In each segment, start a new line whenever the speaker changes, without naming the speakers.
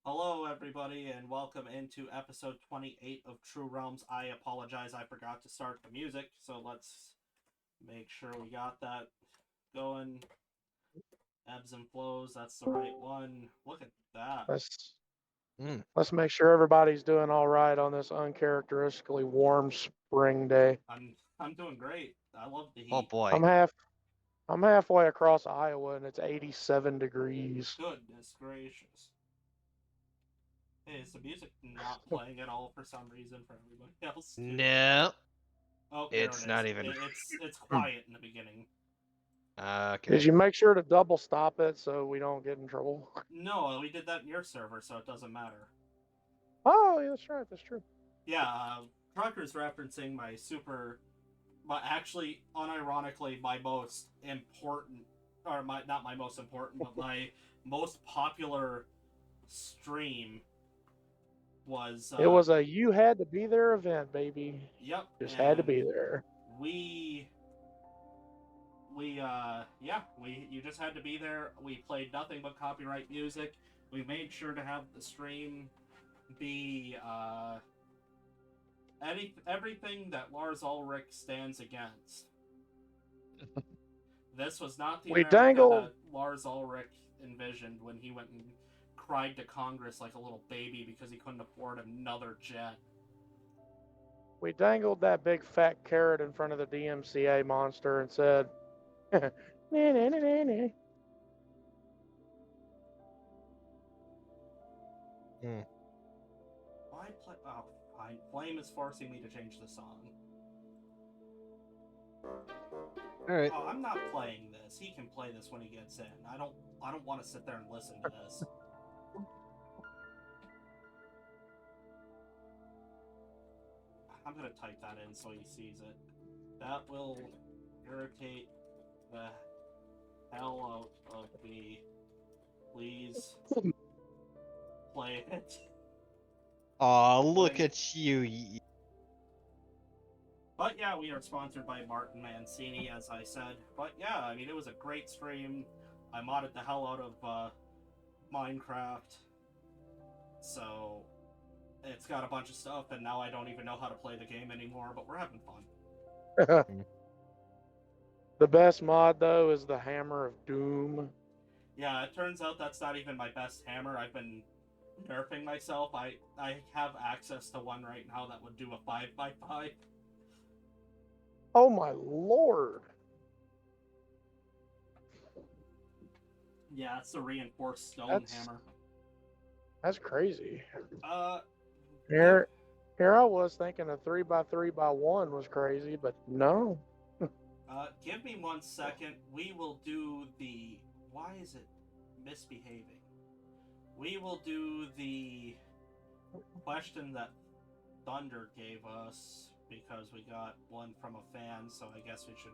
Hello, everybody, and welcome into episode 28 of True Realms. I apologize, I forgot to start the music, so let's make sure we got that going. Ebbs and flows, that's the right one. Look at that.
Let's
Mm.
let's make sure everybody's doing all right on this uncharacteristically warm spring day.
I'm doing great. I love the
Oh
heat.
boy.
I'm half I'm halfway across Iowa and it's 87 degrees.
Goodness gracious. Hey, is the music not playing at all for some reason for everybody else too?
No,
Oh, there it
it's
is.
not even.
It's quiet in the beginning.
Did
Okay.
you make sure to double stop it so we don't get in trouble?
No, we did that in your server, so it doesn't matter.
Oh, yeah, that's right. That's true.
Yeah, Trucker's referencing my super, but actually, unironically, my most important, or my not my most important, but my most popular stream was,
It was a you had to be there event, baby.
yep,
Just had to
and
be there.
we yeah, you just had to be there. We played nothing but copyright music. We made sure to have the stream be everything that Lars Ulrich stands against. This was not the
We
America
dangled
that Lars Ulrich envisioned when he went and cried to Congress like a little baby because he couldn't afford another jet.
we dangled that big fat carrot in front of the DMCA monster and said, nah, nah, nah, nah, nah.
Mm.
Why play? Oh, fine. Flame is forcing me to change the song.
All right.
Oh, I'm not playing this. He can play this when he gets in. I don't. I don't want to sit there and listen to this. I'm gonna type that in so he sees it. That will irritate the hell out of me. Please play it.
Aw, look
Like,
at you.
but yeah, we are sponsored by Martin Mancini, as I said. But yeah, I mean, it was a great stream. I modded the hell out of Minecraft, so it's got a bunch of stuff, and now I don't even know how to play the game anymore. But we're having fun.
Mm.
The best mod though is the Hammer of Doom.
Yeah, it turns out that's not even my best hammer. I've been nerfing myself. I have access to one right now that would do a 5x5.
Oh my lord.
Yeah, it's a reinforced stone
That's
hammer.
that's crazy.
Uh, give
Here I was thinking a 3x3x1 was crazy, but no.
give me 1 second. We will do the. Why is it misbehaving? We will do the question that Thunder gave us because we got one from a fan, so I guess we should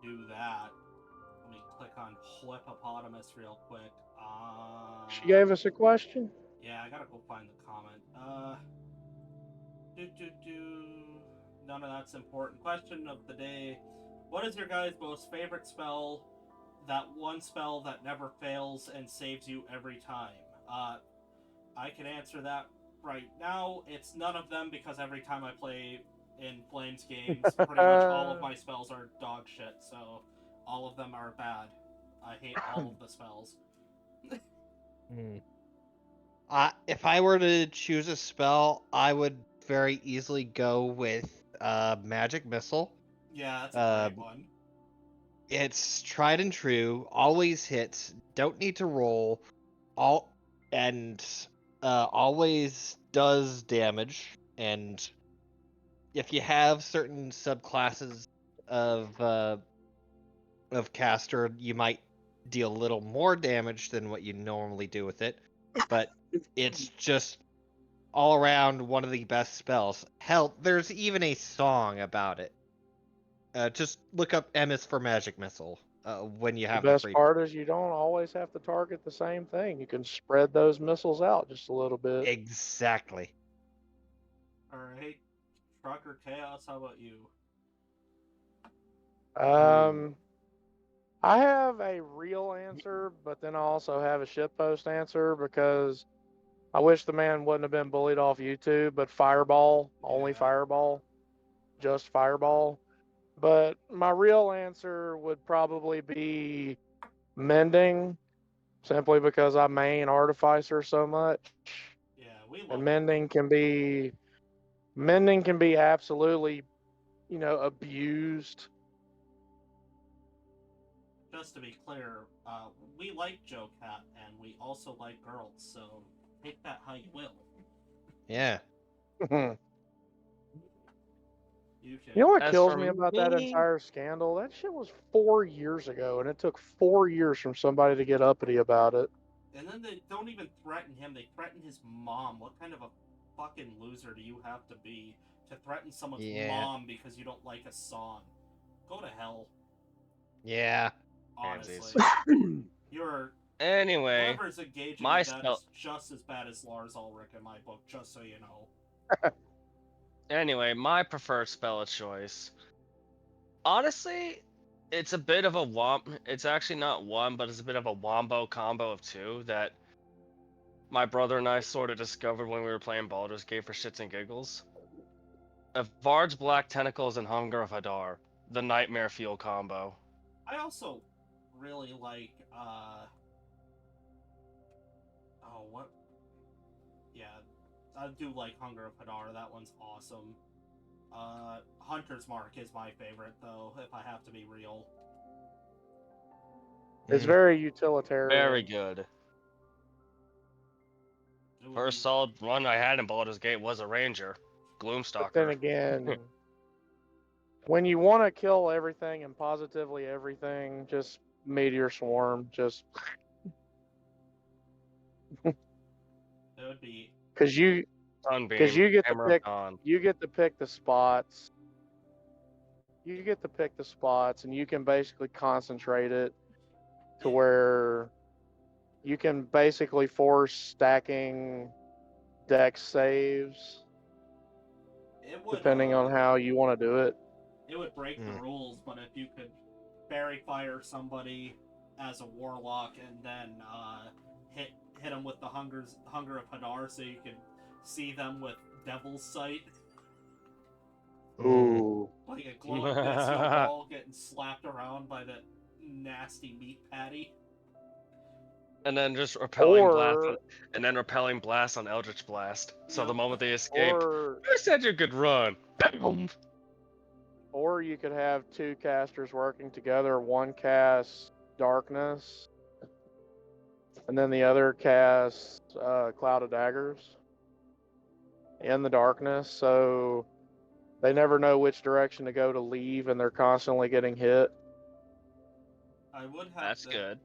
do that. Let me click on Hippopotamus real quick.
She gave us a question.
Yeah, I gotta go find the comment. Do do do. None of that's important. Question of the day: what is your guys' most favorite spell? That one spell that never fails and saves you every time. I can answer that right now. It's none of them because every time I play in Flames games, pretty much all of my spells are dog shit. So all of them are bad. I hate all of the spells.
Mm. If I were to choose a spell, I would very easily go with Magic Missile.
Yeah, that's a
Uh,
great one.
it's tried and true, always hits, don't need to roll, all and always does damage. And if you have certain subclasses of uh, of caster, you might deal a little more damage than what you normally do with it, but it's just all around one of the best spells. Hell, there's even a song about it. Just look up MS for Magic Missile when you
The
have the
best
free.
part is you don't always have to target the same thing. You can spread those missiles out just a little bit.
Exactly.
Alright. Trucker Chaos, how about you?
Um, I have a real answer, but then I also have a shitpost answer because I wish the man wouldn't have been bullied off YouTube, but Fireball, only
Yeah.
Fireball, just Fireball. But my real answer would probably be mending, simply because I main Artificer so much.
Yeah, we love
And mending can be absolutely, abused.
Just to be clear, we like Joe Cat and we also like girls, so take that how you will.
Yeah.
You
You can.
know what
As
kills
for
me about that
me,
entire scandal? That shit was 4 years ago, and it took 4 years from somebody to get uppity about it.
And then they don't even threaten him, they threaten his mom. What kind of a fucking loser do you have to be to threaten someone's
Yeah.
mom because you don't like a song? Go to hell,
Yeah.
honestly. You're.
anyway,
Whoever's engaging
my
in that
spell.
is just as bad as Lars Ulrich in my book, just so you know.
Anyway, my preferred spell of choice. Honestly, it's a bit of a womp. It's actually not one, but it's a bit of a wombo combo of two that my brother and I sort of discovered when we were playing Baldur's Gate for shits and giggles. Of Vard's Black Tentacles and Hunger of Hadar, the Nightmare Fuel combo.
I also really like, oh, what? Yeah, I do like Hunger of Hadar. That one's awesome. Hunter's Mark is my favorite, though, if I have to be real.
It's very utilitarian.
Very good. First solid run I had in Baldur's Gate was a Ranger, Gloomstalker.
But then again, when you want to kill everything and positively everything, just Meteor Swarm, just
It would be.
because you
Sunbeam,
you get to
Hammer
pick
of Dawn.
you get to pick the spots. You get to pick the spots, and you can basically concentrate it to where you can basically force stacking dex saves
It would,
depending on how you want to do it.
It would break the rules, but if you could fairy fire somebody as a warlock and then hit them with the Hunger of Hadar, so you can see them with Devil's Sight,
Ooh.
like a glowing bestial ball getting slapped around by the nasty meat patty.
And then just repelling blast on Eldritch Blast. So
Yep.
the moment they escape,
Or
I said you could run.
Or you could have two casters working together. One casts Darkness, and then the other casts Cloud of Daggers in the darkness. So they never know which direction to go to leave, and they're constantly getting hit.
I would have
That's
to,
good.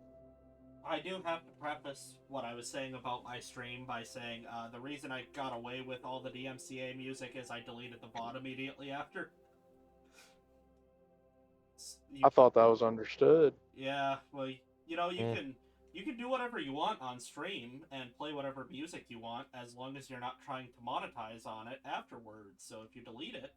I do have to preface what I was saying about my stream by saying the reason I got away with all the DMCA music is I deleted the VOD immediately after.
I thought that was understood.
Yeah, well, you know, you can do whatever you want on stream and play whatever music you want as long as you're not trying to monetize on it afterwards. So if you delete it,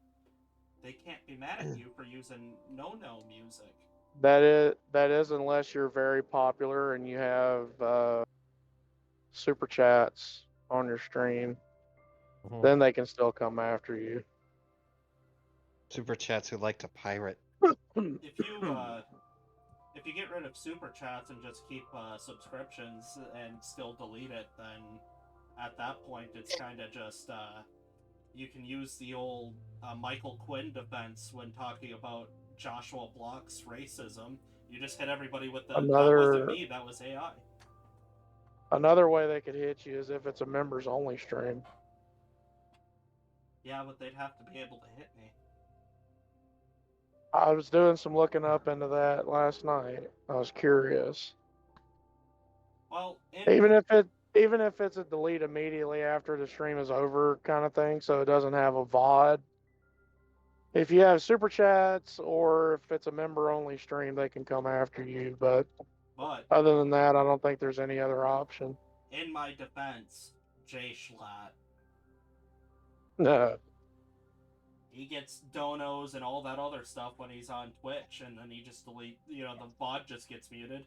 they can't be mad at you for using no music.
That is unless you're very popular and you have super chats on your stream. Then they can still come after you.
Super chats who like to pirate.
If you get rid of super chats and just keep subscriptions and still delete it, then at that point it's kind of just you can use the old Michael Quinn defense when talking about Joshua Block's racism. You just hit everybody with the that wasn't me, that was AI.
Another way they could hit you is if it's a members only stream.
Yeah, but they'd have to be able to hit me.
I was doing some looking up into that last night. I was curious.
Well,
even if it's a delete immediately after the stream is over kind of thing, so it doesn't have a VOD. If you have super chats or if it's a member only stream, they can come after you. But other than that, I don't think there's any other option.
In my defense, Jay Schlatt.
No.
He gets donos and all that other stuff when he's on Twitch, and then he just the VOD just gets muted.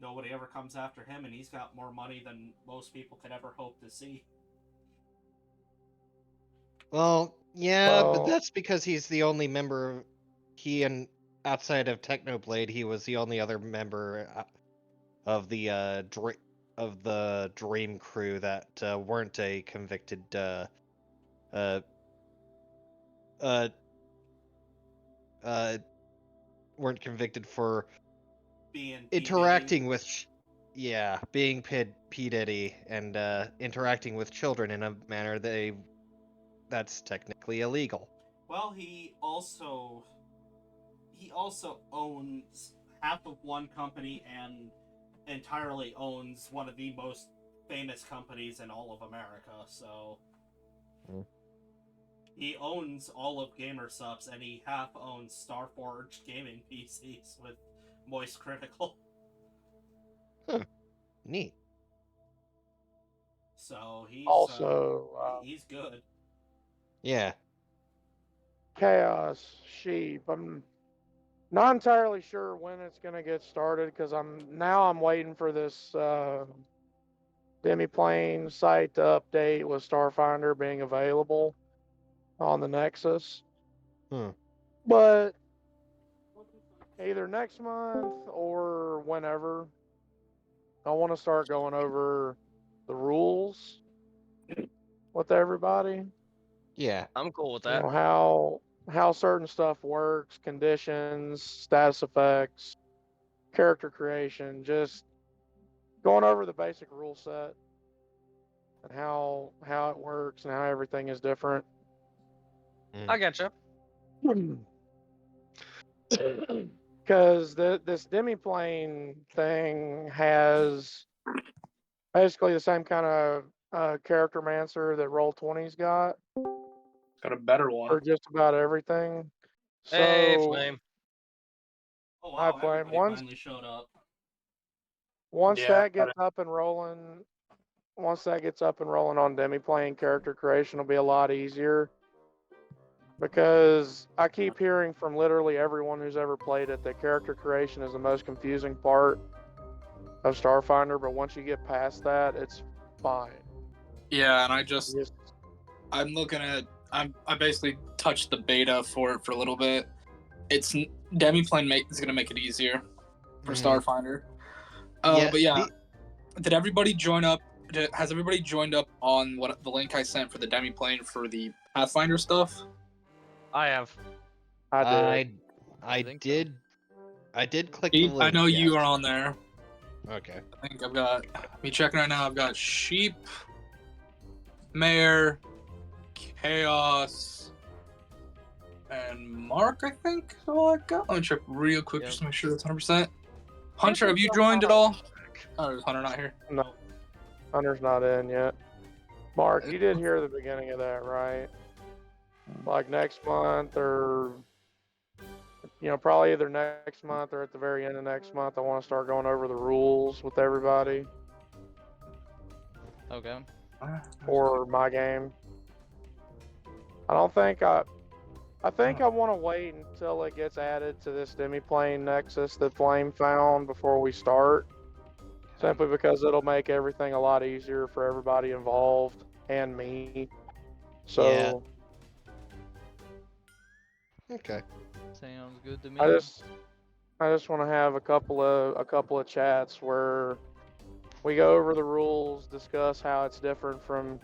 nobody ever comes after him, and he's got more money than most people could ever hope to see.
Well, yeah, but
Well,
that's because he's the only member. He and outside of Technoblade, he was the only other member of the Dream Crew that weren't a convicted uh, uh, weren't convicted for
Being
interacting with being P Diddy and interacting with children in a manner that's technically illegal.
Well, he also owns half of one company and entirely owns one of the most famous companies in all of America. So he owns all of GamerSupps, and he half owns Starforge gaming PCs with Moist Critical.
Neat.
So
also,
he's good.
Yeah.
Chaos Sheep. I'm not entirely sure when it's gonna get started because I'm waiting for this Demiplane site to update with Starfinder being available on the Nexus. But either next month or whenever, I want to start going over the rules with everybody.
Yeah.
I'm cool with
You
that.
know how certain stuff works, conditions, status effects, character creation, just going over the basic rule set and how it works and how everything is different.
I getcha.
Because this demiplane thing has basically the same kind of character mancer that Roll20's got
Got a better one.
for just about everything.
Hey,
So
Flame.
Oh
Hi,
wow,
Flame.
everybody finally showed up.
Once
Yeah,
that gets up and rolling, on Demiplane, character creation will be a lot easier. Because I keep hearing from literally everyone who's ever played it that character creation is the most confusing part of Starfinder, but once you get past that, it's fine.
Yeah, and I'm looking at. I basically touched the beta for it for a little bit. It's Demiplane is gonna make it easier for Starfinder. But yeah, did everybody join up? Has everybody joined up on what the link I sent for the Demiplane for the Pathfinder stuff?
I have.
I did.
I
think so.
did. I did click the link.
I know you
yes.
are on there.
Okay.
I think I've got. Me checking right now. I've got Sheep, Mayor, Chaos, and Mark. I think is all I got. Let me check real quick just to make sure that's 100%. Hunter, have you joined at all? Oh, is Hunter not here?
No, Hunter's not in yet. Mark, you did hear the beginning of that, right? Like next month or probably either next month or at the very end of next month, I want to start going over the rules with everybody
Okay.
for my game. I think I want to wait until it gets added to this Demiplane Nexus that Flame found before we start. Simply because it'll make everything a lot easier for everybody involved and me. So
Okay.
Sounds good to me.
I just want to have a couple of chats where we go over the rules, discuss how it's different from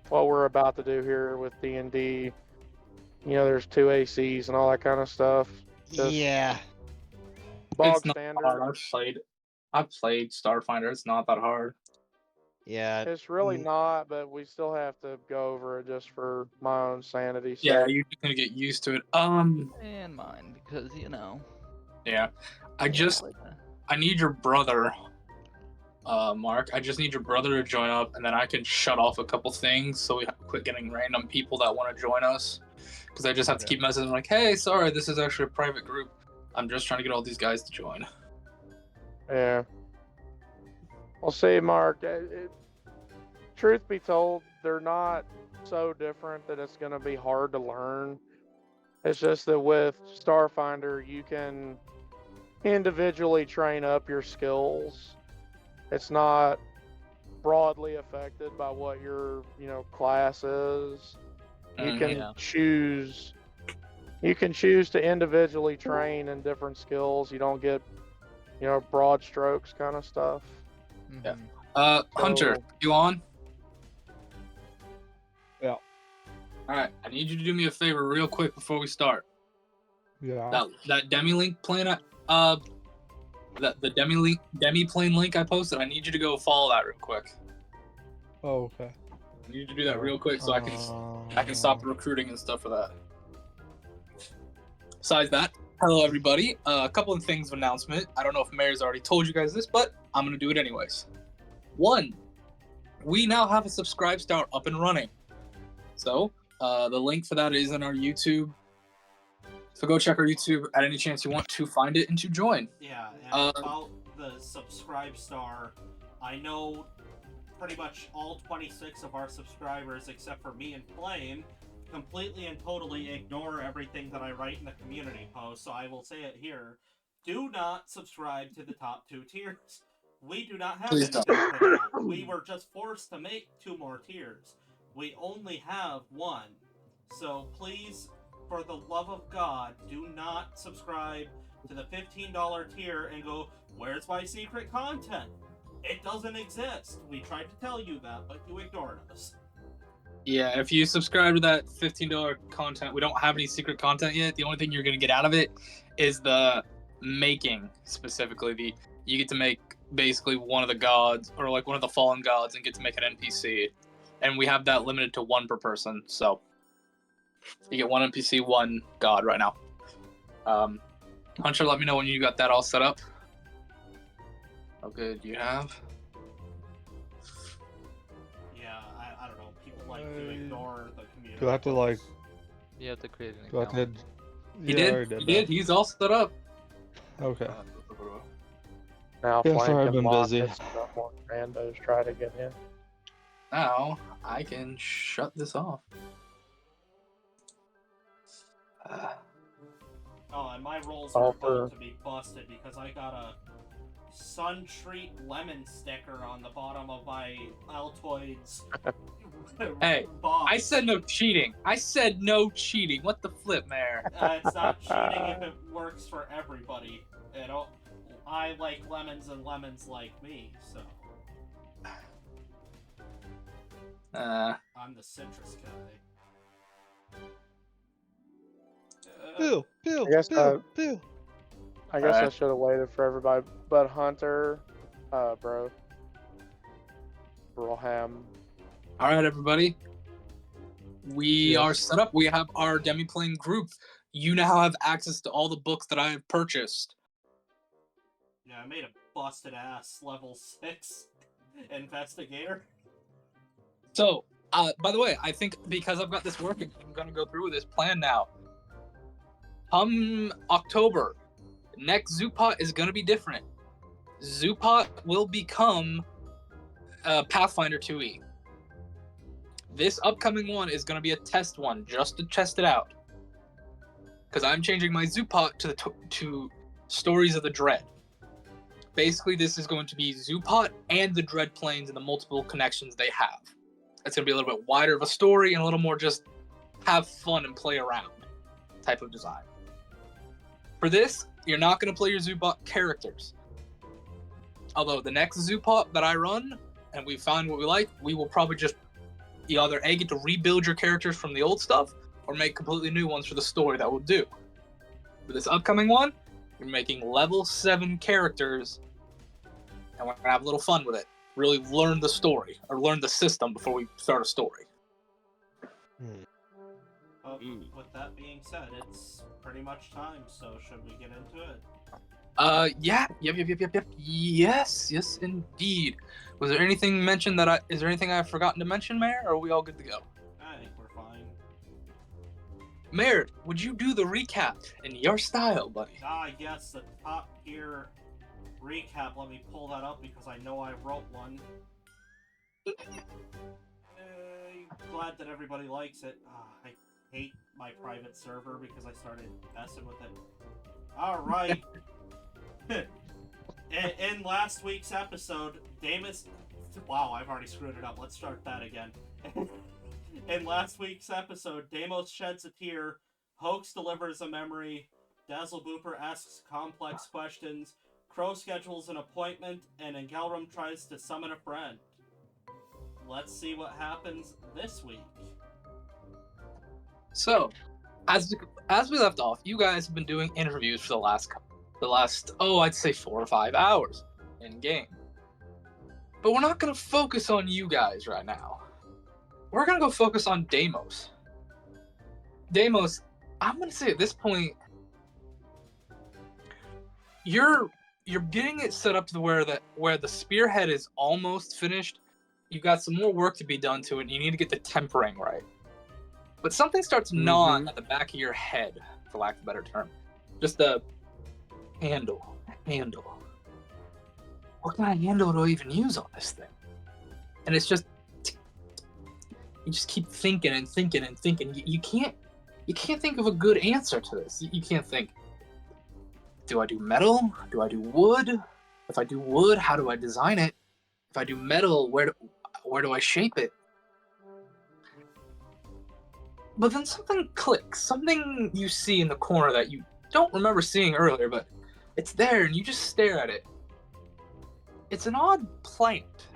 what we're about to do here with D&D. There's 2 ACs and all that kind of stuff. Just
Yeah.
bog
It's not
standard.
hard. I've played Starfinder. It's not that hard.
Yeah.
It's really not, but we still have to go over it just for my own sanity.
Yeah, you're just gonna get used to it.
And mine, because
Yeah. I need your brother, Mark. I just need your brother to join up, and then I can shut off a couple things so we quit getting random people that want to join us. Because I just have to keep messaging like, hey, sorry, this is actually a private group. I'm just trying to get all these guys to join.
Yeah. Well, see, Mark, truth be told, they're not so different that it's going to be hard to learn. It's just that with Starfinder, you can individually train up your skills It's not broadly affected by what your class is. You can
Yeah.
choose. You can choose to individually train in different skills. You don't get broad strokes kind of stuff.
Yeah.
Mhm.
Hunter,
So-
you on?
Yeah.
All right. I need you to do me a favor real quick before we start.
Yeah.
That demi-link plan, the demi-plane link I posted. I need you to go follow that real quick.
Oh, okay.
I need you to do that real quick so I can stop recruiting and stuff for that. Besides that, hello everybody. A couple of things of announcement. I don't know if Mary's already told you guys this, but I'm gonna do it anyways. One, we now have a subscribe star up and running. So the link for that is in our YouTube. So go check our YouTube at any chance you want to find it and to join.
Yeah, and about the subscribe star, I know pretty much all 26 of our subscribers, except for me and Flame, completely and totally ignore everything that I write in the community post, so I will say it here. Do not subscribe to the top 2 tiers. We do not have
Please
anything
don't.
for that. We were just forced to make 2 more tiers. We only have 1. So please, for the love of God, do not subscribe to the $15 tier and go, where's my secret content? It doesn't exist. We tried to tell you that, but you ignored us.
Yeah, if you subscribe to that $15 content, we don't have any secret content yet. The only thing you're gonna get out of it is the making, specifically you get to make basically one of the gods or like one of the fallen gods and get to make an NPC, and we have that limited to 1 per person. So you get 1 NPC, 1 god right now. Hunter, let me know when you got that all set up. How good you have?
Yeah, I don't know. People like to ignore the community.
Do I have to like?
You have to create an
Do I have
account.
to?
He
Yeah, I
did.
already
He
that.
did. He's all set up.
Okay.
Now
Yeah,
Flank
sorry, I've
and
been
Mock
busy.
has no more randos try to get in.
Now I can shut this off.
Oh, and my rolls
All
are
for-
about to be busted because I got a Sun Treat lemon sticker on the bottom of my Altoids.
Hey,
box.
I said no cheating. I said no cheating. What the flip, Mayor?
It's not cheating if it works for everybody. I like lemons and lemons like me, so I'm the citrus guy.
Bill,
I guess
Bill.
I guess I
Alright.
should have waited for everybody, but Hunter, bro, Broham.
All right, everybody. We
Yes.
are set up. We have our demi-plane group. You now have access to all the books that I have purchased.
Yeah, I made a busted ass level 6 investigator.
So, by the way, I think because I've got this working, I'm gonna go through with this plan now. Come October, next Zoopot is gonna be different. Zoopot will become Pathfinder 2e. This upcoming one is gonna be a test one, just to test it out. Because I'm changing my Zoopot to Stories of the Dread. Basically, this is going to be Zoopot and the Dread Planes and the multiple connections they have. It's going to be a little bit wider of a story and a little more just have fun and play around type of design. For this, you're not going to play your Zoopot characters. Although the next Zoopot that I run, and we find what we like, we will probably just either A, get to rebuild your characters from the old stuff, or make completely new ones for the story that we'll do. For this upcoming one, we're making level 7 characters, and we're going to have a little fun with it. Really learn the story, or learn the system before we start a story.
With that being said, it's pretty much time, so should we get into it?
Yep. Yes, indeed. Was there anything mentioned is there anything I've forgotten to mention, Mayor, or are we all good to go?
I think we're fine.
Mayor, would you do the recap in your style, buddy?
Yes, the top tier recap. Let me pull that up because I know I wrote one. Glad that everybody likes it. I hate my private server because I started messing with it. Alright. In last week's episode, Damus. Wow, I've already screwed it up. Let's start that again. In last week's episode, Deimos sheds a tear, Hoax delivers a memory, Dazzle Booper asks complex questions, Crow schedules an appointment, and Engelrum tries to summon a friend. Let's see what happens this week.
So, as we left off, you guys have been doing interviews for the last I'd say 4 or 5 hours in game. But we're not gonna focus on you guys right now. We're gonna go focus on Deimos. Deimos, I'm gonna say at this point, you're getting it set up to where the spearhead is almost finished. You've got some more work to be done to it, and you need to get the tempering right. But something starts gnawing at the back of your head, for lack of a better term. Just the handle. What kind of handle do I even use on this thing? And it's just, you just keep thinking and thinking and thinking. You can't think of a good answer to this. You can't think, do I do metal? Do I do wood? If I do wood, how do I design it? If I do metal, where do I shape it? But then something clicks. Something you see in the corner that you don't remember seeing earlier, but it's there and you just stare at it. It's an odd plant.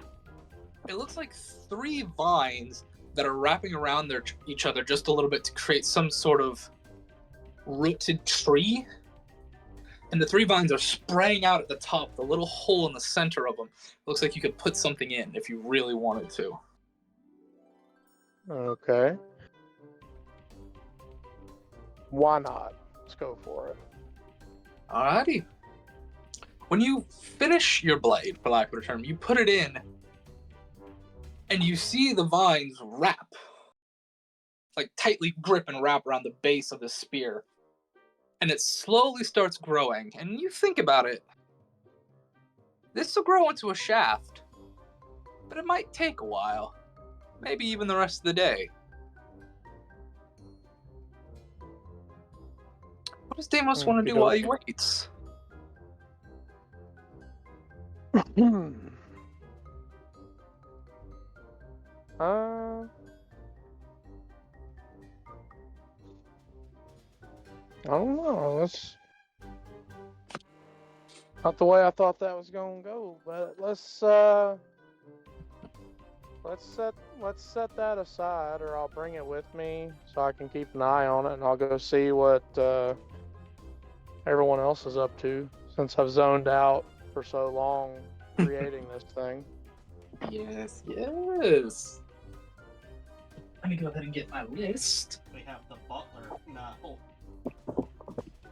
It looks like 3 vines that are wrapping around each other just a little bit to create some sort of rooted tree. And the 3 vines are spraying out at the top, the little hole in the center of them. It looks like you could put something in if you really wanted to.
Okay. Why not? Let's go for it.
Alrighty. When you finish your blade, for lack of a term, you put it in, and you see the vines wrap, like tightly grip and wrap around the base of the spear. And it slowly starts growing, and you think about it. This will grow into a shaft, but it might take a while. Maybe even the rest of the day. What does Deimos want to do while he waits?
I don't know. That's not the way I thought that was gonna go. But let's set that aside, or I'll bring it with me so I can keep an eye on it, and I'll go see what everyone else is up to, since I've zoned out for so long creating this thing.
Yes. Let me go ahead and get my list.
We have the butler now.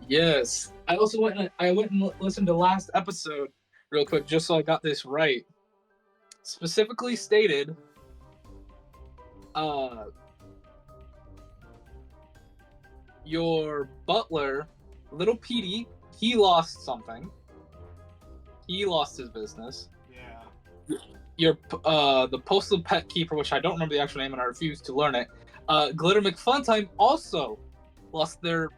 Yes. I also went and listened to last episode real quick just so I got this right. Specifically stated, your butler, Little Petey, he lost something. He lost his business.
Yeah.
Your the postal pet keeper, which I don't remember the actual name and I refuse to learn it. Glitter McFuntime also lost their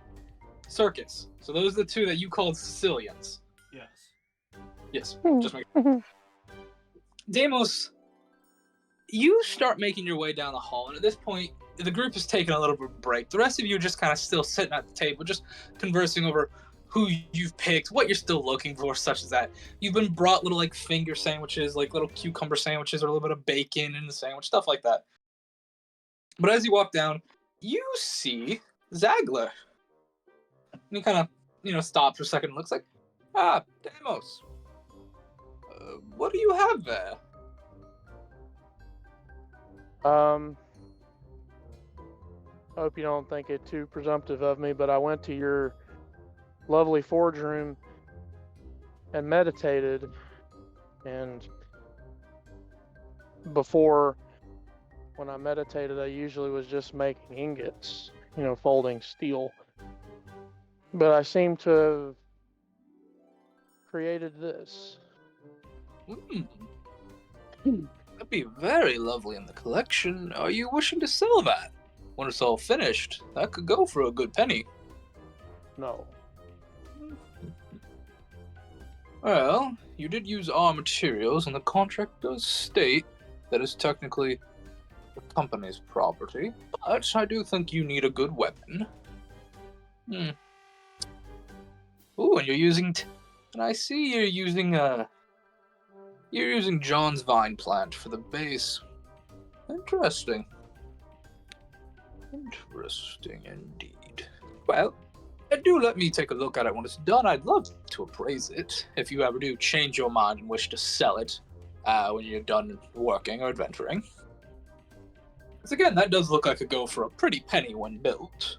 circus. So those are the 2 that you called Sicilians.
Yes.
Yes. Just make Deimos, you start making your way down the hall, and at this point, the group has taken a little bit of a break. The rest of you are just kind of still sitting at the table, just conversing over who you've picked, what you're still looking for, such as that. You've been brought little like finger sandwiches, like little cucumber sandwiches, or a little bit of bacon in the sandwich, stuff like that. But as you walk down, you see Zagler. And he kind of, stops for a second and looks like, Deimos. What do you have there?
Hope you don't think it too presumptive of me, but I went to your lovely forge room and meditated, and before, when I meditated, I usually was just making ingots, folding steel, but I seem to have created this.
That'd be very lovely in the collection. Are you wishing to sell that? When it's all finished, that could go for a good penny.
No.
Well, you did use our materials, and the contract does state that it's technically the company's property, but I do think you need a good weapon. Ooh, and you're using... and I see you're using John's vine plant for the base. Interesting. Interesting indeed. Well, do let me take a look at it when it's done. I'd love to appraise it, if you ever do change your mind and wish to sell it when you're done working or adventuring. Because again, that does look like a go for a pretty penny when built.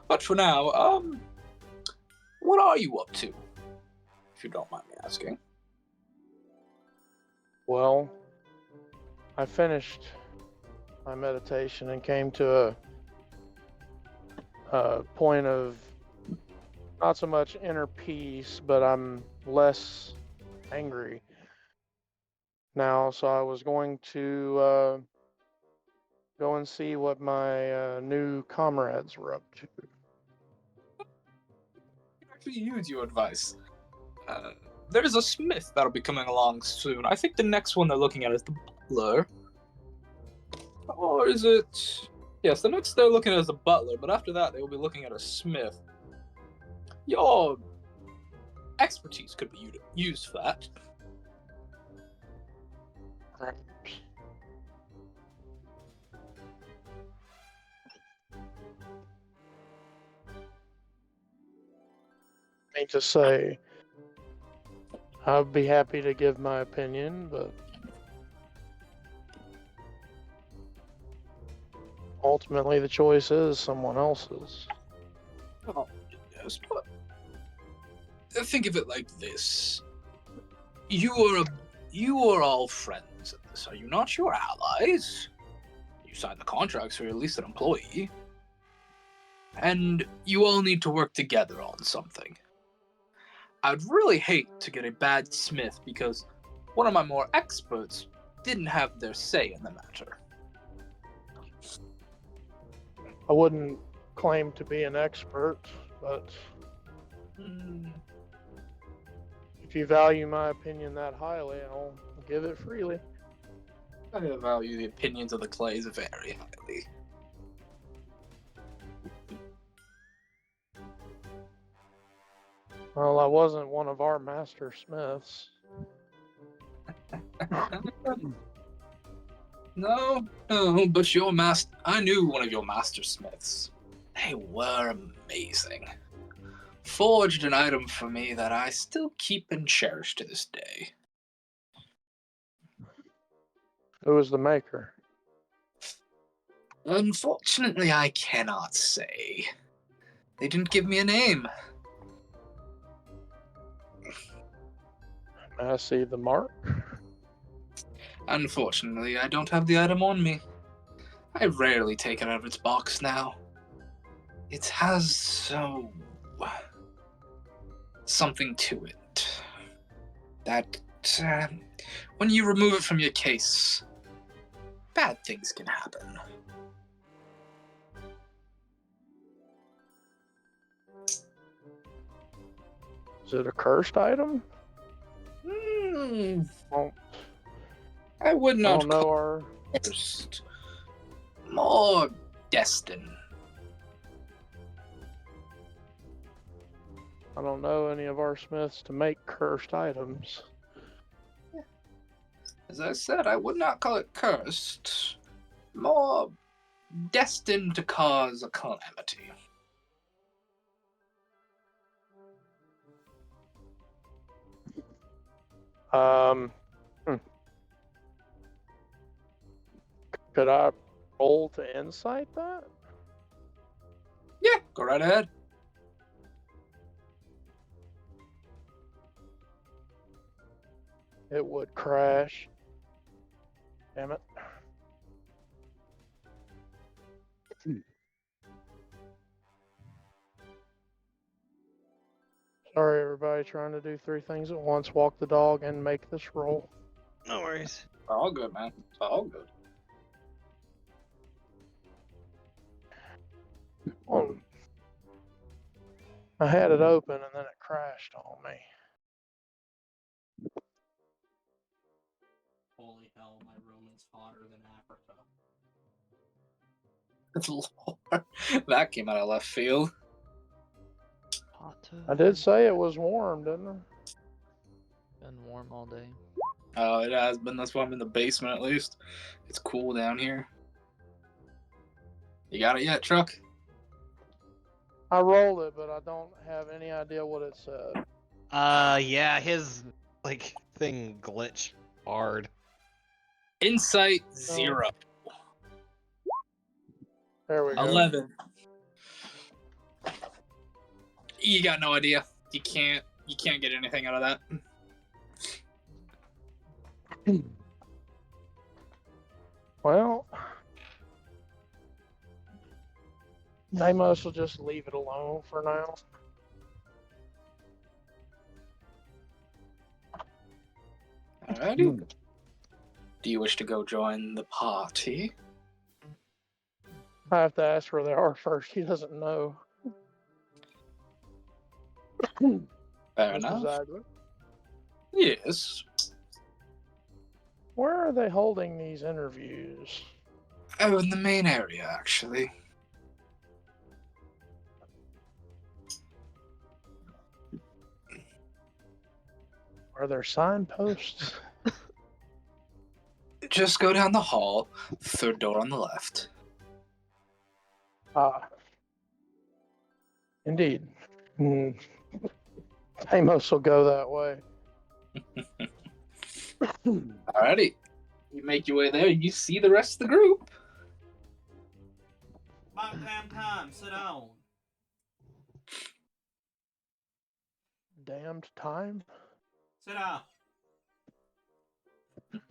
But for now, what are you up to? If you don't mind me asking.
Well, I finished my meditation and came to a point of not so much inner peace, but I'm less angry now. So I was going to go and see what my new comrades were up to.
Actually, use your advice. There's a smith that'll be coming along soon. I think the next one they're looking at is the butler. Or is it... Yes, the next they're looking at is the butler, but after that they will be looking at a smith. Your expertise could be used for that.
I hate to say, I'd be happy to give my opinion, but ultimately the choice is someone else's.
Oh, yes, but think of it like this: you are all friends at this, are you not? Your allies. You signed the contract, so you're at least an employee, and you all need to work together on something. I'd really hate to get a bad smith because one of my more experts didn't have their say in the matter.
I wouldn't claim to be an expert, but if you value my opinion that highly, I'll give it freely.
I value the opinions of the Clays very highly.
Well, I wasn't one of our master smiths.
No, but I knew one of your master smiths. They were amazing. Forged an item for me that I still keep and cherish to this day.
Who was the maker?
Unfortunately, I cannot say. They didn't give me a name.
May I see the mark?
Unfortunately, I don't have the item on me. I rarely take it out of its box now. It has something to it that when you remove it from your case, bad things can happen.
Is it a cursed item? Well,
I would
I
not
don't know
call
our.
it cursed. More destined.
I don't know any of our smiths to make cursed items.
As I said, I would not call it cursed. More destined to cause a calamity.
Could I roll to insight that?
Yeah, go right ahead.
It would crash. Damn it. Sorry, everybody, trying to do 3 things at once: walk the dog and make this roll.
No worries.
All good, man. All good.
I had it open and then it crashed on me.
Lord, that came out of left field.
I did say it was warm, didn't I?
Been warm all day.
Oh, it has been. That's why I'm in the basement at least. It's cool down here. You got it yet, Truck?
I rolled it, but I don't have any idea what it said.
Yeah, his like thing glitched hard.
Insight 0.
There we go.
11. You got no idea. You can't get anything out of that.
Well, Deimos will just leave it alone for now.
Alrighty. Do you wish to go join the party?
I have to ask where they are first. He doesn't know.
Fair
Mr.
enough.
Zagler.
Yes.
Where are they holding these interviews?
Oh, in the main area, actually.
Are there signposts?
Just go down the hall, third door on the left.
Ah. Indeed. Deimos will go that way.
Alrighty. You make your way there, you see the rest of the group.
About damn time, sit down.
Damned time?
Sit down.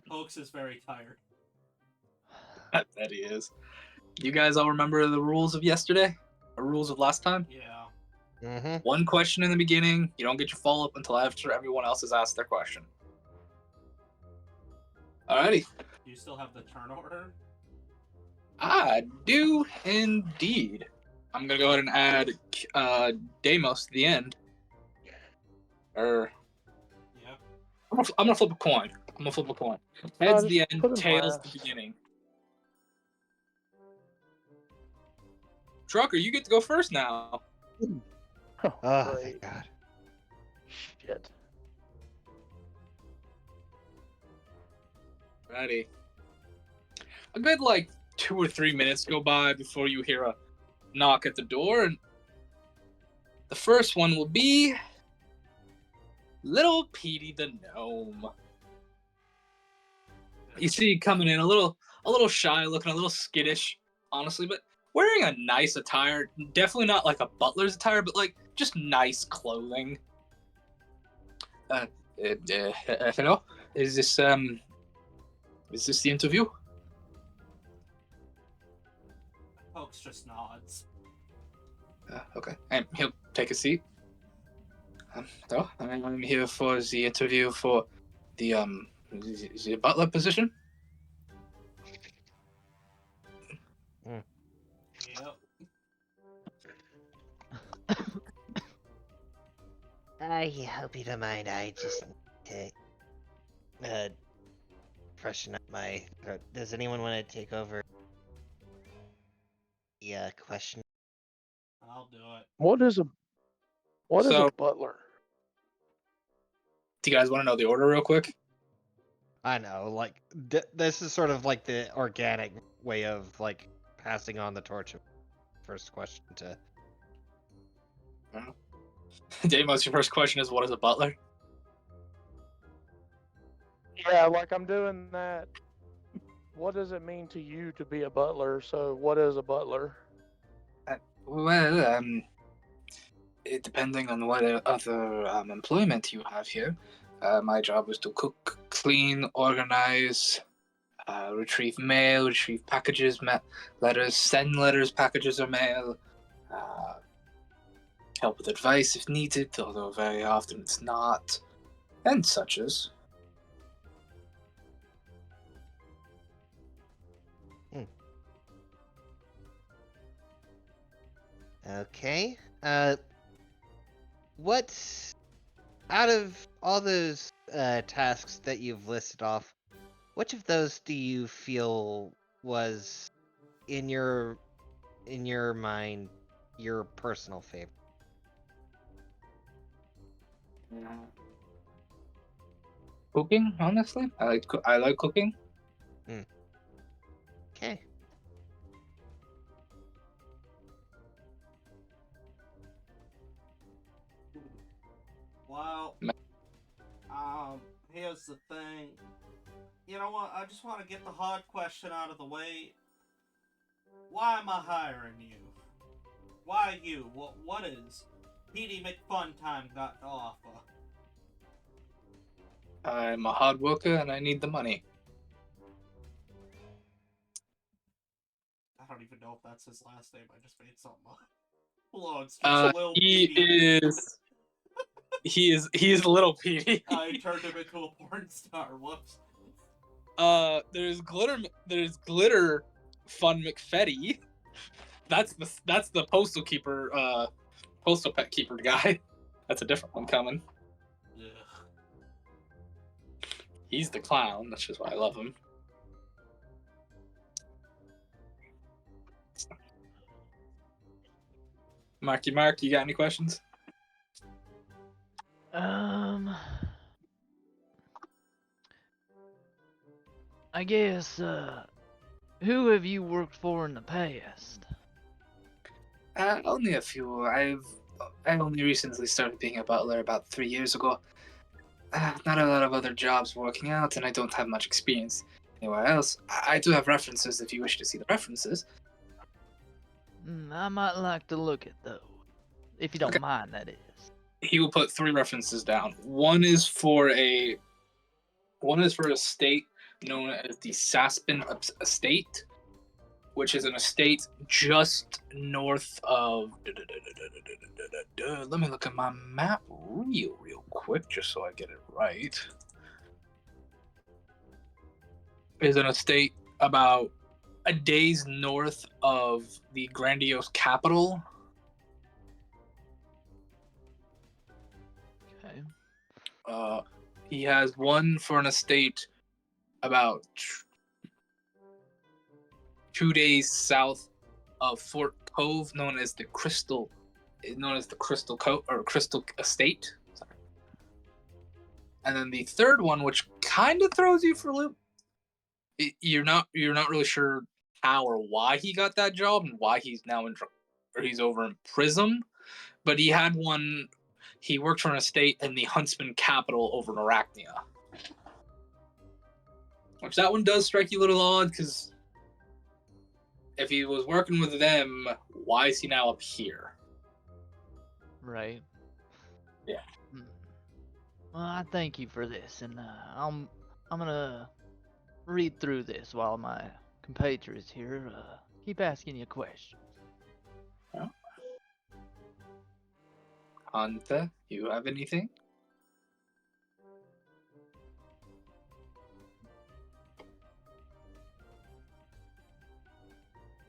Pokes is very tired.
I bet he is. You guys all remember the rules of yesterday? Or rules of last time?
Yeah.
Mm-hmm.
One question in the beginning. You don't get your follow-up until after everyone else has asked their question. Alrighty.
Do you still have the turn order?
I do indeed. I'm gonna go ahead and add Deimos to the end.
Yeah.
I'm gonna flip a coin. Heads
just
the
put
end,
him
tails
last.
the beginning. Trucker, you get to go first now.
Oh,
Oh,
great.
thank God.
Shit.
Ready. A good 2 or 3 minutes go by before you hear a knock at the door, and the first one will be Little Petey the gnome. You see coming in a little shy, looking a little skittish, honestly, but wearing a nice attire. Definitely not like a butler's attire, but just nice clothing. Hello? Is this the interview?
Pokes just nods.
Okay, and he'll take a seat. So I'm here for the interview for the butler position.
Yep.
I hope you don't mind. I just need to freshen up my throat. Does anyone want to take over the question?
I'll do it.
What is a butler?
Do you guys want to know the order real quick?
I know, this is sort of like the organic way of passing on the torch of first question to.
Deimos, your first question is, what is a butler?
Yeah, I'm doing that. What does it mean to you to be a butler? So, what is a butler?
Well, depending on what other employment you have here, my job is to cook, clean, organize, retrieve mail, retrieve packages, letters, send letters, packages, or mail, help with advice if needed, although very often it's not, and such as.
Okay. What out of all those tasks that you've listed off, which of those do you feel was in your in your mind, your personal favorite?
Cooking, honestly, I like cooking.
Okay.
Well, here's the thing. You know what? I just want to get the hard question out of the way. Why am I hiring you? Why you? What is PD McFuntime got to offer?
I'm a hard worker and I need the money.
I don't even know if that's his last name. I just made something up. Hold on, it's just Lil
He
PD.
is. He is Little Petey.
I turned him into a porn star. Whoops.
There's glitter fun McFetty. That's the postal keeper, postal pet keeper guy. That's a different one coming.
Ugh.
He's the clown. That's just why I love him. Marky Mark, you got any questions?
I guess, who have you worked for in the past?
Only a few. I only recently started being a butler about 3 years ago. Not a lot of other jobs working out, and I don't have much experience anywhere else. I do have references if you wish to see the references.
I might like to look at those. If you don't
Okay.
mind, that is.
He will put 3 references down. One is for a state known as the Saspin Estate, which is an estate just north of. Let me look at my map real quick, just so I get it right. Is an estate about a day's north of the grandiose capital.
Okay.
He has one for an estate about 2 days south of Fort Cove, known as the Crystal Cove or Crystal Estate. Sorry. And then the third one, which kind of throws you for a loop. You're not really sure how or why he got that job and why he's now he's over in prison. But he had one. He worked for an estate in the Huntsman capital over in Arachnia. Which that one does strike you a little odd, because if he was working with them, why is he now up here?
Right.
Yeah.
Well, I thank you for this, and I'm gonna read through this while my compatriots here keep asking you questions.
Hunter, you have anything?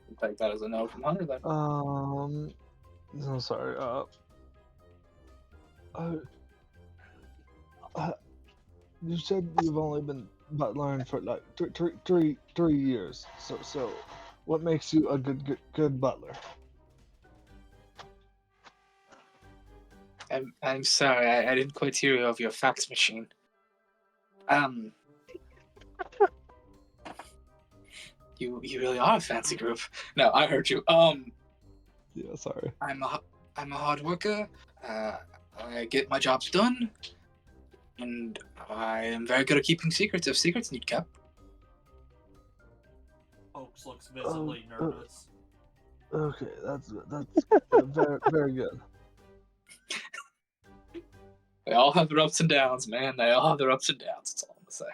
I'll take that as a no from Hunter then.
I'm sorry. You said you've only been butlering for like three years. So, what makes you a good butler?
I'm sorry, I didn't quite hear you over your fax machine. You really are a fancy group. No, I heard you.
Yeah, sorry.
I'm a hard worker. I get my jobs done, and I am very good at keeping secrets if secrets need kept.
Oaks looks visibly nervous.
Okay, that's very very good.
They all have their ups and downs, man. They all have their ups and downs. That's all I'm gonna say.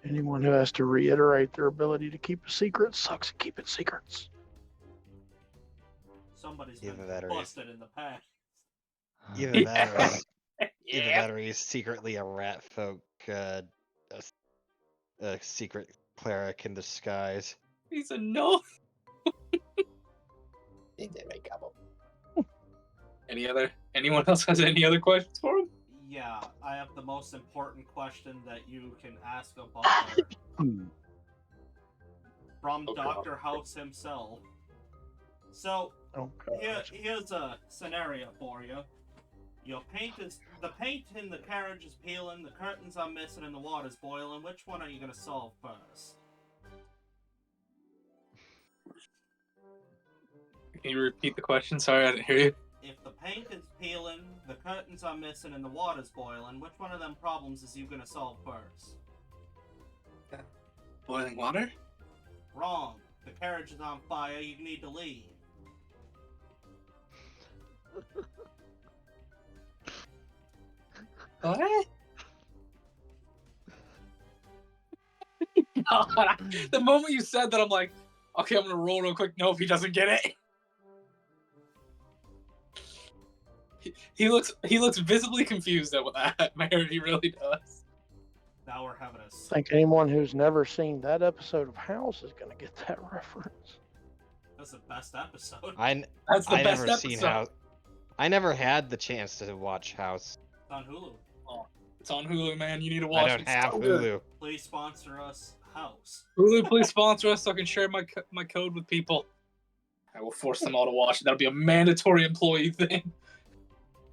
Anyone who has to reiterate their ability to keep a secret sucks at keeping secrets.
Somebody's
Even
been
better.
busted in the past.
Even better. Even
Yeah.
better, he's secretly a rat folk, a secret cleric in disguise.
He's a no. Anyone else has any other questions for him?
Yeah, I have the most important question that you can ask a butler. From
Oh, God.
Dr. House himself. So,
Oh, God.
here's a scenario for you. The paint in the carriage is peeling, the curtains are missing, and the water's boiling. Which one are you gonna solve first?
Can you repeat the question? Sorry, I didn't hear you.
If the paint is peeling, the curtains are missing, and the water's boiling, which one of them problems is you gonna solve first?
Boiling water?
Wrong. The carriage is on fire, you need to leave.
What? The moment you said that, I'm like, okay, I'm gonna roll real quick. Nope, he doesn't get it. He looks visibly confused at that, Mayor. He really does.
Now we're having a...
I think anyone who's never seen that episode of House is going to get that reference.
That's the best episode.
That's the
I
best
never
episode.
seen House. I never had the chance to watch House.
It's on Hulu.
Oh, it's on Hulu, man. You need to watch
I
it.
don't
It's
have
so good.
Hulu.
Please sponsor us, House.
Hulu, please sponsor us so I can share my code with people. I will force them all to watch it. That'll be a mandatory employee thing.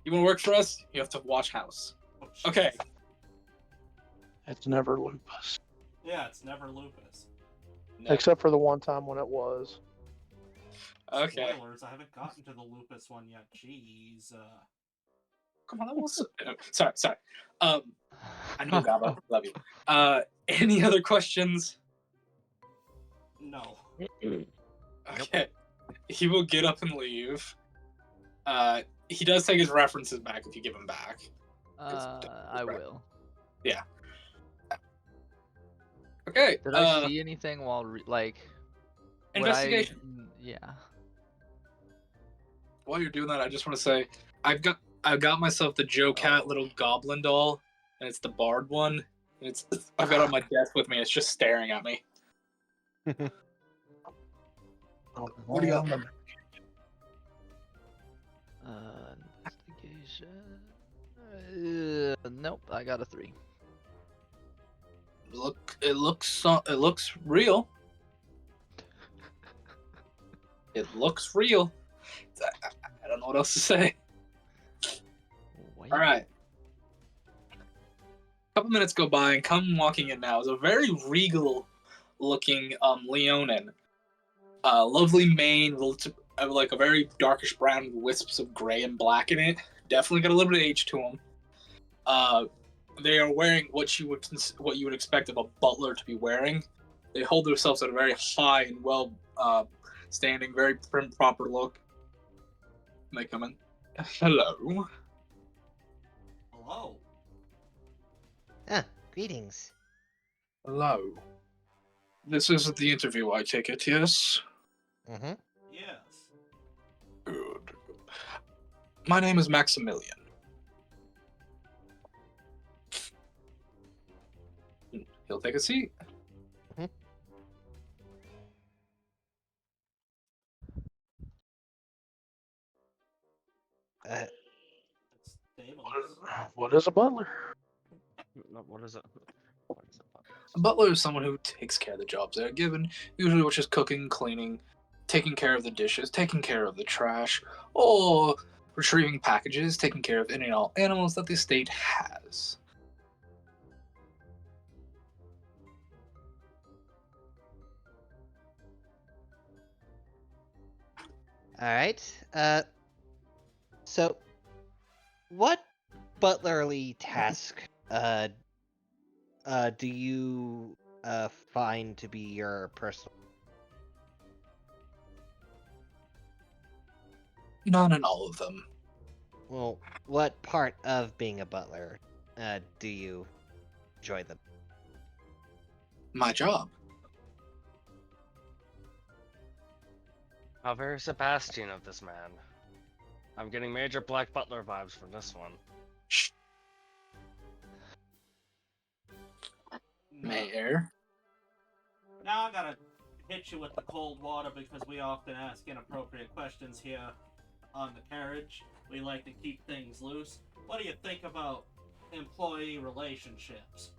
You want to work for us? You have to watch House.
Oh,
Okay.
It's never lupus.
Yeah, it's never lupus.
No.
Except for the one time when it was.
Okay.
Spoilers, I haven't gotten to the lupus one yet. Jeez.
Come on, that was... Sorry. I know, Gabo. Love you. Any other questions?
No.
Okay. He will get up and leave. He does take his references back if you give him back.
I will.
Yeah. Okay.
Did I see anything while
Investigation.
Yeah.
While you're doing that, I just want to say I've got myself the Joe Cat little goblin doll, and it's the Bard one. And I've got it on my desk with me. It's just staring at me. What do you got?
Investigation. Nope, I got a 3.
It looks real. It looks real. I don't know what else to say.
Wait.
All right. A couple minutes go by, and come walking in now is a very regal-looking Leonin. Lovely mane, like a very darkish brown with wisps of gray and black in it. Definitely got a little bit of age to them. They are wearing what you would expect of a butler to be wearing. They hold themselves at a very high and well standing, very prim proper look. They come in. Hello.
Hello.
Greetings.
Hello. This isn't the interview, I take it, yes?
Mm-hmm.
Yes.
Good. My name is Maximilian. He'll take a seat.
It's Damon's.
What is a butler?
What is it?
A butler is someone who takes care of the jobs they're given, usually which is cooking, cleaning, taking care of the dishes, taking care of the trash, or retrieving packages, taking care of any and all animals that the state has.
All right. So, what butlerly task do you find to be your personal?
None in all of them.
Well, what part of being a butler do you enjoy the?
My job.
How very Sebastian of this man. I'm getting major Black Butler vibes from this one.
Shh. Mayor.
Now I gotta hit you with the cold water because we often ask inappropriate questions here on the carriage. We like to keep things loose. What do you think about employee relationships?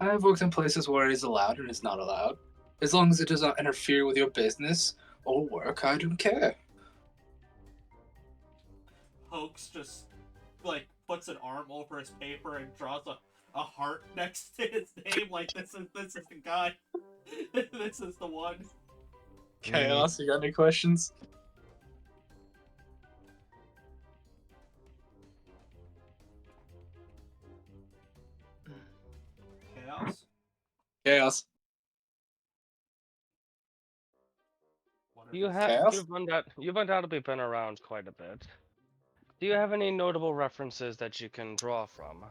I've worked in places where it is allowed and is not allowed. As long as it does not interfere with your business or work, I don't care.
Hoax just like puts an arm over his paper and draws a heart next to his name, like this is the guy. This is the one.
Chaos, you got any questions?
Chaos.
Chaos.
What are his-
Chaos?
You've undoubtedly been around quite a bit. Do you have any notable references that you can draw from?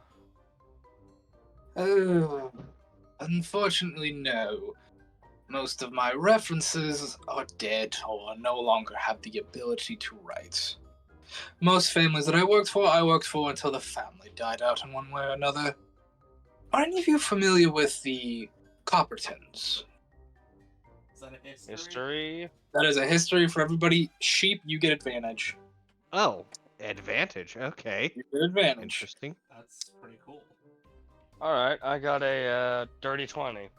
Oh, unfortunately, no. Most of my references are dead or no longer have the ability to write. Most families that I worked for until the family died out in one way or another. Are any of you familiar with the Coppertons?
Is that a history?
History?
That is a history for everybody. Sheep, you get advantage.
Oh, advantage. Okay.
You get advantage.
Interesting.
That's pretty cool.
All right, I got a dirty 20.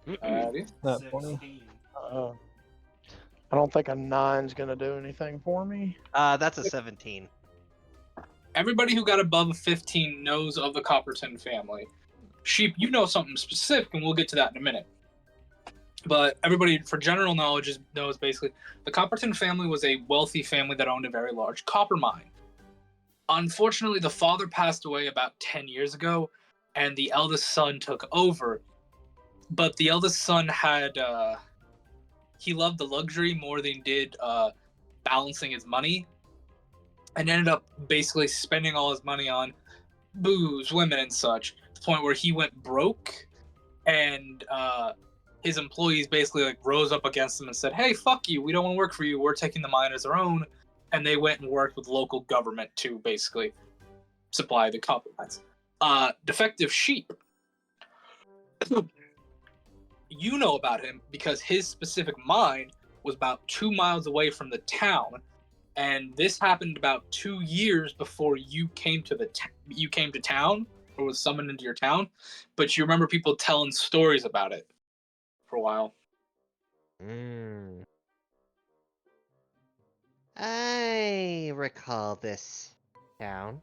Alrighty.
That 20.
16.
I don't think a 9's gonna do anything for me.
That's a 17.
Everybody who got above a 15 knows of the Copperton family. Sheep, you know something specific, and we'll get to that in a minute. But everybody, for general knowledge, knows basically the Copperton family was a wealthy family that owned a very large copper mine. Unfortunately, the father passed away about 10 years ago, and the eldest son took over. But the eldest son had, he loved the luxury more than he did balancing his money, and ended up basically spending all his money on booze, women, and such, to the point where he went broke, and his employees basically like rose up against him and said, "Hey, fuck you! We don't want to work for you. We're taking the mine as our own." And they went and worked with local government to basically supply the copper mines. Defective Sheep. You know about him because his specific mine was about 2 miles away from the town, and this happened about 2 years before you came to you came to town or was summoned into your town. But you remember people telling stories about it for a while.
Mm. I recall this town.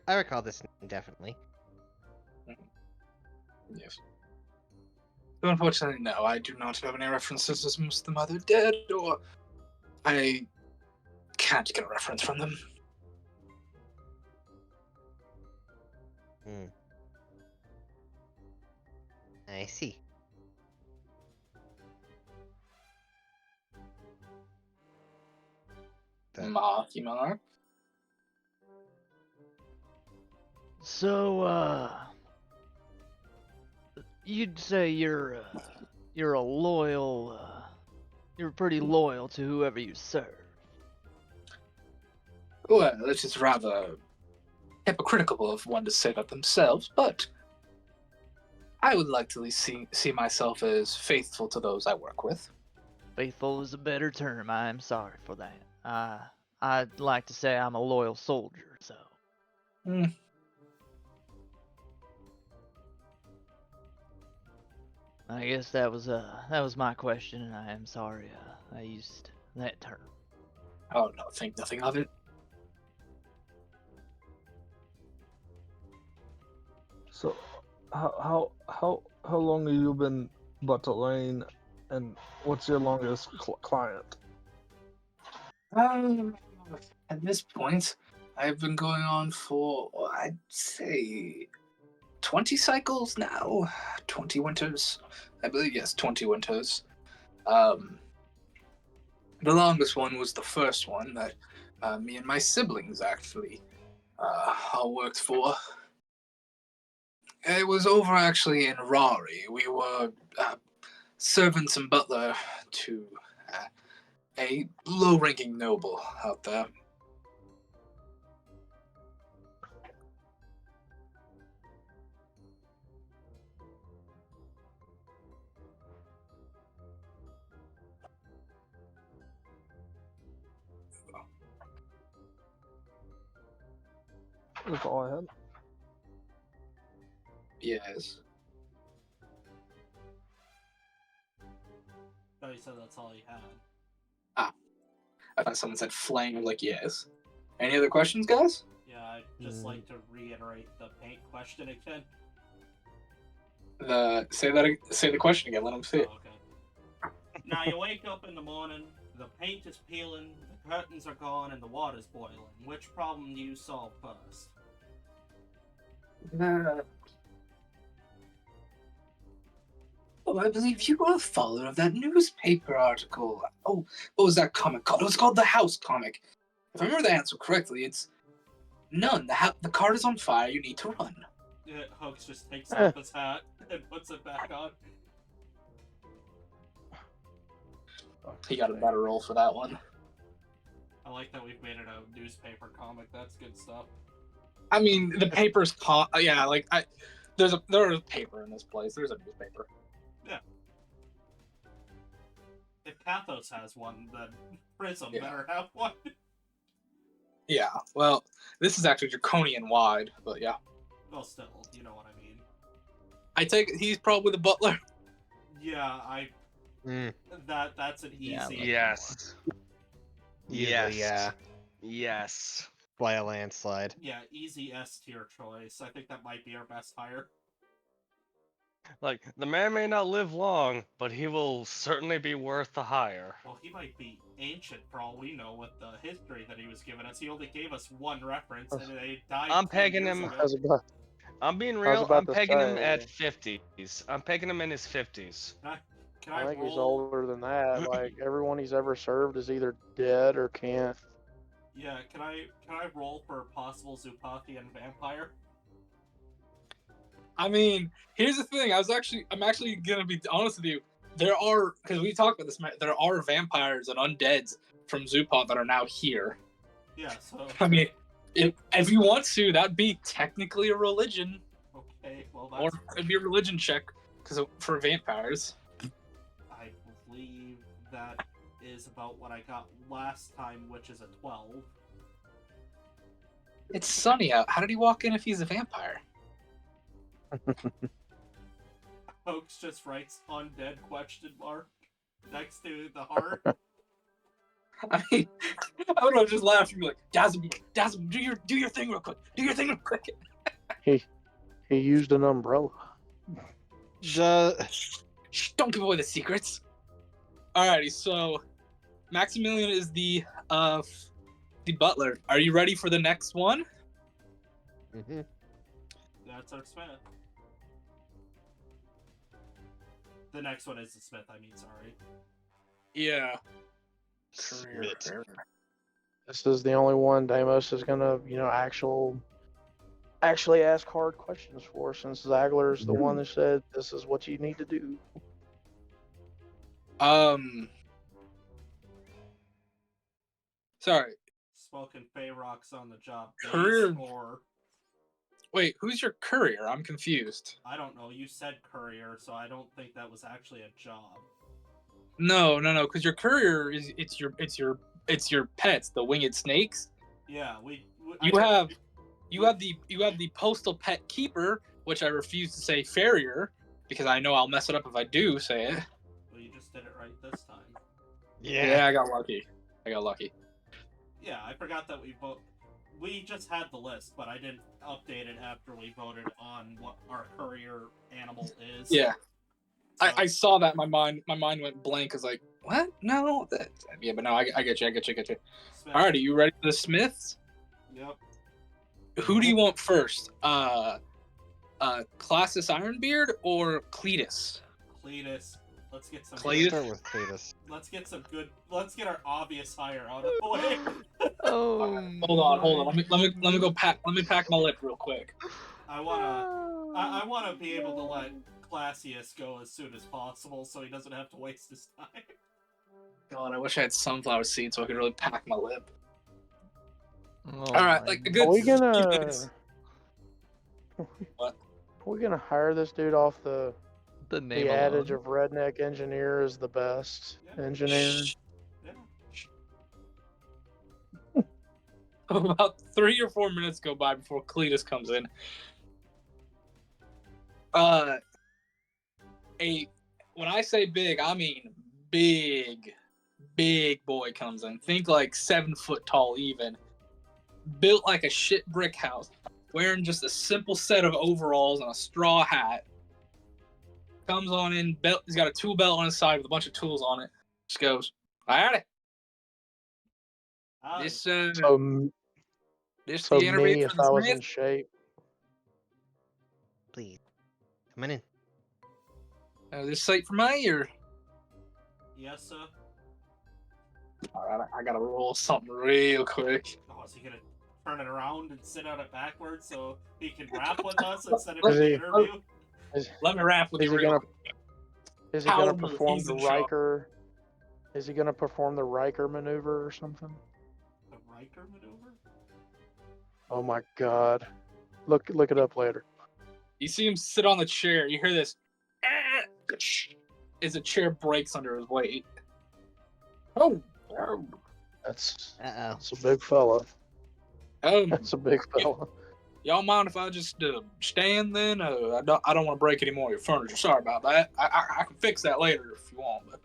I recall this name, definitely.
Yes. So unfortunately, no, I do not have any references as most of them either dead or I can't get a reference from them.
Hmm. I see.
Marky Mark.
So, you'd say you're a loyal, you're pretty loyal to whoever you serve.
Well, it is rather hypocritical of one to say that themselves, but I would like to at least see myself as faithful to those I work with.
Faithful is a better term. I am sorry for that. I'd like to say I'm a loyal soldier, so.
Hmm.
I guess that was my question, and I am sorry I used that term.
Oh no, think nothing of it.
So, how long have you been Butter Lane, and what's your longest client?
At this point, I've been going on for I'd say 20 cycles now. 20 winters, I believe. Yes, 20 winters. The longest one was the first one that me and my siblings actually all worked for. It was over actually in Rari. We were servants and butler to a low-ranking noble out there.
That's all I had.
Yes.
Oh, you said that's all you had.
I thought someone said flame. I'm like, yes. Any other questions, guys?
Yeah, I'd just like to reiterate the paint question again.
Say the question again. Let them see it.
Oh, okay. Now you wake up in the morning, the paint is peeling, the curtains are gone, and the water's boiling. Which problem do you solve first?
Oh, I believe you are a follower of that newspaper article. Oh, what was that comic called? It was called The House Comic. If I remember the answer correctly, it's none. The cart is on fire. You need to run.
Hoax just takes off his hat and puts it back on.
He got a better roll for that one.
I like that we've made it a newspaper comic. That's good stuff.
I mean, the paper's yeah, like there's a paper in this place. There's a newspaper.
Yeah. If Pathos has one, then Prism better have one.
Yeah. Well, this is actually draconian wide, but yeah.
Well, still, you know what I mean.
I take it he's probably the butler.
Yeah, that's an easy.
Yes.
Usually, yeah,
Yes.
by a landslide.
Yeah, easy S tier choice. I think that might be our best hire.
Like, the man may not live long, but he will certainly be worth the hire.
Well, he might be ancient for all we know with the history that he was giving us. He only gave us one reference, and they died.
I'm
10
pegging
years
him-
ago.
I'm being
I was
real,
about
I'm
to
pegging him
say-
at 50s. I'm pegging him in his 50s.
Can
I
I
think he's
roll?
older than that. Like everyone he's ever served is either dead or can't.
Yeah, can I roll for possible Zupathian vampire?
I mean, here's the thing. I'm actually gonna be honest with you. There are, because we talked about this, there are vampires and undeads from Zupat that are now here.
Yeah, so
I mean, if you want to, that'd be technically a religion,
okay, well
or
that's
it'd be a religion check for vampires.
I believe that is about what I got last time, which is a 12.
It's sunny out. How did he walk in if he's a vampire?
Hoax just writes undead question mark next to the heart.
I mean, I would have just laughed and be like, Dazzle, do your thing real quick. Do your thing real quick.
He used an umbrella.
Shh, don't give away the secrets. Alrighty, so Maximilian is the butler. Are you ready for the next one?
Mm-hmm.
That's our Smith. The next one is the Smith, I mean, sorry.
Yeah.
Smith.
This is the only one Deimos is gonna, actually ask hard questions for, since Zagler's the one that said this is what you need to do.
Sorry.
Smoking Fey rocks on the job. Base
Career-
or
Wait, who's your courier? I'm confused.
I don't know. You said courier, so I don't think that was actually a job.
No, because your courier is it's your pets, the winged snakes.
Yeah,
You have the postal pet keeper, which I refuse to say farrier because I know I'll mess it up if I do say it.
Well, you just did it right this time.
Yeah, I got lucky.
Yeah, I forgot that we just had the list, but I didn't update it after we voted on what our courier animal is.
Yeah.
So,
I saw that. My mind went blank. I was like, what? No. Yeah, but no, I get you.
Smith.
All right, are you ready for the Smiths?
Yep.
Who do you want first? Classus Ironbeard or Cletus?
Cletus. Let's get some.
Cletus?
Start with Cletus.
Let's get our obvious hire out of the way.
Oh.
Hold on. Let me go pack. Let me pack my lip real quick.
I wanna be able to let Classius go as soon as possible, so he doesn't have to waste his time.
God, I wish I had sunflower seeds so I could really pack my lip.
Oh
All right,
my
like a good.
Are we gonna?
15 minutes. What?
Are we gonna hire this dude off the
name
adage
alone.
of redneck engineer is the best
Yeah.
engineer?
Yeah.
About 3 or 4 minutes go by before Cletus comes in. When I say big, I mean big boy comes in. Think like 7 foot tall, even built like a shit brick house, wearing just a simple set of overalls and a straw hat. Comes on in, belt. He's got a tool belt on his side with a bunch of tools on it. Just goes, "Howdy." This
So,
this
so
the interview
me,
for
if
the
I was in
Smith?
shape,
Please. Come on in.
This seat for me, or
Yes, sir.
all right? I gotta roll something real quick.
Oh, is he gonna turn it around and sit on it backwards so he can rap with us instead of
Is
in the
he-
interview?
Let me rap with
is
you
he
real
gonna
quick.
is he
Power
gonna
move,
perform
he's
the
in charge.
Riker? Is he gonna perform the Riker maneuver or something?
The Riker maneuver?
Oh my God! Look it up later.
You see him sit on the chair. You hear this as the chair breaks under his weight. Oh.
That's
Uh-oh.
a big fella. That's a big
If-
fella.
Y'all mind if I just stand then? I don't want to break any more of your furniture. Sorry about that. I can fix that later if you want. But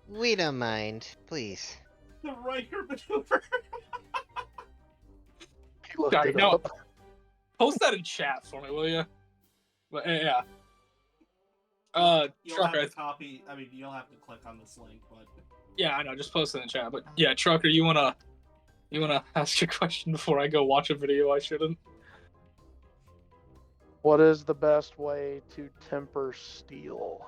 We don't mind. Please.
The Riker maneuver?
He looked
Sorry,
it
no.
up.
Post that in chat for me, will you? But yeah.
You'll have
Trucker.
to copy. I mean, you'll have to click on this link, but
Yeah, I know. Just post it in the chat. But yeah, Trucker, you wanna ask your question before I go watch a video I shouldn't?
What is the best way to temper steel?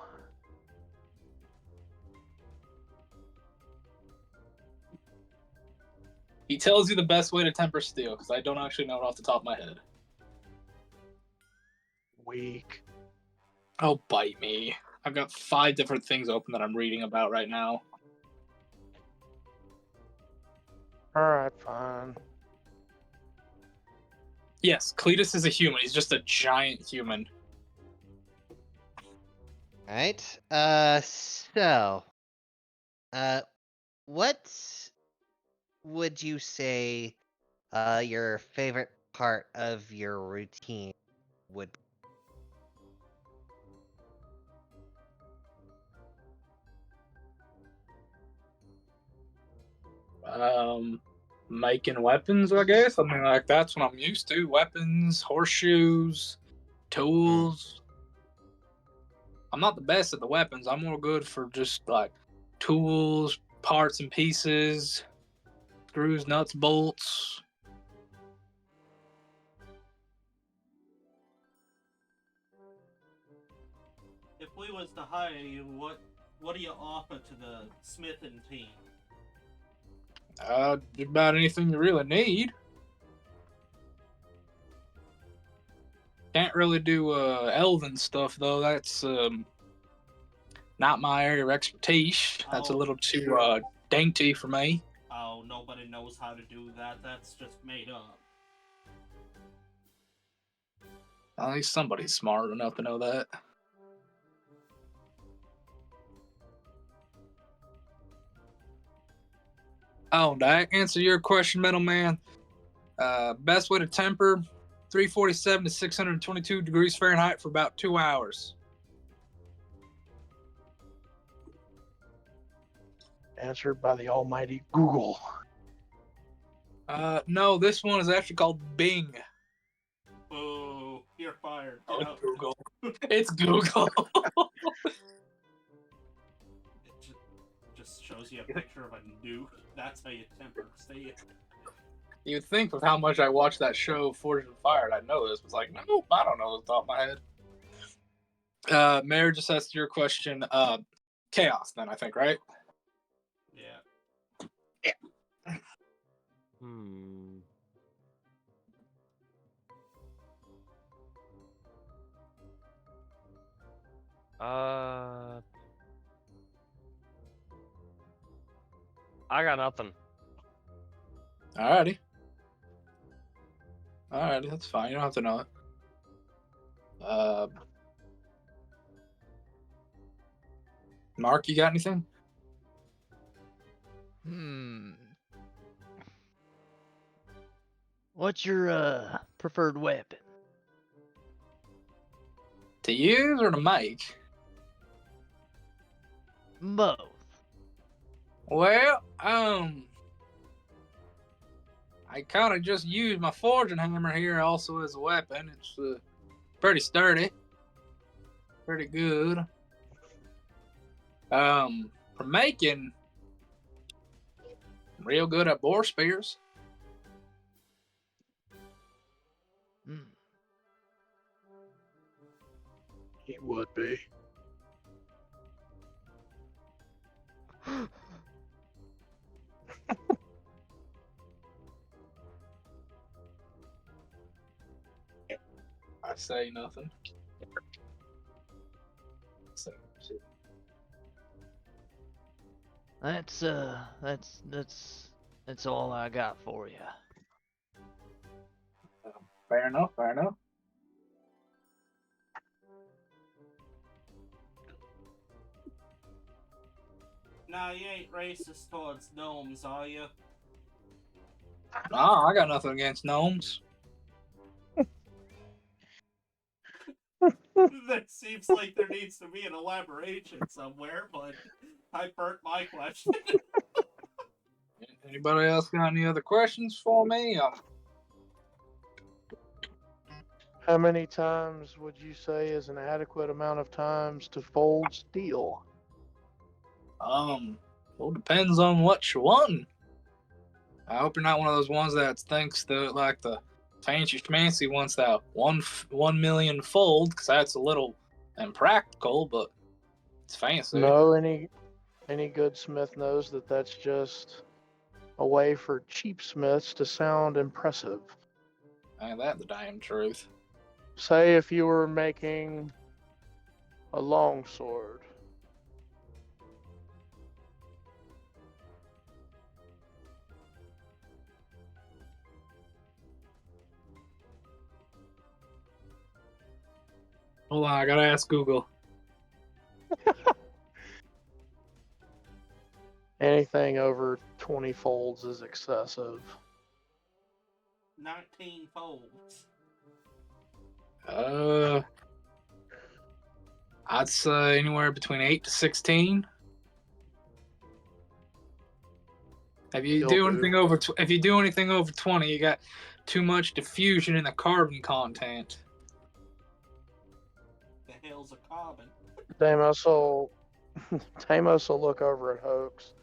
He tells you the best way to temper steel because I don't actually know it off the top of my head.
Weak.
Oh, bite me. I've got 5 different things open that I'm reading about right now.
All right, fine.
Yes, Cletus is a human. He's just a giant human.
Alright. So. What would you say your favorite part of your routine would be?
Making weapons, I guess. I mean, like, that's what I'm used to. Weapons, horseshoes, tools. I'm not the best at the weapons. I'm more good for just, like, tools, parts and pieces, screws, nuts, bolts.
if we was to hire you, what do you offer to the smithing team?
Just about anything you really need. Can't really do elven stuff though. That's not my area of expertise. That's a
Oh.
little too dainty for me.
Oh, nobody knows how to do that. That's just made up.
At least somebody's smart enough to know that. Oh, to answer your question, Metal Man, best way to temper 347 to 622 degrees Fahrenheit for about 2 hours.
Answered by the almighty Google.
No, this one is actually called Bing.
Boo! You're fired.
Oh,
Get
it's
out.
Google. It's Google.
It just shows you a picture of a nuke. That's how you temper steel.
You'd think with how much I watched that show, Forged and Fired, I'd know this. It's like, nope, I don't know off the top of my head. Mayor just asked your question. Chaos, then, I think, right?
Yeah.
I got nothing.
Alrighty. Alrighty, that's fine. You don't have to know it. Mark, you got anything?
What's your preferred weapon?
To use or to make?
Both.
Well, I kind of just use my forging hammer here also as a weapon. It's pretty sturdy, pretty good. For making, I'm real good at boar spears.
Hmm.
He would be.
I say nothing. So,
That's all I got for you.
fair enough, fair enough.
Nah, you ain't racist towards gnomes, are you?
Nah, I got nothing against gnomes.
There seems like there needs to be an elaboration somewhere, but I burnt my question.
Anybody else got any other questions for me?
How many times would you say is an adequate amount of times to fold steel?
Well, depends on what you want. I hope you're not one of those ones that thinks that like the fancy schmancy wants that 1 million fold, because that's a little impractical, but it's fancy.
No, any good smith knows that that's just a way for cheap smiths to sound impressive.
Ain't that the damn truth?
Say if you were making a longsword.
Hold on, I gotta ask Google.
Anything over 20 folds is excessive.
19 folds.
I'd say anywhere between 8 to 16. If you do anything over, if you do anything over 20, you got too much diffusion in the carbon content.
The hell's a carbon?
Deimos will look over at Hoax.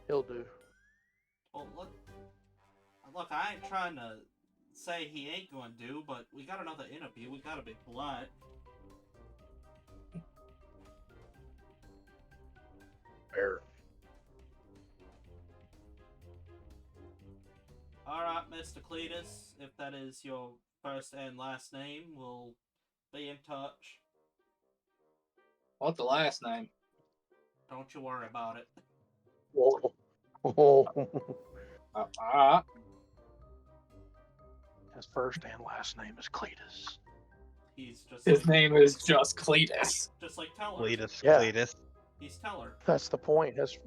He'll do.
Well, look, I ain't trying to say he ain't going to do, but we got another interview. We gotta be polite.
Fair.
Alright, Mr. Cletus, if that is your first and last name, we'll be in touch.
What's the last name?
Don't you worry about it.
His first and last name is Cletus.
He's just
His
like,
name is just Cletus.
just like Teller.
Cletus,
Yeah.
Cletus.
He's Teller.
That's the point. His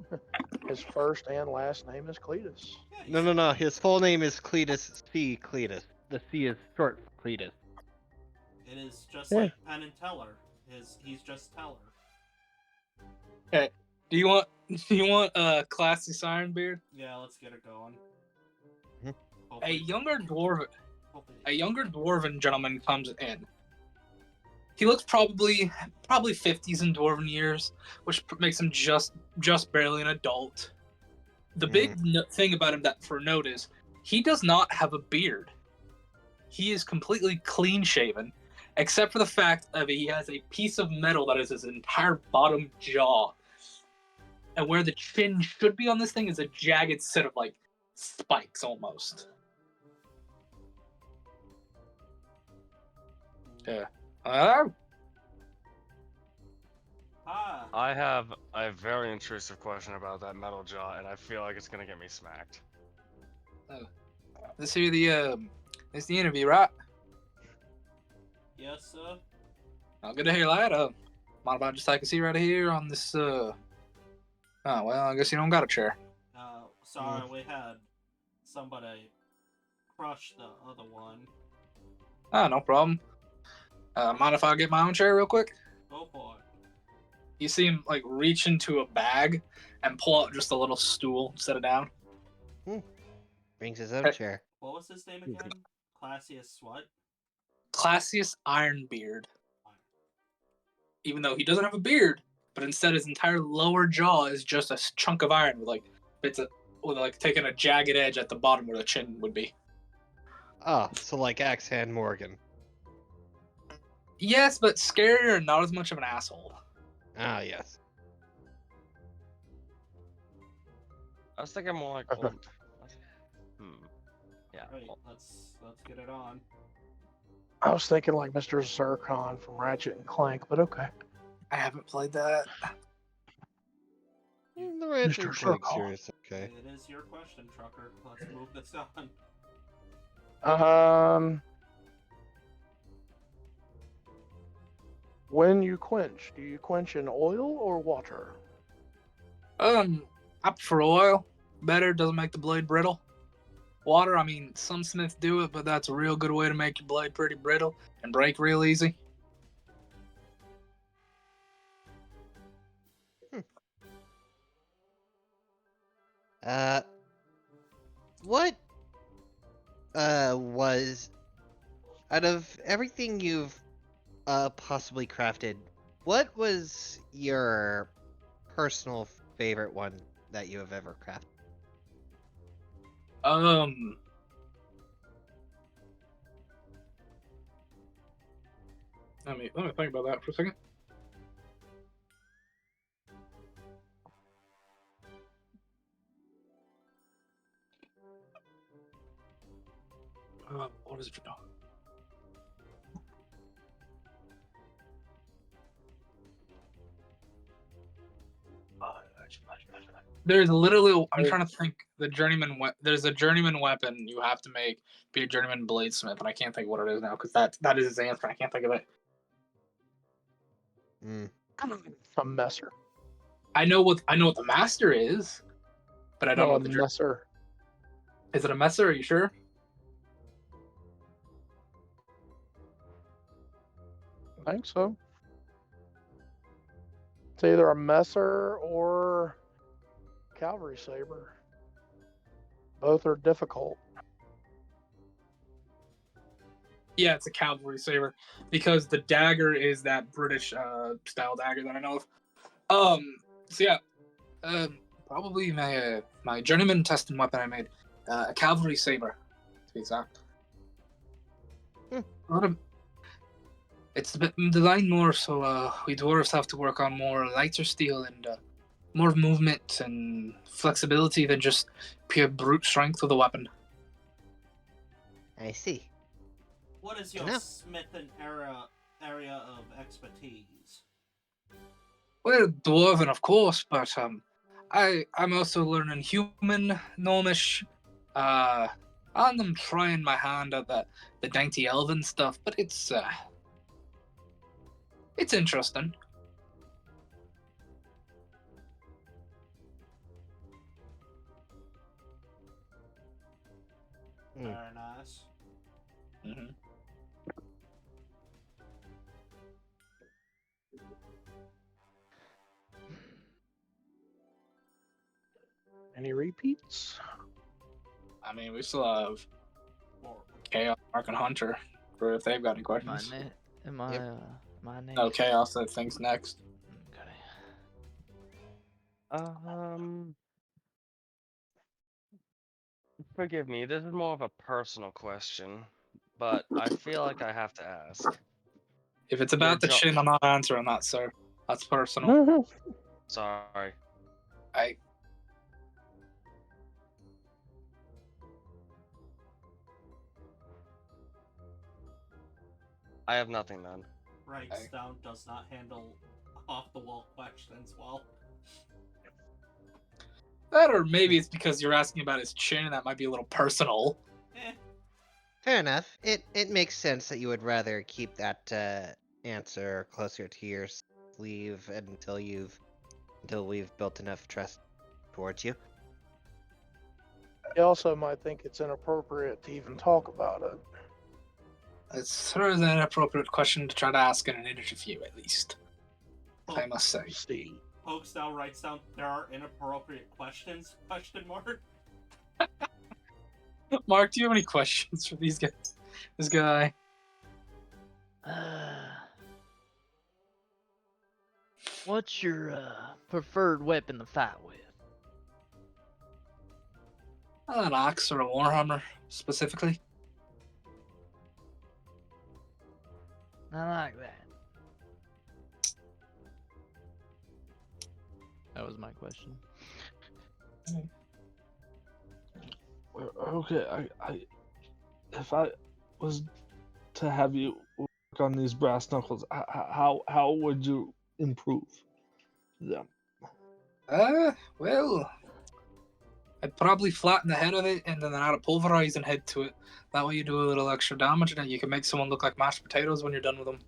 first and last name is Cletus.
Yeah,
No. His full name is Cletus C. Cletus. The C is short for Cletus.
It is just
Yeah.
like Penn and Teller. He's just Teller.
Okay. Do you want classy Siren Beard?
Yeah, let's get it going.
Mhm.
A younger dwarven gentleman comes in. He looks probably 50s in dwarven years, which makes him just barely an adult. The big thing about him that for note is he does not have a beard. He is completely clean shaven, except for the fact that he has a piece of metal that is his entire bottom jaw. And where the chin should be on this thing is a jagged set of like spikes almost. Yeah.
Hi.
I have a very intrusive question about that metal jaw, and I feel like it's gonna get me smacked.
This here it's the interview, right?
Yes, sir.
Oh, good to hear, lad. Mind if I just take a seat right here on this? Oh, well, I guess you don't got a chair.
Sorry, we had somebody crush the other one.
Ah, no problem. Mind if I get my own chair real quick?
Go for it.
You see him like reach into a bag and pull out just a little stool, set it down.
Brings his own
Hey.
chair.
What was his name again? Classiest what?
Classiest Ironbeard. Even though he doesn't have a beard, but instead his entire lower jaw is just a chunk of iron with like bits of, with like taking a jagged edge at the bottom where the chin would be.
Ah, so like Axe Hand Morgan.
Yes, but scarier and not as much of an asshole.
Ah, yes.
I was thinking more like
Okay.
old. Yeah.
Right, let's get it on.
I was thinking like Mr. Zircon from Ratchet and Clank, but okay.
I haven't played that.
The Ratchet and
Mr.
Clank
Circle.
series, okay.
It is your question, Trucker. Let's move this on.
When you quench, do you quench in oil or water?
I prefer oil. Better, doesn't make the blade brittle. Water, I mean, some smiths do it, but that's a real good way to make your blade pretty brittle and break real easy.
What was out of everything you've possibly crafted, what was your personal favorite one that you have ever crafted?
Let me think about that for a second. What is it? There's literally, I'm trying to think. There's a journeyman weapon you have to make. Be a journeyman bladesmith, and I can't think what it is now because that is his answer. I can't think of it.
A messer.
I know what the master is, but I don't
No,
know
a
what the
messer.
Is it a messer? Are you sure?
I think so. It's either a messer or cavalry saber. Both are difficult.
Yeah, it's a cavalry saber because the dagger is that British style dagger that I know of. So yeah, probably my journeyman testing weapon I made, a cavalry saber, to be exact. It's a bit designed more so we dwarves have to work on more lighter steel and more movement and flexibility than just pure brute strength of the weapon.
I see.
What is your
Enough.
smith and area of expertise?
Well, dwarven, of course, but I'm also learning human, gnomish, and I'm trying my hand at the dainty elven stuff, but it's interesting.
Hmm.
Very nice.
Mm-hmm.
Any repeats?
I mean, we still have Chaos, Mark, and Hunter for if they've got any
My
questions.
my name.
No, Chaos, I think's next.
Okay.
Forgive me, this is more of a personal question, but I feel like I have to ask.
If it's about the
jo-
chin, I'm not answering that, sir. That's personal.
Sorry. I have nothing then.
Writes down does not handle off the wall questions well.
That, or maybe it's because you're asking about his chin, and that might be a little personal.
Fair enough. It makes sense that you would rather keep that answer closer to your sleeve until we've built enough trust towards you.
He also might think it's inappropriate to even talk about it.
It's sort of an inappropriate question to try to ask in an interview, at least. I must say.
See.
Pokes down, writes down, there are inappropriate questions, question mark.
Mark, do you have any questions for these guys? This guy?
What's your preferred weapon to fight with?
An axe or a warhammer, specifically.
I like that. That was my question.
Okay, if I was to have you work on these brass knuckles, how would you improve them?
Well, I'd probably flatten the head of it and then add a pulverizing head to it. That way you do a little extra damage and then you can make someone look like mashed potatoes when you're done with them.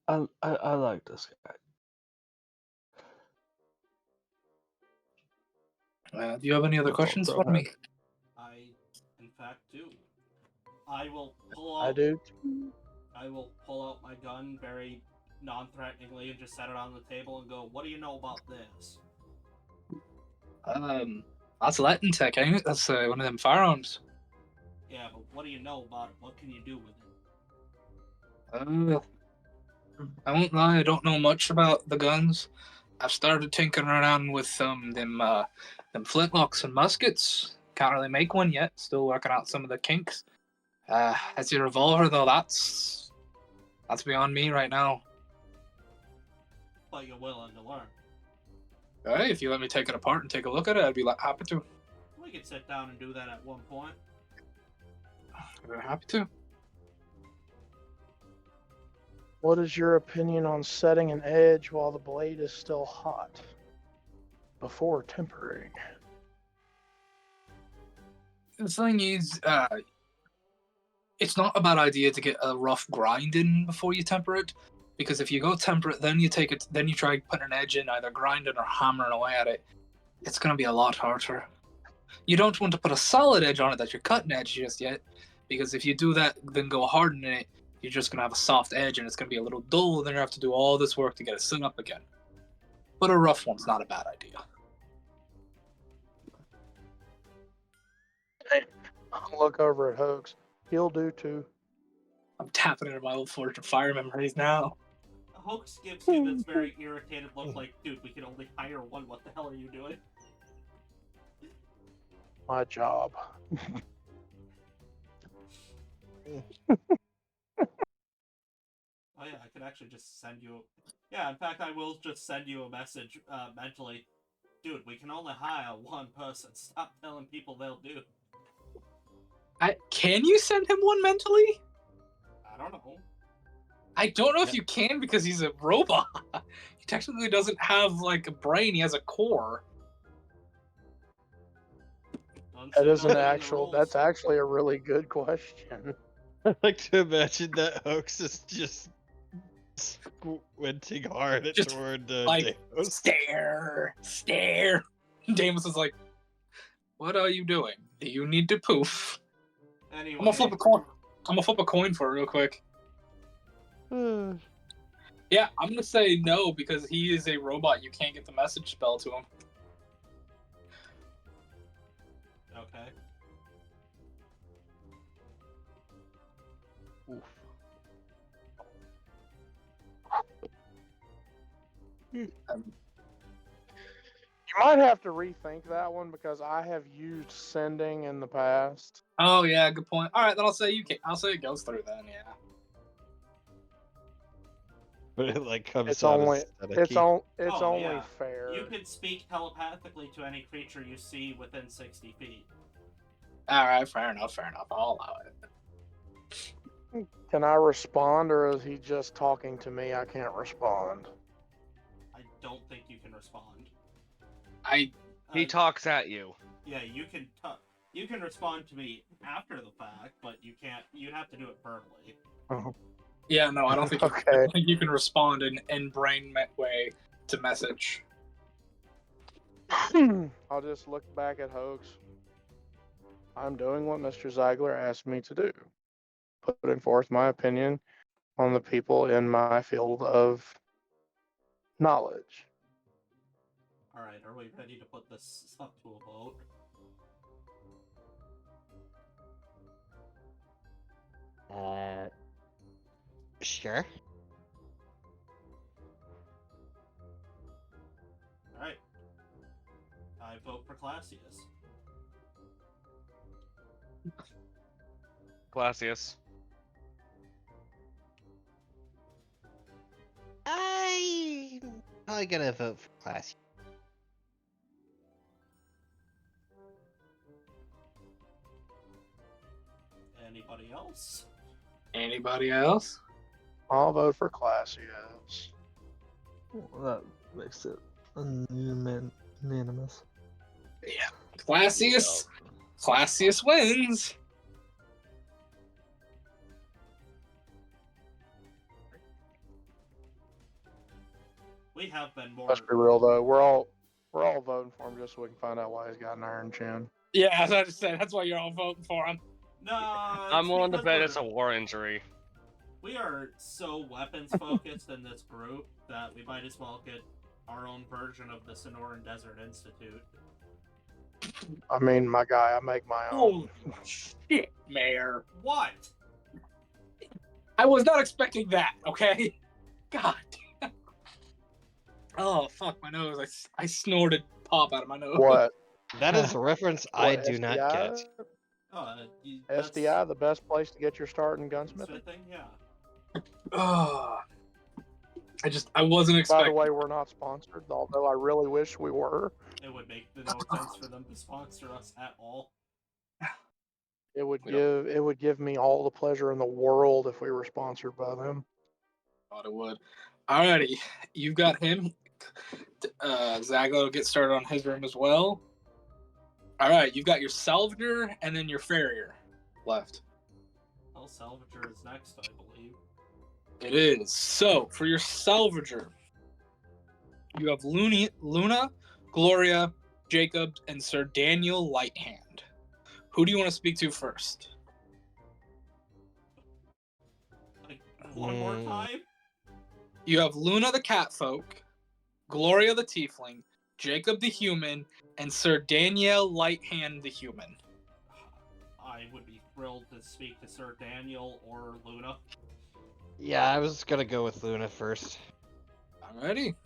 I like this guy.
Do you have any other questions for me?
I, in fact, do. I will pull
I
out.
do.
I will pull out my gun very non-threateningly and just set it on the table and go, "What do you know about this?"
That's Latin tech, ain't it? That's one of them firearms.
Yeah, but what do you know about it? What can you do with it?
I won't lie, I don't know much about the guns. I've started tinkering around with them flintlocks and muskets. Can't really make one yet. Still working out some of the kinks. As your revolver, though, that's beyond me right now.
But you're willing to learn.
Hey, if you let me take it apart and take a look at it, I'd be happy to.
We could sit down and do that at one point.
I'd be happy to.
What is your opinion on setting an edge while the blade is still hot before tempering?
The thing is, it's not a bad idea to get a rough grind in before you temper it, because if you go temper it, then you try putting an edge in, either grinding or hammering away at it, it's going to be a lot harder. You don't want to put a solid edge on it that you're cutting edge just yet, because if you do that, then go hardening it, you're just going to have a soft edge and it's going to be a little dull, and then you have to do all this work to get it set up again. But a rough one's not a bad idea.
I'll look over at Hoax. He'll do too.
I'm tapping into my old Forge of Fire memories now.
Hoax gives you this very irritated look like, dude, we can only hire one. What the hell are you doing?
My job.
Oh yeah, I could actually just send you. Yeah, in fact, I will just send you a message mentally. Dude, we can only hire one person. Stop telling people they'll do.
Can you send him one mentally?
I don't know.
I don't know if you can because he's a robot. He technically doesn't have like a brain. He has a core.
That isn't actual. That's actually a really good question.
I like to imagine that Hoax is just squinting hard
Just,
toward
like,
Deimos.
Stare. Deimos is like, "What are you doing? Do you need to poof?"
Anyway,
I'm gonna flip a coin. I'm gonna flip a coin for it real quick. Yeah, I'm gonna say no because he is a robot. You can't get the message spell to him.
Okay.
Oof.
You might have to rethink that one because I have used sending in the past.
Oh yeah, good point. All right, then I'll say you can. I'll say it goes through then. Yeah.
But it like comes
It's
out
only
as
it's
staticky.
only
yeah.
fair.
You can speak telepathically to any creature you see within 60 feet.
All right, fair enough. I'll allow it.
Can I respond, or is he just talking to me? I can't respond.
I don't think you can respond.
He talks at you.
Yeah, you can. You can respond to me after the fact, but you can't. You'd have to do it verbally.
Yeah, no, I don't think.
Okay.
I don't think you can respond in brain way to message.
I'll just look back at Hoax. I'm doing what Mr. Ziegler asked me to do, putting forth my opinion on the people in my field of knowledge.
Alright, are we ready to put this up to a vote?
Sure.
Alright. I vote for Classius.
Glacius.
I'm probably gonna vote for Classy.
Anybody else?
Anybody else?
I'll vote for Classius.
Well, that makes it unanimous.
Yeah. Classius. Classius wins.
We have been more.
Let's be real though. We're all voting for him just so we can find out why he's got an iron chin.
Yeah, as I just said, that's why you're all voting for him.
No,
I'm willing to bet it's a war injury.
We are so weapons focused in this group that we might as well get our own version of the Sonoran Desert Institute.
I mean, my guy, I make my own.
Oh shit, Mayor.
What?
I was not expecting that. Okay. God. Damn. Oh fuck my nose! I snorted pop out of my nose.
What?
That is a reference I
What,
do not
SDI?
get.
That's
SDI, the best place to get your start in gunsmithing.
smithing, yeah.
Oh. I wasn't
By
expecting.
the way, we're not sponsored, although I really wish we were.
It would make no sense for them to sponsor us at all.
It would give me all the pleasure in the world if we were sponsored by them.
Thought it would. Alrighty, you've got him. Zago will get started on his room as well. Alright, you've got your Salvager and then your Farrier left.
Well, Salvager is next, I believe.
It is. So, for your Salvager, you have Luna, Gloria, Jacob, and Sir Daniel Lighthand. Who do you want to speak to first?
Like, one more time?
You have Luna the Catfolk, Gloria the Tiefling, Jacob the Human, and Sir Daniel Lighthand the Human.
I would be thrilled to speak to Sir Daniel or Luna.
Yeah, I was gonna go with Luna first.
Alrighty.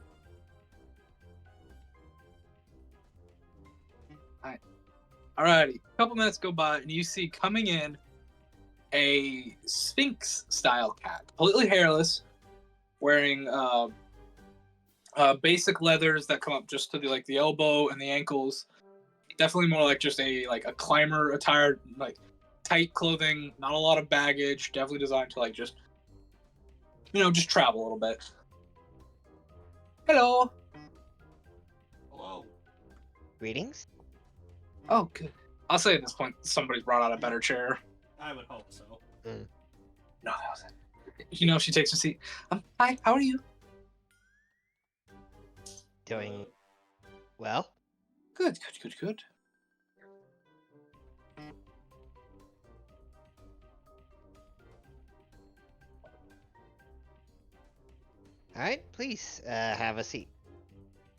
Alrighty. A couple minutes go by, and you see coming in a Sphinx-style cat, completely hairless, wearing basic leathers that come up just to the elbow and the ankles. Definitely more like just a climber attire, like tight clothing, not a lot of baggage. Definitely designed to just travel a little bit. Hello.
Hello.
Greetings?
Oh, good. I'll say at this point, somebody's brought out a better chair.
I would hope so.
No, that was it. She takes her seat. Hi, how are you?
Doing well?
Good.
Alright, please, have a seat.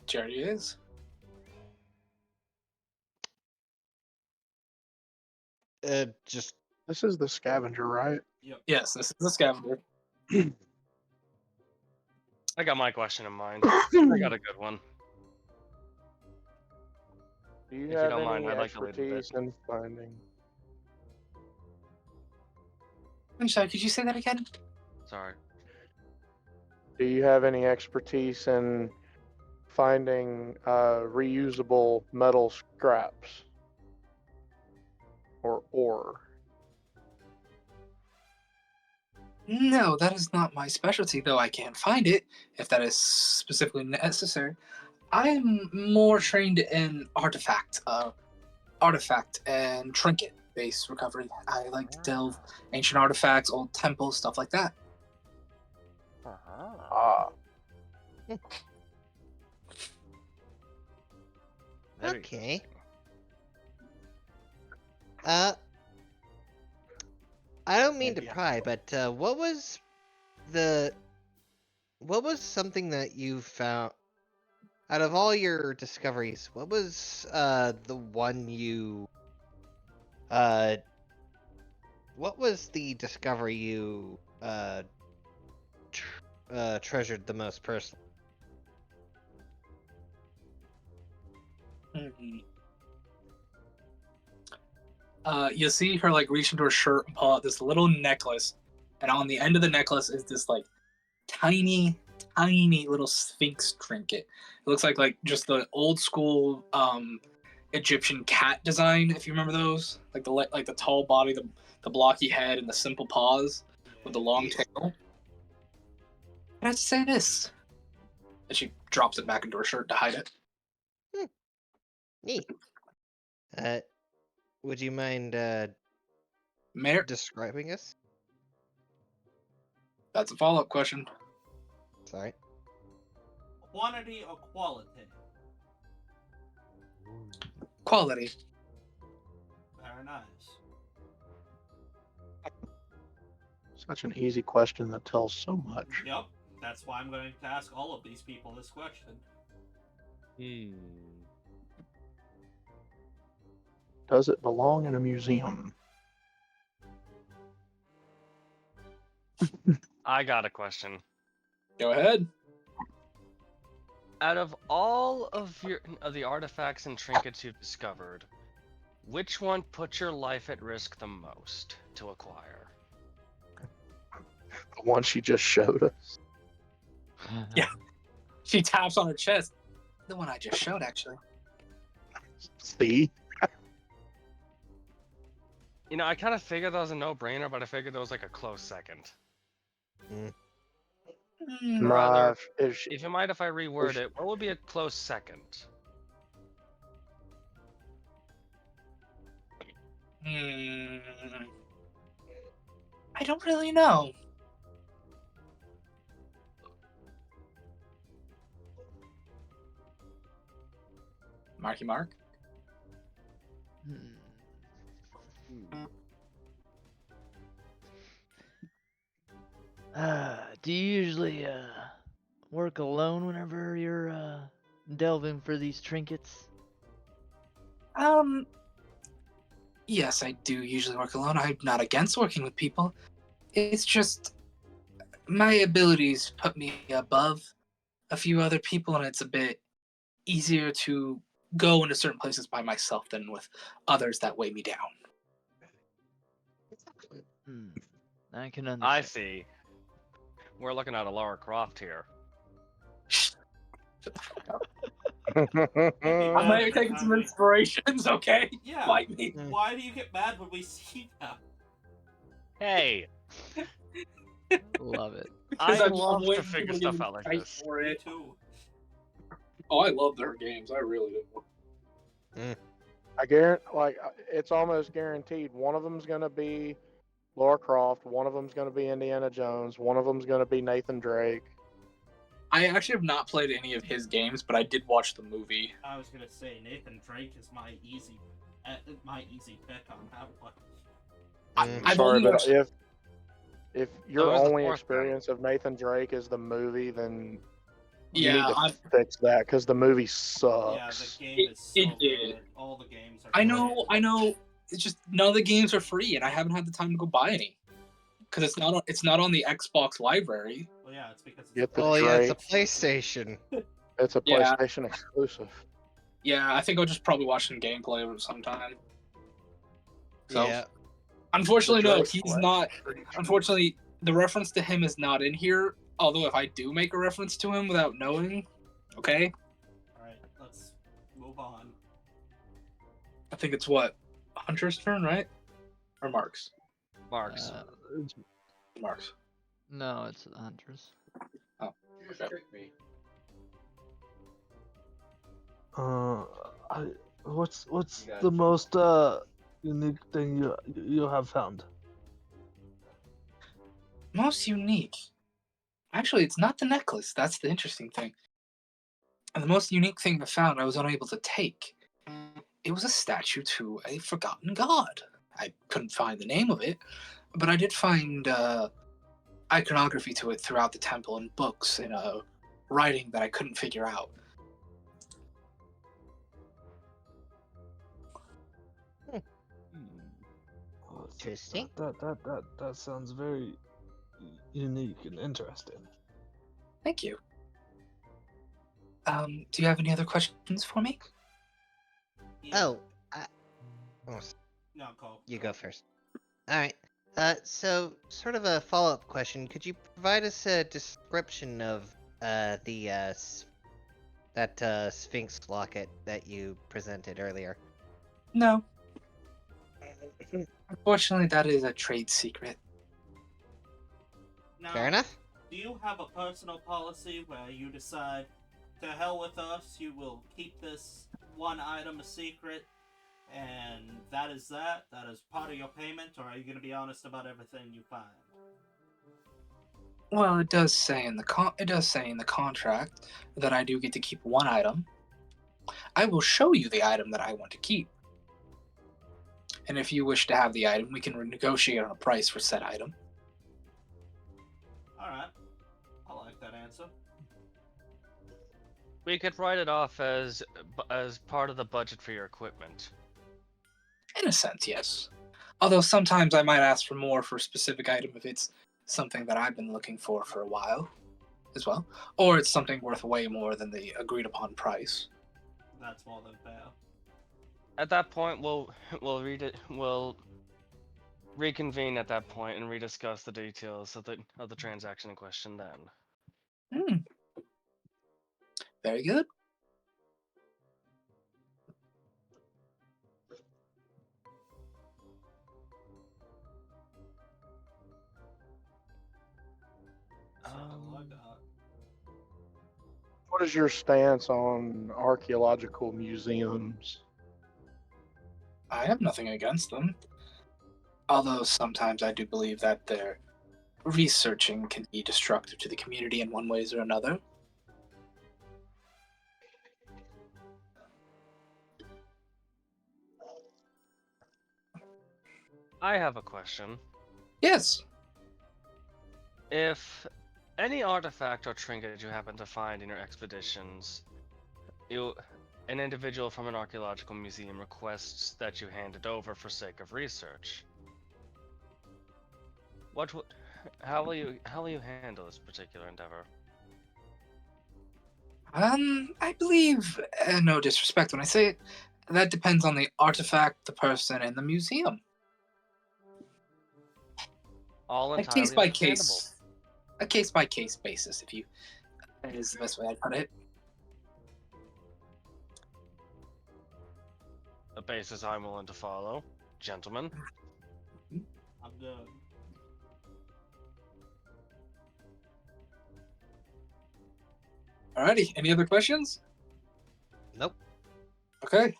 Chair he is.
Just
This is the scavenger, right?
Yep.
Yes, this is the scavenger.
I got my question in mind. I got a good one.
Do you
If you
have
don't
any
mind, I'd like to lead a bit.
expertise in finding?
I'm sorry, could you say that again?
Sorry.
Do you have any expertise in finding reusable metal scraps or ore?
No, that is not my specialty, though I can find it if that is specifically necessary. I'm more trained in artifact and trinket-based recovery. I like to delve ancient artifacts, old temples, stuff like that.
There you-
Okay. I don't mean to
Maybe I
pry, but what was something that you found out of all your discoveries? What was the one you what was the discovery you treasured the most personally?
You see her like reach into her shirt and pull out this little necklace, and on the end of the necklace is this like tiny little sphinx trinket. It looks like just the old school Egyptian cat design, if you remember those, like the tall body, the blocky head, and the simple paws with the long tail. I have to say this, and she drops it back into her shirt to hide it.
Neat. Would you mind
Mayor,
describing us?
that's a follow-up question.
Sorry.
Quantity or quality?
Quality.
Very nice.
Such an easy question that tells so much.
Yep. That's why I'm going to ask all of these people this question.
Does it belong in a museum?
I got a question.
Go ahead.
Out of all of the artifacts and trinkets you've discovered, which one put your life at risk the most to acquire?
The one she just showed us.
Yeah. She taps on her chest. The one I just showed, actually.
See?
You know, I kind of figured that was a no-brainer, but I figured there was like a close second.
Rather,
If you mind if I reword it, what would be a close second?
I don't really know. Marky Mark?
Do you usually work alone whenever you're delving for these trinkets?
Yes, I do usually work alone. I'm not against working with people. It's just my abilities put me above a few other people, and it's a bit easier to go into certain places by myself than with others that weigh me down.
I can understand.
I see. We're looking at a Lara Croft here.
I might have taken some inspirations, okay?
Yeah.
Fight me.
Why do you get mad when we see them?
Hey,
Love it.
I
I'm
love to
waiting
figure
for people to
stuff
give
out
me
like
shite
this.
for
Me
it.
too.
Oh, I love their games. I really do.
I guarantee, it's almost guaranteed. One of them's gonna be Lara Croft. One of them's gonna be Indiana Jones. One of them's gonna be Nathan Drake.
I actually have not played any of his games, but I did watch the movie.
I was gonna say Nathan Drake is my easy pick on that one.
I've
Sorry,
only
but
watched-
if your
who's the
only
fourth then?
experience of Nathan Drake is the movie, then you
Yeah,
need to
I-
fix that because the movie
Yeah,
sucks.
the game is so
it did.
good. All the games are
I
great.
know. It's just none of the games are free, and I haven't had the time to go buy any because it's not on the Xbox library.
Well, yeah, it's because it's
Get the
Oh yeah, it's a
Drake.
PlayStation.
It's a
Yeah.
PlayStation exclusive.
Yeah, I think I'll just probably watch some gameplay of it sometime. So,
Yeah.
unfortunately,
The
no,
Drake
he's
collection.
not. Unfortunately, the reference to him is not in here. Although, if I do make a reference to him without knowing, okay,
Alright, let's move on.
I think it's what Hunter's turn, right? Or Mark's?
Marks.
Mark's.
No, it's the hunters.
Oh, okay.
What's the most unique thing you have found?
Most unique. Actually, it's not the necklace. That's the interesting thing. And the most unique thing I found, I was unable to take. it was a statue to a forgotten god. I couldn't find the name of it, but I did find iconography to it throughout the temple and books and writing that I couldn't figure out.
Interesting.
That sounds very unique and interesting.
Thank you. Do you have any other questions for me?
Yeah.
Oh,
No, Cole.
you go first. All right. So sort of a follow-up question. Could you provide us a description of that Sphinx locket that you presented earlier?
No. Unfortunately, that is a trade secret.
Now,
Fair enough.
do you have a personal policy where you decide, to hell with us, you will keep this one item a secret, and that is that? That is part of your payment, or are you going to be honest about everything you find?
Well, it does say in the contract that I do get to keep one item. I will show you the item that I want to keep. And if you wish to have the item, we can negotiate on a price for said item.
Alright. I like that answer.
We could write it off as part of the budget for your equipment.
In a sense, yes. Although sometimes I might ask for more for a specific item if it's something that I've been looking for a while as well. Or it's something worth way more than the agreed upon price.
That's more than fair.
At that point, we'll reconvene at that point and rediscuss the details of the transaction in question then.
Very good.
Something like that.
What is your stance on archaeological museums?
I have nothing against them. Although sometimes I do believe that their researching can be destructive to the community in one way or another.
I have a question.
Yes.
If any artifact or trinket you happen to find in your expeditions, an individual from an archaeological museum requests that you hand it over for sake of research, how will you handle this particular endeavor?
I believe, no disrespect when I say it, that depends on the artifact, the person, and the museum.
All
A
entirely
case by
understandable.
case. A case by case basis, is the best way I'd put it.
A basis I'm willing to follow, gentlemen.
I'm good.
Alrighty, any other questions?
Nope.
Okay,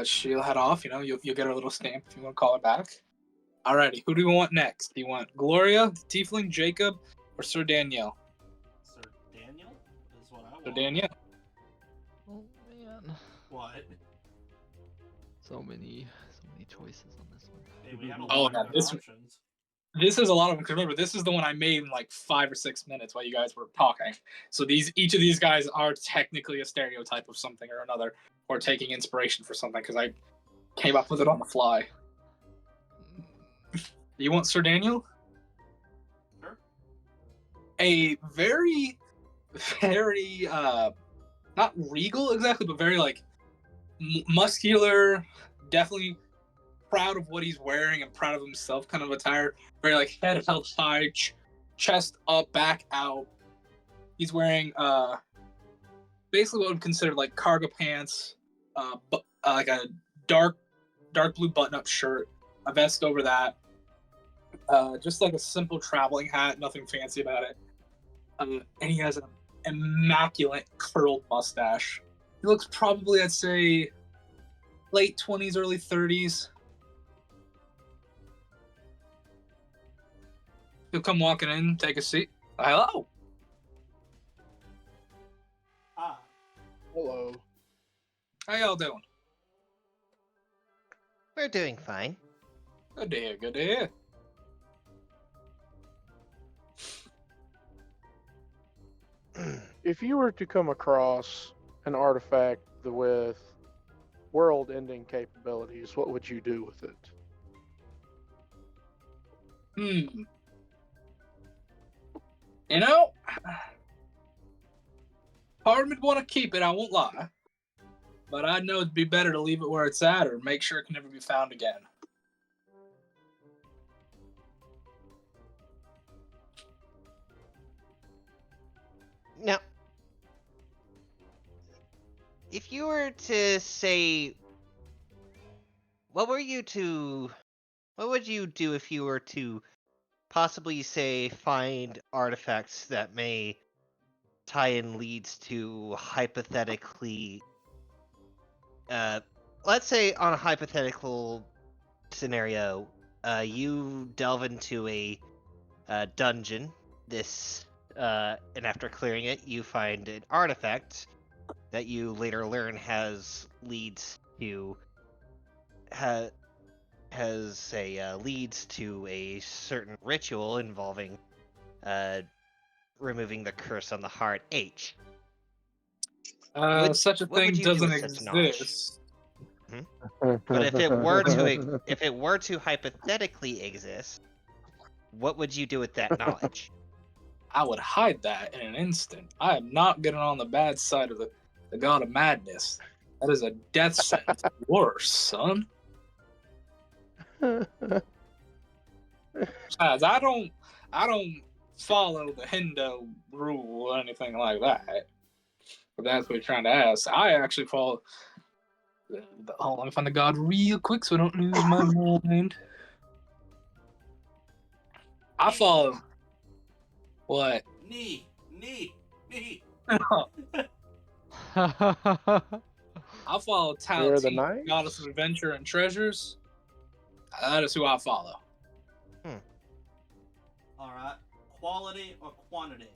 she'll head off. You'll get her little stamp if you want to call her back. Alrighty, who do we want next? Do you want Gloria, Tiefling, Jacob, or Sir Daniel?
Sir Daniel is what I want.
Sir Daniel.
Oh man,
What?
so many choices on this one.
Hey, we had a
Oh,
lot
now
of
this-
options.
This is a lot of them. Because remember, this is the one I made in like 5 or 6 minutes while you guys were talking. So each of these guys are technically a stereotype of something or another, or taking inspiration for something. Because I came up with it on the fly. You want Sir Daniel?
Sure.
A very, very not regal exactly, but very like muscular, definitely proud of what he's wearing and proud of himself kind of attire. Very like head held high, chest up, back out. He's wearing basically what would consider like cargo pants, like a dark blue button up shirt, a vest over that, just like a simple traveling hat, nothing fancy about it. And he has an immaculate curled mustache. He looks probably, I'd say, late 20s, early 30s. He'll come walking in, take a seat. Hello.
Ah,
Hello.
How y'all doing?
We're doing fine.
Good to hear. Good to hear.
If you were to come across an artifact with world-ending capabilities, what would you do with it?
You know, part of me would want to keep it, I won't lie. But I know it'd be better to leave it where it's at or make sure it can never be found again.
Now, if you were to say, what would you do if you were to possibly say find artifacts that may tie in leads to hypothetically, let's say on a hypothetical scenario, you delve into a dungeon, and after clearing it, you find an artifact that you later learn leads to a certain ritual involving removing the curse on the heart H.
Such a
what would
thing
you do
doesn't
with such knowledge?
exist.
But if it were to hypothetically exist, what would you do with that knowledge?
I would hide that in an instant. I am not getting on the bad side of the god of madness. That is a death sentence. Worse, son. Besides, I don't follow the Hindu rule or anything like that. But that's what you're trying to ask. I actually follow. Hold on, let me find the god real quick so I don't lose my mind. I follow. What?
Knee.
I follow
You're the
Taltine,
knight?
goddess of adventure and treasures. That is who I follow.
Alright. Quality or quantity?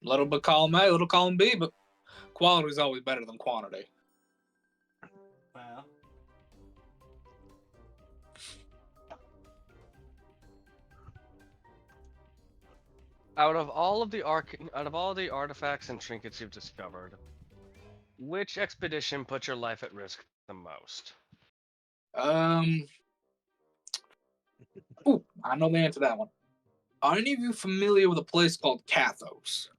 Little bit column A, little column B, but quality is always better than quantity.
Well.
Out of all the artifacts and trinkets you've discovered, which expedition put your life at risk the most?
Ooh, I know the answer to that one. Are any of you familiar with a place called Kathos?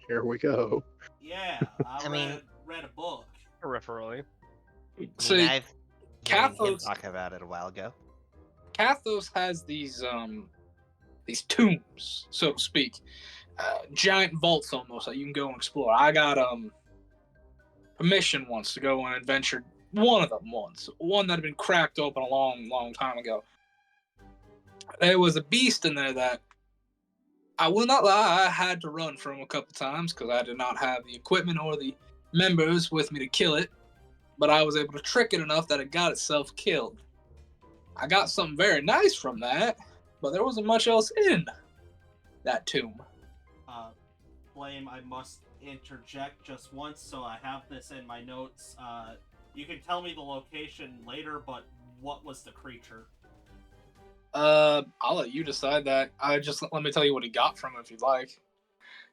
Here we go.
Yeah,
I mean-
read a book.
Peripherally.
See,
I've heard him
Kathos-
talk about it a while ago.
Kathos has these tombs, so to speak, giant vaults almost that you can go and explore. I got permission once to go and adventure one of them once, one that had been cracked open a long time ago. There was a beast in there that I will not lie, I had to run from a couple times because I did not have the equipment or the members with me to kill it, but I was able to trick it enough that it got itself killed. I got something very nice from that, but there wasn't much else in that tomb.
Flame, I must interject just once, so I have this in my notes. You can tell me the location later, but what was the creature?
I'll let you decide that. Let me tell you what he got from it if you'd like.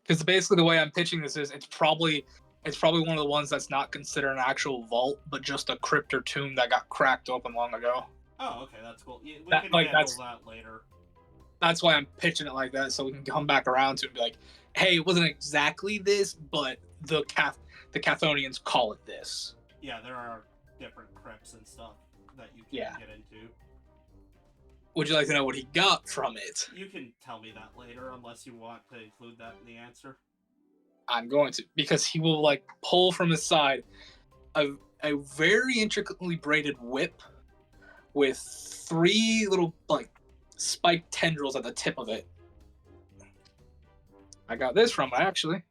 Because basically the way I'm pitching this is it's probably one of the ones that's not considered an actual vault, but just a crypt or tomb that got cracked open long ago.
Oh, okay, that's cool. Yeah, we
That-
can
like,
handle
that's-
that later.
That's why I'm pitching it like that, so we can come back around to it and be like, hey, it wasn't exactly this, but the Cathonians call it this.
Yeah, there are different crypts and stuff that you can
Yeah.
get into.
Would you like to know what he got from it?
You can tell me that later, unless you want to include that in the answer.
I'm going to, because he will like pull from his side a very intricately braided whip with 3 little like spiked tendrils at the tip of it. I got this from it, actually.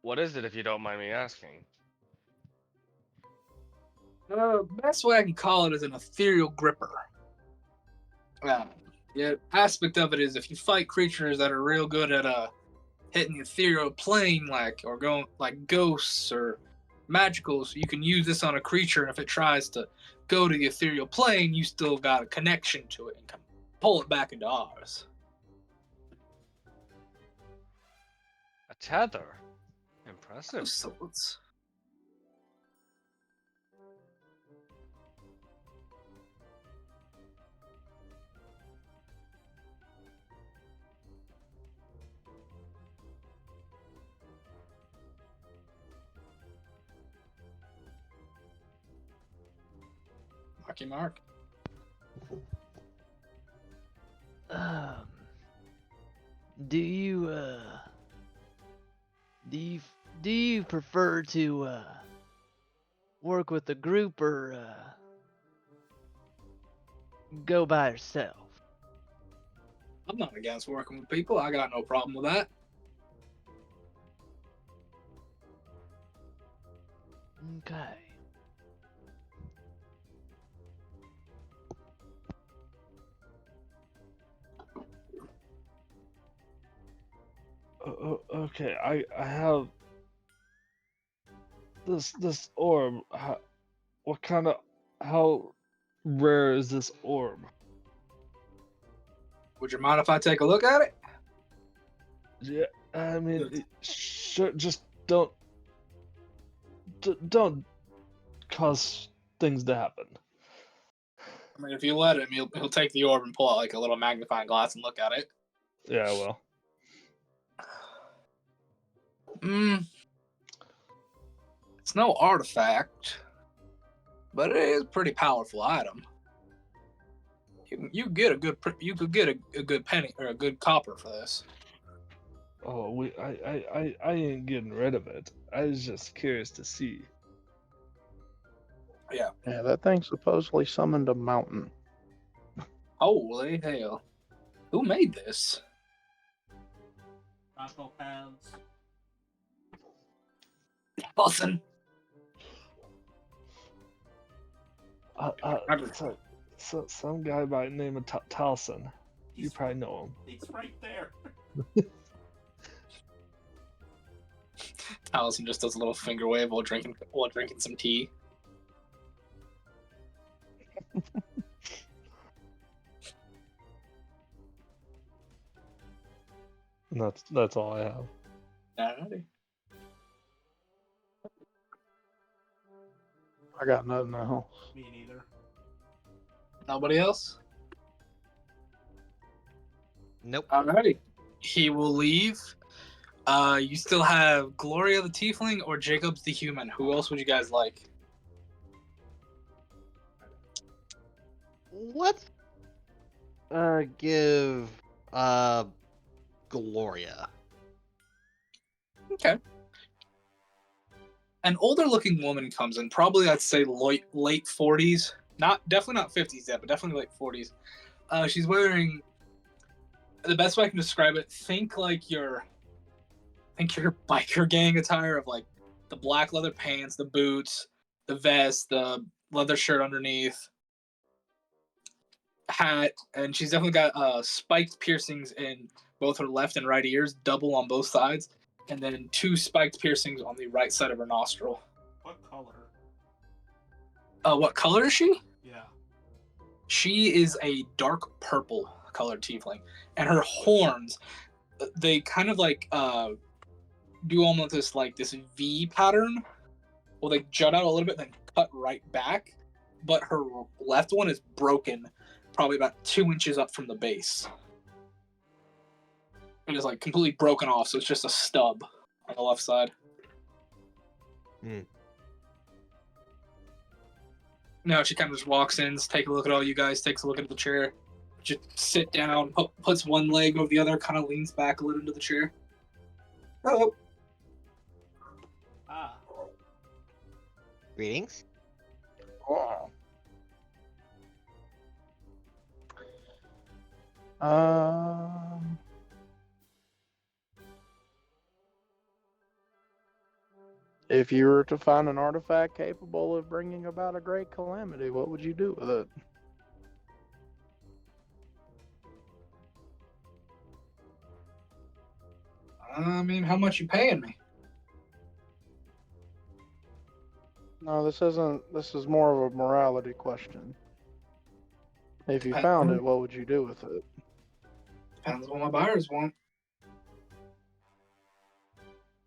What is it, if you don't mind me asking?
Best way I can call it is an ethereal gripper. The aspect of it is if you fight creatures that are real good at hitting the ethereal plane, or going like ghosts or magicals, you can use this on a creature, and if it tries to go to the ethereal plane, you still got a connection to it and can pull it back into ours.
A tether. Impressive.
So let's... Marky Mark.
Do you prefer to work with a group or go by yourself?
I'm not against working with people. I got no problem with that.
Okay.
Okay, I have this orb. How rare is this orb?
Would you mind if I take a look at it?
Yeah, I mean,
Yes.
sure. Just don't cause things to happen.
I mean, if you let him, he'll take the orb and pull out like a little magnifying glass and look at it.
Yeah, well.
It's no artifact, but it is a pretty powerful item. You get a good you could get a good penny or a good copper for this.
Oh, I ain't getting rid of it. I was just curious to see.
Yeah.
Yeah, that thing supposedly summoned a mountain.
Holy hell! Who made this?
Taco pads.
Listen.
Some guy by the name of Talson. You probably know him.
He's right there.
Allison just does a little finger wave while drinking some tea.
And that's all I have.
Alrighty.
I got nothing else.
Me neither.
Nobody else?
Nope.
Alrighty. He will leave. You still have Gloria the Tiefling or Jacobs the Human. Who else would you guys like?
Let's give Gloria.
Okay. An older looking woman comes in, probably I'd say late 40s. Definitely not 50s yet, but definitely late 40s. She's wearing, the best way I can describe it, think your biker gang attire of like the black leather pants, the boots, the vest, the leather shirt underneath, hat, and she's definitely got spiked piercings in both her left and right ears, double on both sides, and then 2 spiked piercings on the right side of her nostril.
What color?
What color is she?
Yeah.
She is a dark purple colored tiefling, and her horns, they kind of like do almost this V pattern. Well, they jut out a little bit, then cut right back. But her left one is broken, probably about 2 inches up from the base. It is like completely broken off, so it's just a stub on the left side. Now she kind of just walks in, take a look at all you guys, takes a look at the chair, just sit down, puts one leg over the other, kind of leans back a little into the chair. Hello.
Ah.
Greetings.
Oh. If you were to find an artifact capable of bringing about a great calamity, what would you do with it?
I mean, how much you paying me?
No, this isn't. This is more of a morality question. If you
Depends
found
on-
it, what would you do with it?
Depends on what my buyers want.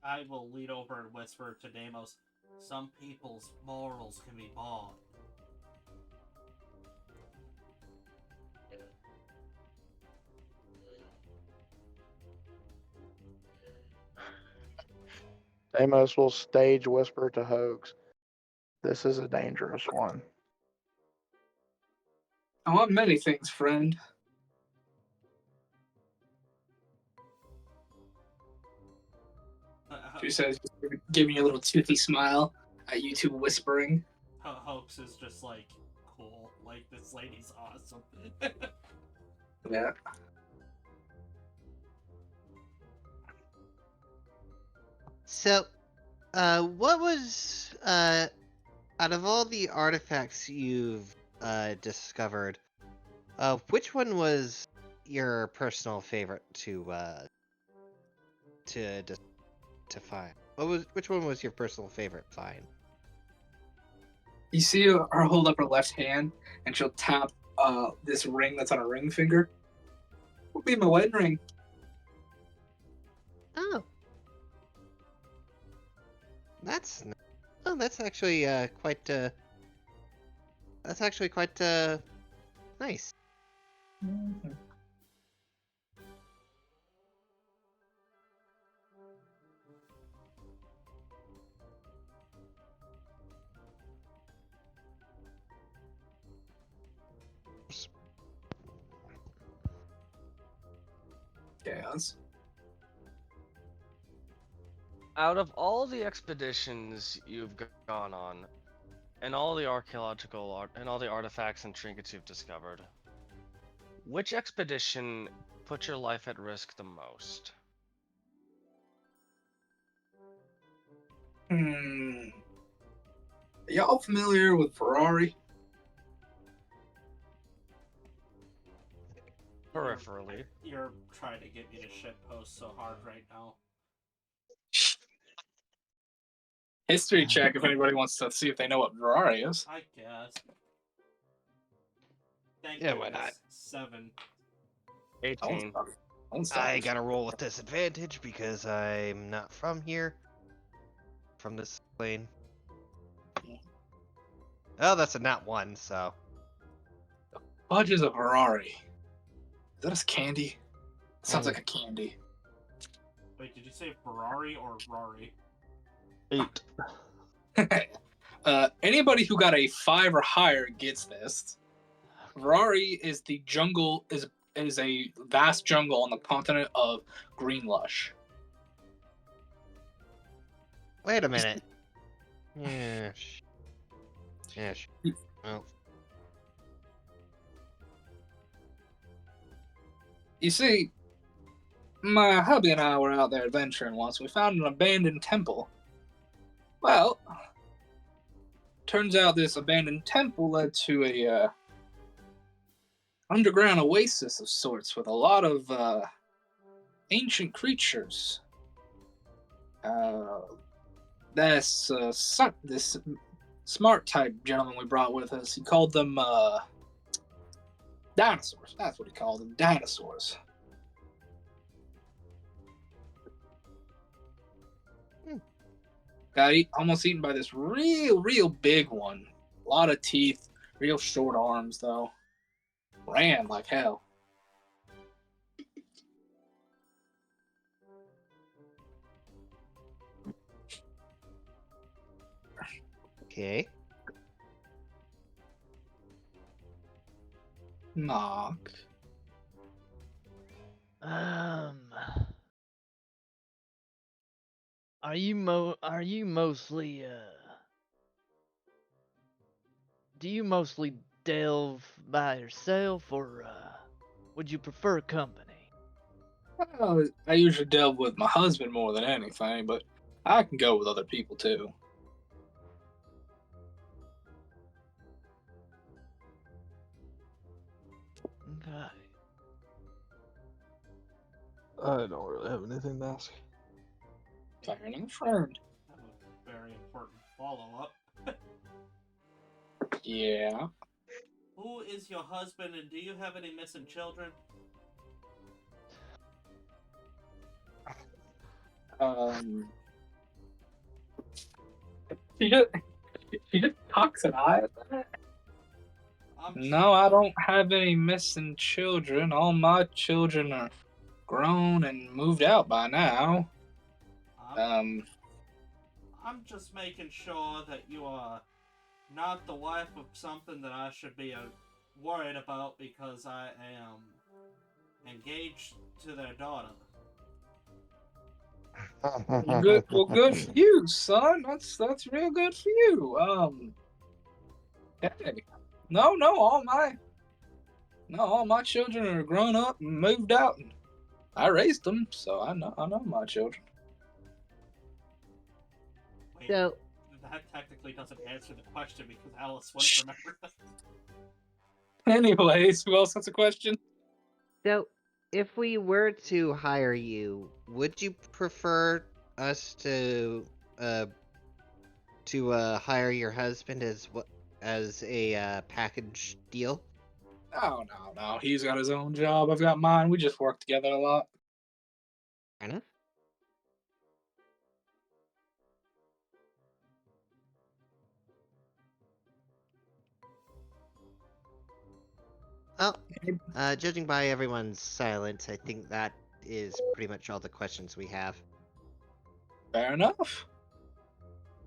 I will lead over and whisper to Deimos, some people's morals can be bought.
Amos will stage whisper to Hoax. This is a dangerous one.
I want many things, friend. She says, giving a little toothy smile at you two whispering.
Hoax is just like, cool. Like, this lady's awesome.
Yeah.
So, what was out of all the artifacts you've discovered, which one was your personal favorite to find? Which one was your personal favorite find?
You see her hold up her left hand, and she'll tap this ring that's on her ring finger. Would be my wedding ring.
Oh, that's actually quite nice.
Mm-hmm. Chaos.
Out of all the expeditions you've gone on, and all the archaeological art and all the artifacts and trinkets you've discovered, which expedition put your life at risk the most?
Are y'all familiar with Ferrari?
Peripherally.
You're trying to get me to shitpost so hard right now.
History check if anybody wants to see if they know what Ferrari is.
I guess. Thank
Yeah,
you.
why not?
7.
18.
I gotta roll with disadvantage because I'm not from here. From this plane. Oh, that's a nat 1, so.
Fudge is a Ferrari. Is that a candy? Sounds
Mm.
like a candy.
Wait, did you say Ferrari or Rari?
8.
Anybody who got a 5 or higher gets this. Ferrari is the jungle is a vast jungle on the continent of Greenlush.
Wait a minute. Yeah. Well,
You see, my hubby and I were out there adventuring once. We found an abandoned temple. Well, turns out this abandoned temple led to a underground oasis of sorts with a lot of ancient creatures. This smart type gentleman we brought with us, he called them dinosaurs. That's what he called them, dinosaurs. Got almost eaten by this real big one. A lot of teeth, real short arms though. Ran like hell.
okay.
Knock.
Are you mostly do you mostly delve by yourself, or would you prefer company?
Well, I usually delve with my husband more than anything, but I can go with other people too.
Okay.
I don't really have anything to ask.
Fair enough, friend.
I have a very important follow-up.
Yeah.
Who is your husband, and do you have any missing children?
She just cocks an eye at that.
I'm
No, I don't have any missing children. All my children are grown and moved out by now.
I'm just making sure that you are not the wife of something that I should be worried about because I am engaged to their daughter.
Good. Well, good for you, son. That's real good for you. Hey, no, all my children are grown up and moved out, and I raised them, so I know my children.
Wait,
So,
that technically doesn't answer the question because Alice wouldn't remember that.
Anyways, who else has a question?
So, if we were to hire you, would you prefer us to hire your husband as a package deal?
Oh no. He's got his own job. I've got mine. We just work together a lot.
Fair enough. Well, judging by everyone's silence, I think that is pretty much all the questions we have.
Fair enough.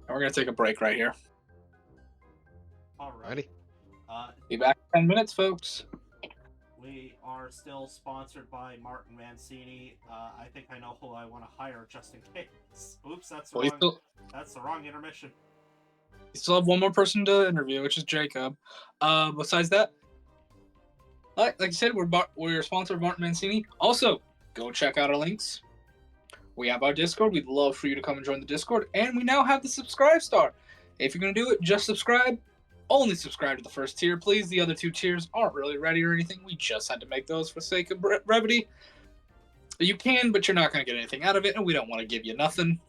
And we're gonna take a break right here.
Alright.
Be back in 10 minutes, folks.
We are still sponsored by Martin Mancini. I think I know who I want to hire just in case. Oops, that's
Well,
wrong. That's the wrong intermission.
You still have one more person to interview, which is Jacob. Besides that, like I said, we're sponsored by Martin Mancini. Also, go check out our links. We have our Discord. We'd love for you to come and join the Discord. And we now have the subscribe star. If you're going to do it, just subscribe. Only subscribe to the first tier, please. The other 2 tiers aren't really ready or anything. We just had to make those for the sake of brevity. You can, but you're not going to get anything out of it, and we don't want to give you nothing.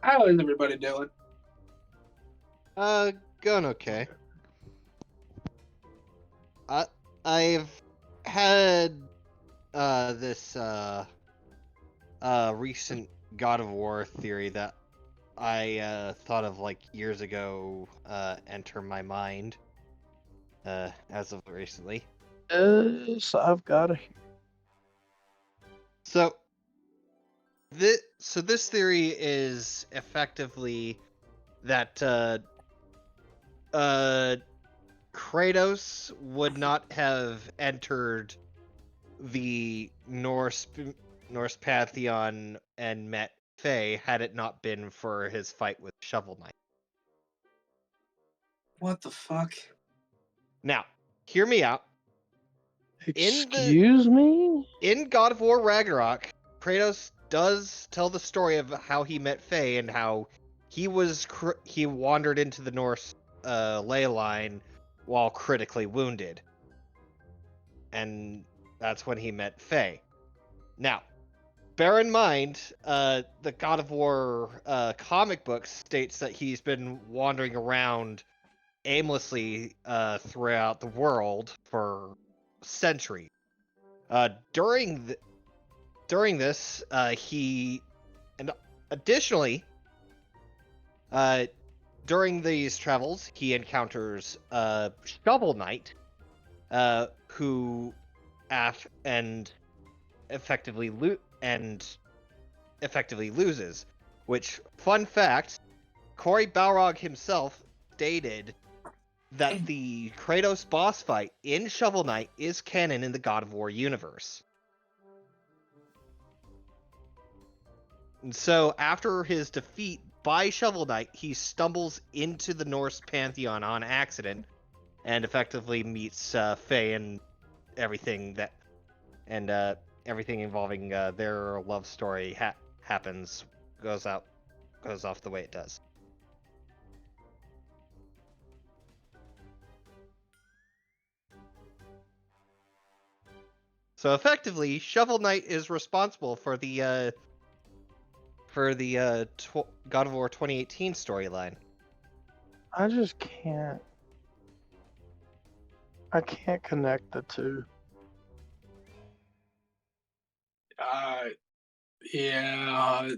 How is everybody doing?
Going okay. I've had this recent God of War theory that I thought of like years ago enter my mind as of recently.
Yes, I've got a.
So this theory is effectively that Kratos would not have entered the Norse pantheon and met Faye had it not been for his fight with Shovel Knight.
What the fuck?
Now, hear me out.
Excuse me?
In God of War Ragnarok, Kratos does tell the story of how he met Faye and how he wandered into the Norse ley line while critically wounded. And that's when he met Faye. Now, bear in mind, the God of War comic book states that he's been wandering around aimlessly throughout the world for centuries. During this, additionally, during these travels, he encounters Shovel Knight, who effectively loses. Which, fun fact, Cory Balrog himself stated that the Kratos boss fight in Shovel Knight is canon in the God of War universe. And so, after his defeat by Shovel Knight, he stumbles into the Norse pantheon on accident and effectively meets Faye and everything involving their love story goes off the way it does. So effectively, Shovel Knight is responsible for the God of War 2018 storyline.
I just can't. I can't connect the two.
Yeah.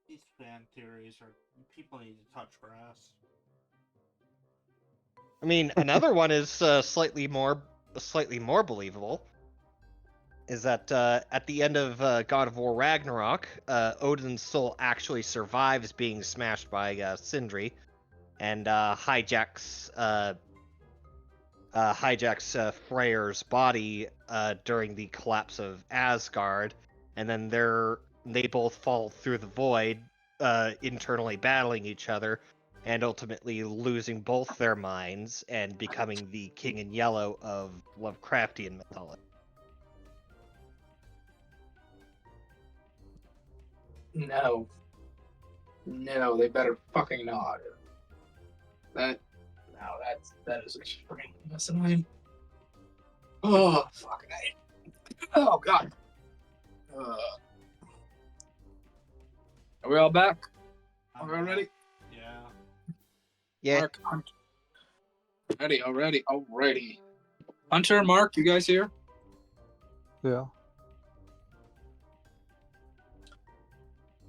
These fan theories are people need to touch grass.
I mean, another one is slightly more believable. Is that at the end of God of War Ragnarok, Odin's soul actually survives being smashed by Sindri, and hijacks Freyr's body during the collapse of Asgard, and then they both fall through the void, internally battling each other, and ultimately losing both their minds and becoming the King in Yellow of Lovecraftian mythology.
No. No, they better fucking not. That is extreme. That's annoying. Oh fucking A. Oh god. Are we all back? Are we all ready?
Yeah.
Yeah.
Mark, Hunter. Ready, already, already. Hunter, Mark, you guys here?
Yeah.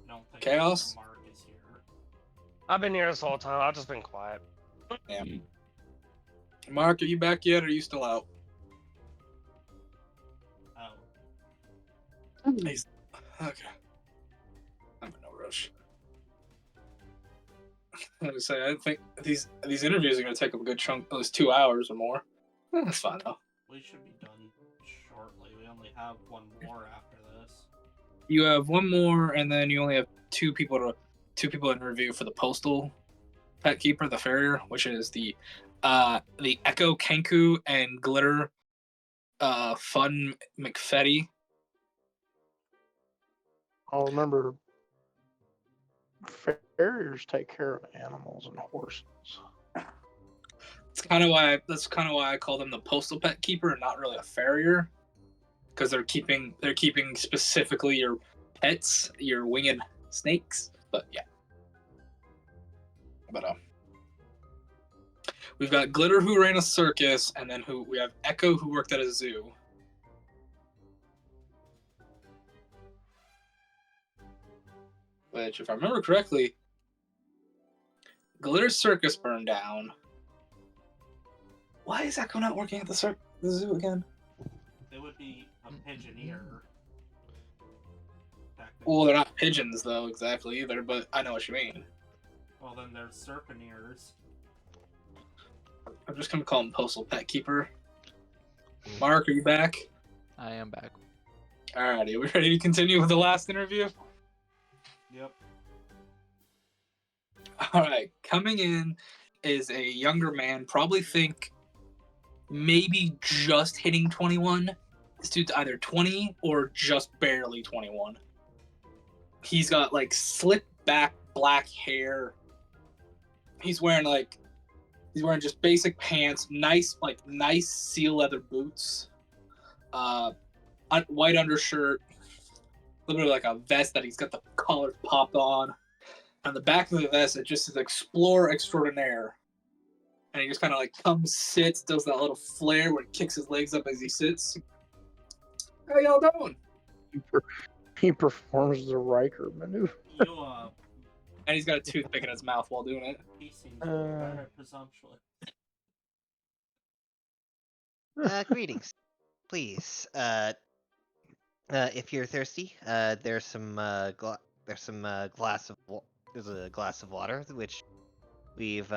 Don't think
Chaos?
Mark is here.
I've been here this whole time. I've just been quiet.
Damn. Mark, are you back yet, or are you still out?
Oh.
He's okay. I'm in no rush. I was say I think these interviews are going to take up a good chunk, at least 2 hours or more. That's fine though.
We should be done shortly. We only have one more after this.
You have one more, and then you only have two people to interview for the postal pet keeper, the farrier, which is the Echo Kenku and Glitter Fun McFetty.
I'll remember. Farriers take care of animals and horses.
That's kind of why I call them the postal pet keeper and not really a farrier, because they're keeping specifically your pets, your winged snakes. But yeah. But we've got Glitter who ran a circus, and then we have Echo who worked at a zoo. Which, if I remember correctly, Glitter's circus burned down. Why is Echo not working at the zoo again?
They would be a pigeoneer.
Well, they're not pigeons though exactly either, but I know what you mean.
Well, then they're serpenters.
I'm just gonna call him postal pet keeper. Mark, are you back?
I am back.
Alrighty, are we ready to continue with the last interview?
Yep.
Alright, coming in is a younger man, probably think maybe just hitting 21. This dude's either 20 or just barely 21. He's got like slick back black hair. He's wearing just basic pants, nice seal leather boots, white undershirt, a little bit like a vest that he's got the collar popped on. On the back of the vest, it just says "Explorer Extraordinaire," and he just kind of like comes, sits, does that little flare where he kicks his legs up as he sits. How y'all doing?
He performs the Riker maneuver.
You,
And he's got a toothpick in his mouth while doing it.
he seems rather presumptuous.
Greetings. Please, if you're thirsty, there's a glass of water which we've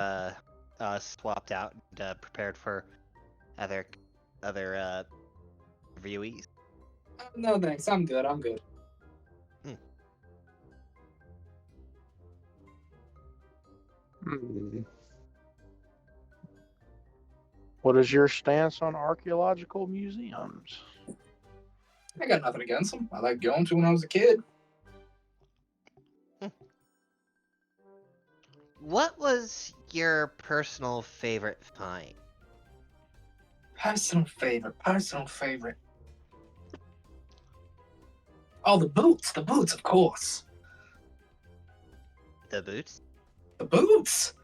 swapped out and prepared for other interviewees.
No thanks, I'm good.
What is your stance on archaeological museums?
I got nothing against them. I liked going to when I was a kid.
What was your personal favorite find?
Personal favorite. Personal favorite. Oh, the boots. The boots, of course.
The boots?
The boots.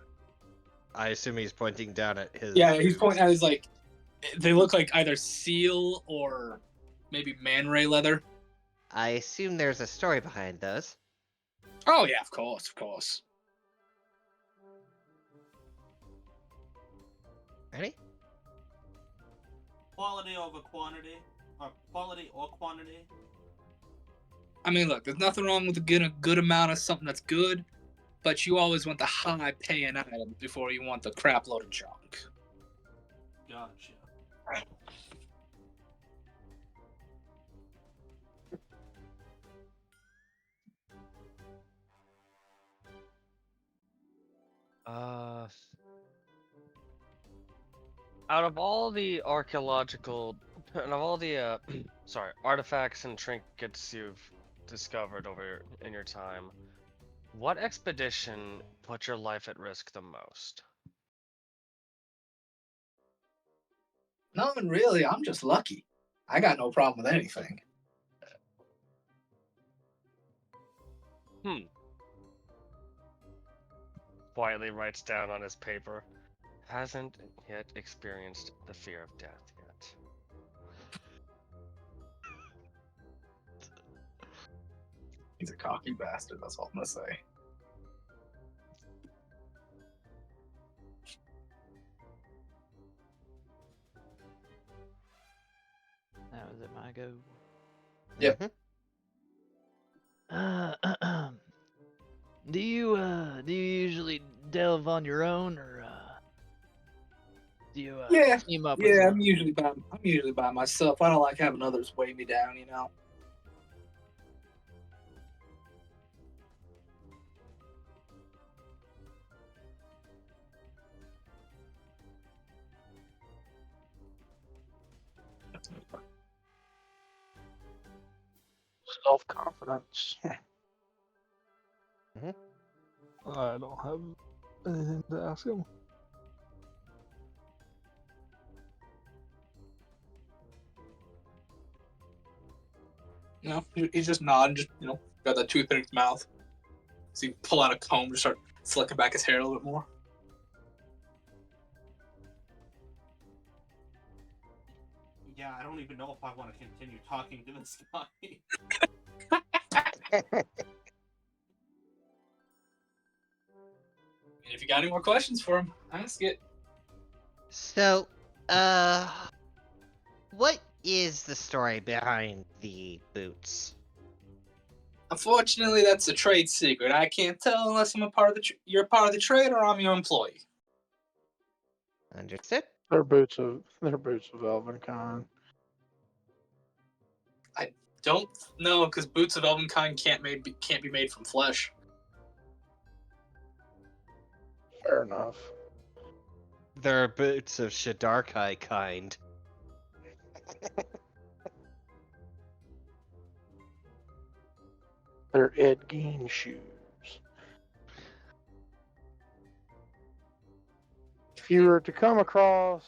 I assume he's pointing down at his.
Yeah, he's
boots.
pointing at his like. They look like either seal or maybe man ray leather.
I assume there's a story behind those.
Oh yeah, of course, of course.
Ready?
Quality over quantity, or quality or quantity.
I mean, look, there's nothing wrong with getting a good amount of something that's good, but you always want the high paying item before you want the crap load of junk.
Gotcha.
Out of all the archaeological, and of all the sorry, artifacts and trinkets you've discovered in your time, what expedition put your life at risk the most?
Nothing really. I'm just lucky. I got no problem with anything.
Quietly writes down on his paper, hasn't yet experienced the fear of death yet.
He's a cocky bastard. That's all I'm gonna say.
Now is it my go?
Yep.
Mhm. Do you usually delve on your own, or do you
Yeah,
team up with
Yeah,
someone?
I'm usually by myself. I don't like having others weigh me down, you know.
Self-confidence.
I don't have anything to ask him.
You know, he's just nodding, just got that tooth in his mouth. So you pull out a comb to start slicking back his hair a little bit more.
Yeah, I don't even know if I want to continue talking to this guy.
And if you got any more questions for him, ask it.
So, what is the story behind the boots?
Unfortunately, that's a trade secret. I can't tell unless I'm a part of you're a part of the trade or I'm your employee.
Understood?
They're boots of Elvenkind.
Don't know because boots of Elvenkind can't be made from flesh.
Fair enough.
They're boots of Shadarkai kind.
They're Ed Gein shoes. If you were to come across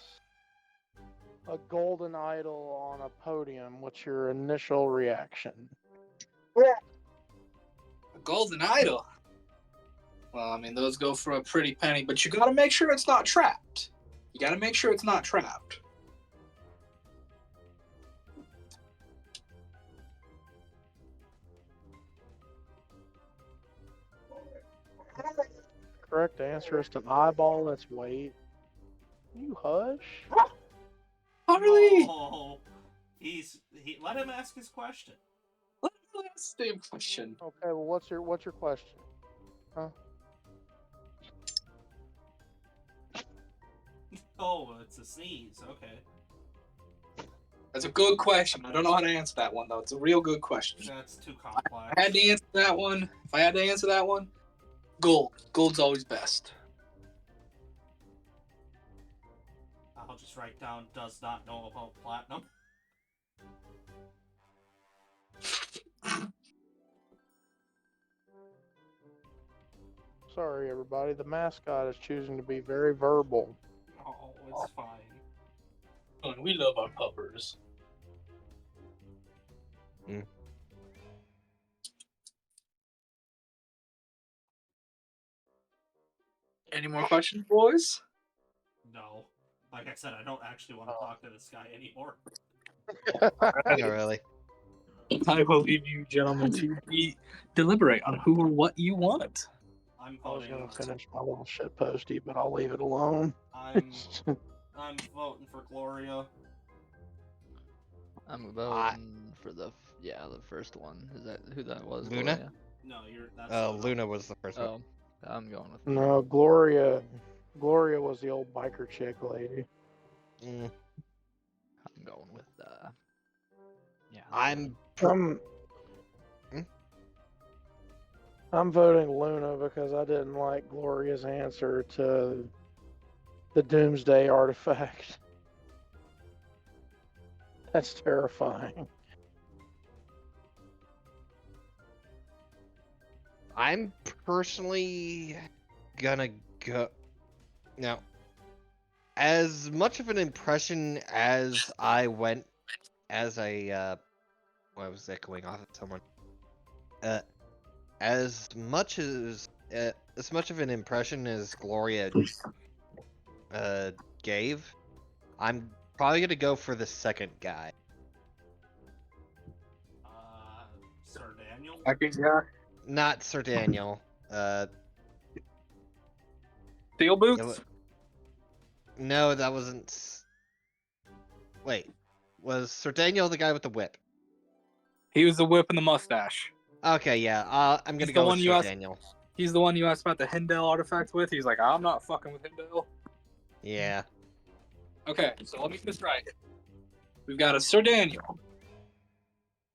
a golden idol on a podium, what's your initial reaction?
A golden idol. Well, I mean, those go for a pretty penny, but you gotta make sure it's not trapped. You gotta make sure it's not trapped.
Correct answer is to eyeball its weight. You hush.
Harley!
Oh, let him ask his question.
That's the same question.
Okay, well, what's your question?
Oh, it's a sneeze. Okay,
That's a good question. I don't know how to answer that one, though. It's a real good question.
that's too complex.
I had to answer that one. If I had to answer that one, gold. Gold's always best.
I'll just write down does not know about platinum.
Sorry, everybody. The mascot is choosing to be very verbal.
Oh, it's fine.
We love our puppers.
Mm.
Any more questions, boys?
No. Like I said, I don't actually want to talk to this guy anymore.
Not really.
I will leave you gentlemen to deliberate on who or what you want.
I'm
I was
voting.
gonna finish my little shit posty, but I'll leave it alone.
I'm voting for Gloria.
I'm voting for the first one. Is that who that was?
Luna?
Gloria?
No, that's
Luna was the first one.
Oh, I'm going with
No, Gloria was the old biker chick lady.
Mm.
I'm going with yeah.
I'm
I'm voting Luna because I didn't like Gloria's answer to the Doomsday artifact. That's terrifying.
I'm personally gonna go. Now, as much of an impression as I went, as I why was that going off at someone? As much of an impression as Gloria gave, I'm probably gonna go for the second guy.
Sir Daniel.
Second guy.
Not Sir Daniel.
Steel
it
boots.
wa- no, that wasn't. Wait, was Sir Daniel the guy with the whip?
He was the whip and the mustache.
Okay, yeah. I'm
He's
gonna
the
go
one
with
you
Sir
asked-
Daniel.
He's the one you asked about the Hindel artifact with. He's like, I'm not fucking with Hindel.
Yeah.
Okay, so let me get this right. We've got a Sir Daniel.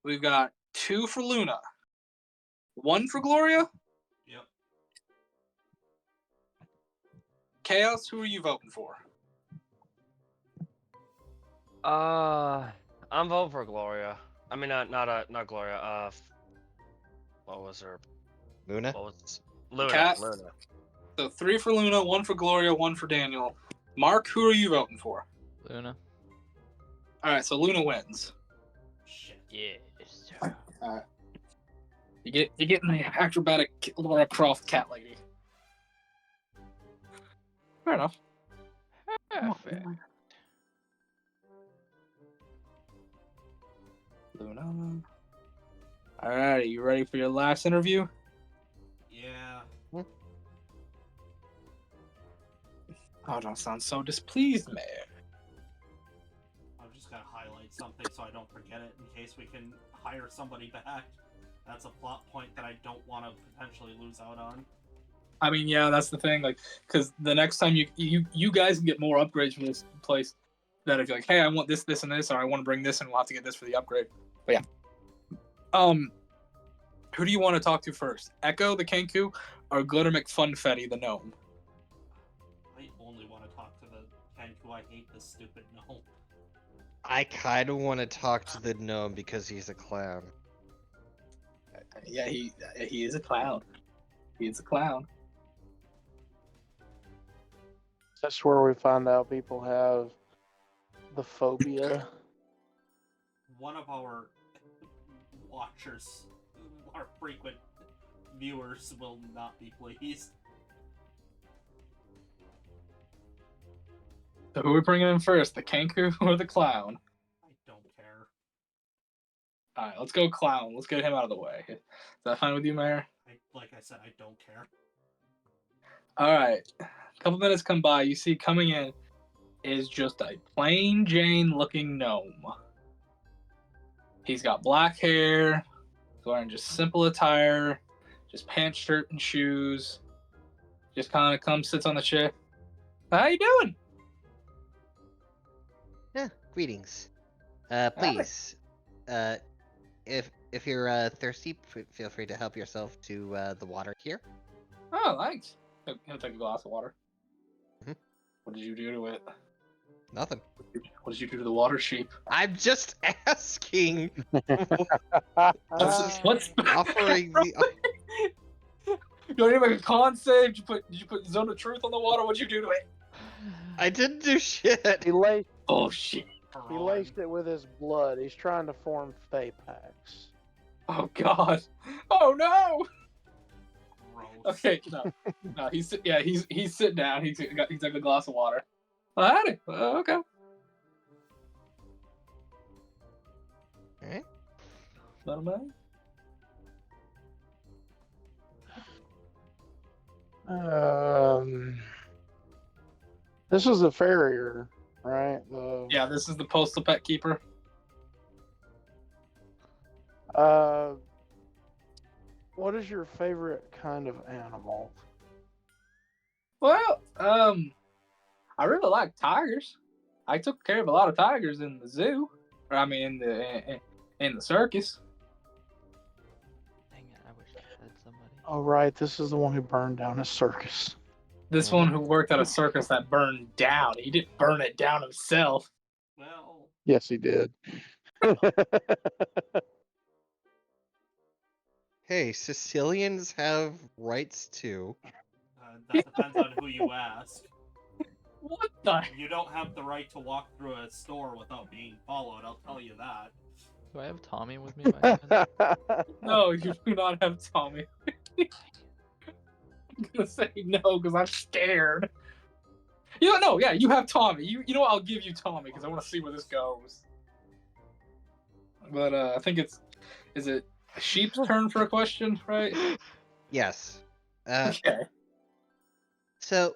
We've got 2 for Luna. 1 for Gloria.
Yep.
Chaos, who are you voting for?
I'm voting for Gloria. I mean, not Gloria. What was her?
Luna?
What was Luna?
Cat.
Luna.
So 3 for Luna, 1 for Gloria, 1 for Daniel. Mark, who are you voting for?
Luna.
All right, so Luna wins.
Shit.
Yes.
You're getting the acrobatic Laura Croft cat lady. Fair enough.
Perfect.
Luna. All right, you ready for your last interview?
Yeah.
Oh, don't sound so displeased, man.
I'm just gonna highlight something so I don't forget it in case we can hire somebody back. That's a plot point that I don't want to potentially lose out on.
I mean, yeah, that's the thing. Like, because the next time you guys can get more upgrades from this place. That if you're like, hey, I want this, this, and this, or I want to bring this, and we'll have to get this for the upgrade. But yeah. Who do you want to talk to first? Echo the Kenku, or Glitter McFunfetti the gnome?
I only want to talk to the Kenku. I hate this stupid gnome.
I kind of want to talk to the gnome because he's a clown.
Yeah, he is a clown. He is a clown.
That's where we find out people have the phobia.
One of our watchers, our frequent viewers, will not be pleased.
So who are we bringing in first, the Kenku or the clown?
I don't care.
All right, let's go clown. Let's get him out of the way. Is that fine with you, Mayor?
Like I said, I don't care.
All right. A couple minutes come by. You see coming in is just a plain Jane looking gnome. He's got black hair. He's wearing just simple attire, just pants, shirt, and shoes. Just kind of comes, sits on the chair. How you doing?
Yeah, greetings. Please, if you're thirsty, feel free to help yourself to the water here.
Oh, thanks. He'll take a glass of water.
Mhm.
What did you do to it?
Nothing.
What did you do to the water sheep?
I'm just asking.
What's
Offering the.
You don't even make a con save. Did you put Zone of Truth on the water? What'd you do to it?
I didn't do shit.
He laced,
Oh shit!
He laced it with his blood. He's trying to form Fapax.
Oh God! Oh no!
Gross.
Okay, no, he's sitting down. He's like a glass of water. Oh, howdy. Okay.
Alright.
Not a man.
This is the farrier, right?
Yeah, this is the postal pet keeper.
What is your favorite kind of animal?
Well, I really like tigers. I took care of a lot of tigers in the zoo. Or, I mean, in the circus.
Dang it, I wish I had somebody.
Oh, right. This is the one who burned down his circus.
This one who worked at a circus that burned down. He didn't burn it down himself.
Well,
Yes, he did.
Hey, Sicilians have rights too.
that depends on who you ask.
What the?
You don't have the right to walk through a store without being followed, I'll tell you that.
Do I have Tommy with me? By chance?
No, you do not have Tommy. I'm gonna say no because I'm scared. You don't know, yeah, you have Tommy. You know what? I'll give you Tommy because I want to see where this goes. But I think is it a sheep's turn for a question, right?
Yes.
Okay.
So,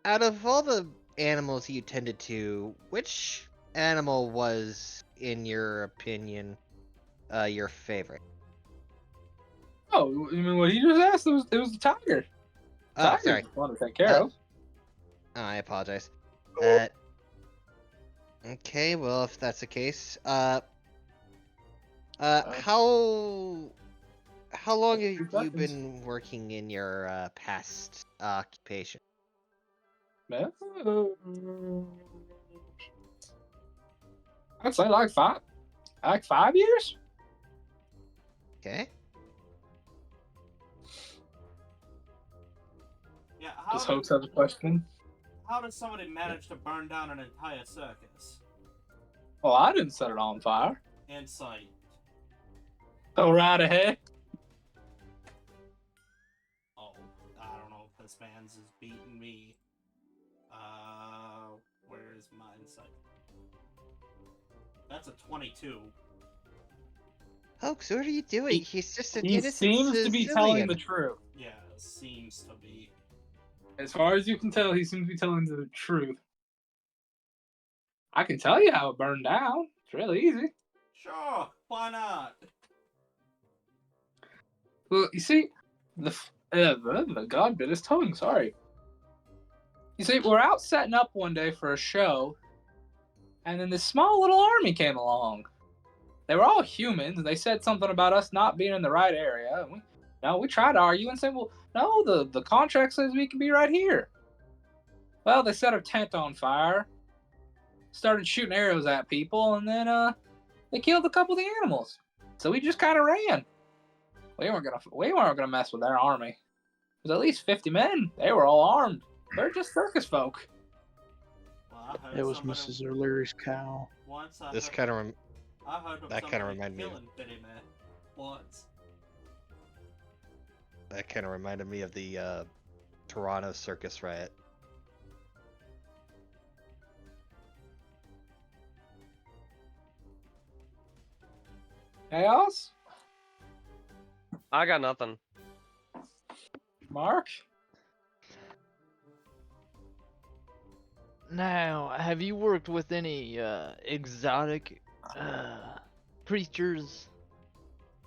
out of all the animals you tended to, which animal was, in your opinion, your favorite?
Oh, you mean what he just asked? It was the tiger.
Oh,
Tiger's
sorry.
fun to take care of.
Oh, I apologize. Okay, well, if that's the case, how long have you been working in your past occupation?
Man, I'd say like 5 years.
Okay.
Yeah,
Does Hoax have a question?
how does somebody manage to burn down an entire circus?
Well, I didn't set it on fire.
Insight.
Go right ahead.
Oh, I don't know if this man's is beating me. Where's my insight? That's a 22.
Hoax, what are you doing? He's just an
He
innocent
seems to be telling
Sicilian.
the truth.
Yeah, seems to be.
As far as you can tell, he seems to be telling the truth. I can tell you how it burned down. It's really easy.
Sure, why not?
Well, you see, the god bit his tongue. Sorry. You see, we're out setting up one day for a show, and then this small little army came along. They were all humans. They said something about us not being in the right area. And we tried to argue and said, well, no, the contract says we can be right here. Well, they set a tent on fire, started shooting arrows at people, and then they killed a couple of the animals. So we just kind of ran. We weren't gonna mess with their army. There's at least 50 men. They were all armed. They're just circus folk.
Well, I heard
It was
somebody
Mrs. O'Leary's cow.
once.
This kind of
I heard of
that kinda
somebody
reminded me of-
killing Bitty Man once.
that kind of reminded me of the Toronto circus riot.
Chaos?
I got nothing.
Mark?
Now, have you worked with any exotic creatures?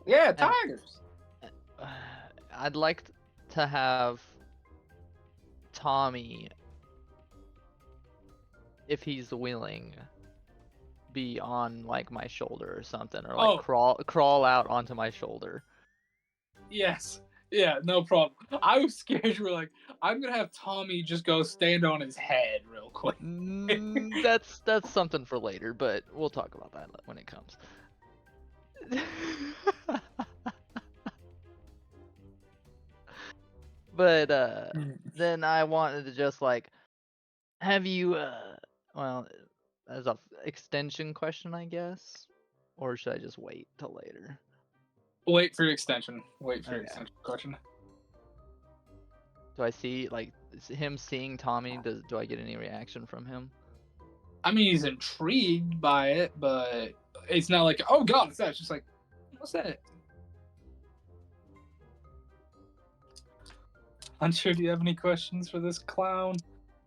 Yeah, tigers.
I'd like to have Tommy, if he's willing, be on like my shoulder or something, or like crawl out onto my shoulder.
Yes. Yeah, no problem. I was scared you were like, I'm gonna have Tommy just go stand on his head real quick.
That's something for later, but we'll talk about that when it comes. But then I wanted to just like have you well, as a extension question, I guess, or should I just wait till later?
Wait for your extension. Wait for your
Okay.
extension question.
Do I see like him seeing Tommy? Do I get any reaction from him?
I mean, he's intrigued by it, but it's not like, oh god, it's that. It's just like, what's that? Unsure, do you have any questions for this clown?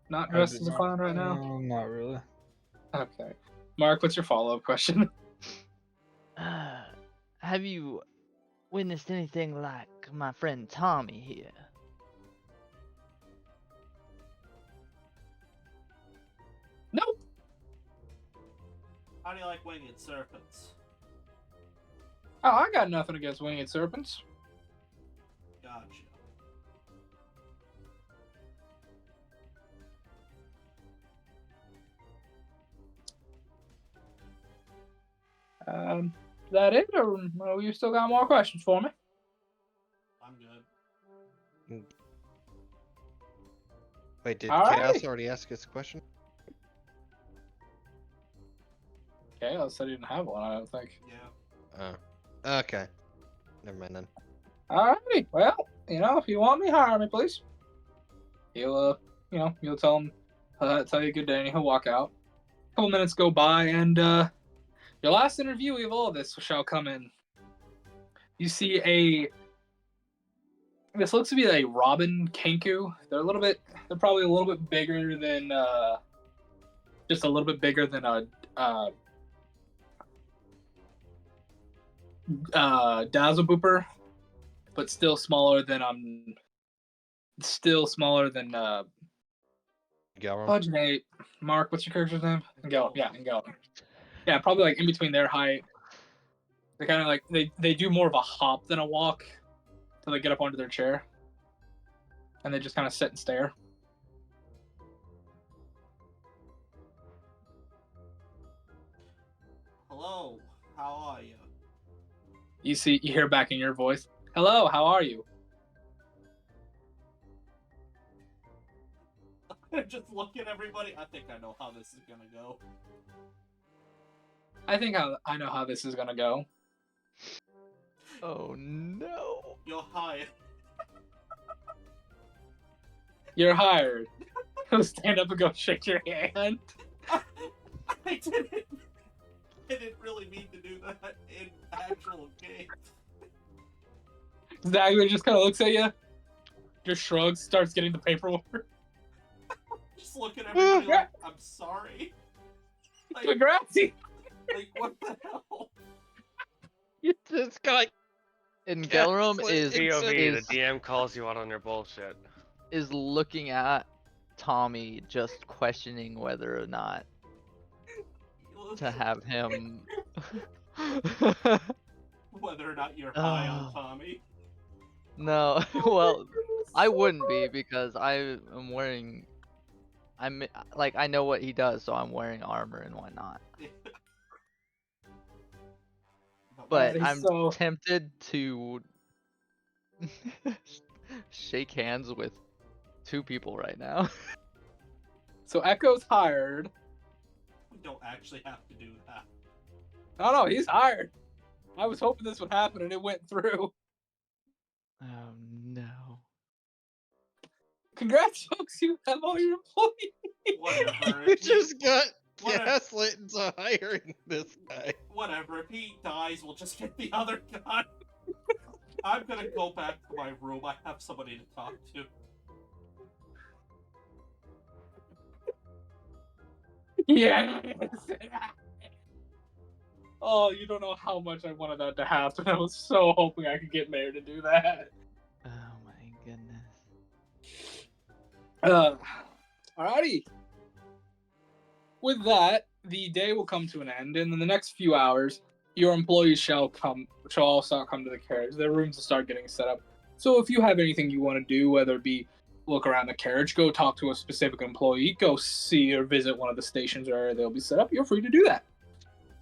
Not
I
dressed
do
as a
not-
clown right now?
Not really.
Okay. Mark, what's your follow-up question?
Have you witnessed anything like my friend Tommy here?
Nope.
How do you like winged serpents?
Oh, I got nothing against winged serpents.
Gotcha.
Is that it, or you still got more questions for me?
I'm good.
Wait, did
All
Chaos
right.
already ask us a question?
Chaos said he didn't have one, I don't think.
Yeah.
Oh. Okay. Never mind then.
Alrighty, well, if you want me, hire me, please. He'll, you'll tell him, tell you good day, and he'll walk out. A couple minutes go by, and your last interviewee of all of this shall come in. You see this looks to be a robin kenku. They're probably a little bit bigger than, just a little bit bigger than a dazzle booper, but still smaller than
Galrum?
Pudge Mark, what's your character's name? Engel. Yeah, Engel. Yeah, probably like in between their height. They're kind of like they do more of a hop than a walk till they get up onto their chair, and they just kind of sit and stare.
Hello, how are you?
You hear back in your voice, "Hello, how are you?"
Just look at everybody. I think I know how this is gonna go.
I think I know how this is gonna go.
Oh no!
You're hired.
You're hired. He'll stand up and go shake your hand.
I didn't really mean to do that in actual game.
Zagler just kind of looks at you, just shrugs, starts getting the paperwork.
Just look at everybody like, I'm sorry. Like,
Congrats!
like, what the hell?
You just got
And
Yeah,
Gelrum
it's
is
POV, the DM calls you out on your bullshit.
is looking at Tommy, just questioning whether or not to have him.
Whether or not you're high on
Oh.
Tommy.
No, well, I wouldn't be because I am wearing. I know what he does, so I'm wearing armor and whatnot. But
he's
I'm
so-
tempted to shake hands with two people right now.
So Echo's hired.
We don't actually have to do that.
No, he's hired. I was hoping this would happen and it went through.
Oh no.
Congrats, folks, you have all your employees.
Whatever.
You
If he-
just got
Whatever.
gaslit into hiring this guy.
Whatever. If he dies, we'll just get the other guy. I'm gonna go back to my room. I have somebody to talk to.
Yes. Oh, you don't know how much I wanted that to happen. I was so hoping I could get Mayor to do that.
Oh my goodness.
Alrighty. With that, the day will come to an end, and in the next few hours, your employees shall all start come to the carriage. Their rooms will start getting set up. So if you have anything you want to do, whether it be look around the carriage, go talk to a specific employee, go see or visit one of the stations where they'll be set up, you're free to do that.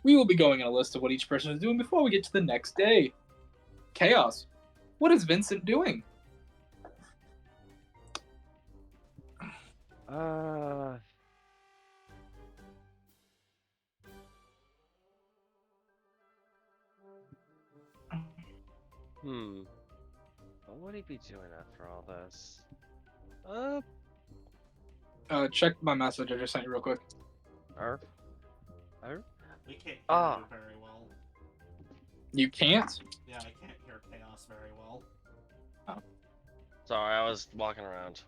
We will be going in a list of what each person is doing before we get to the next day. Chaos. What is Vincent doing?
What would he be doing after all this?
Check my message I just sent you real quick.
Arf. Arf.
We can't hear
Ah.
you very well.
You can't?
Yeah, I can't hear Chaos very well.
Sorry, I was walking around.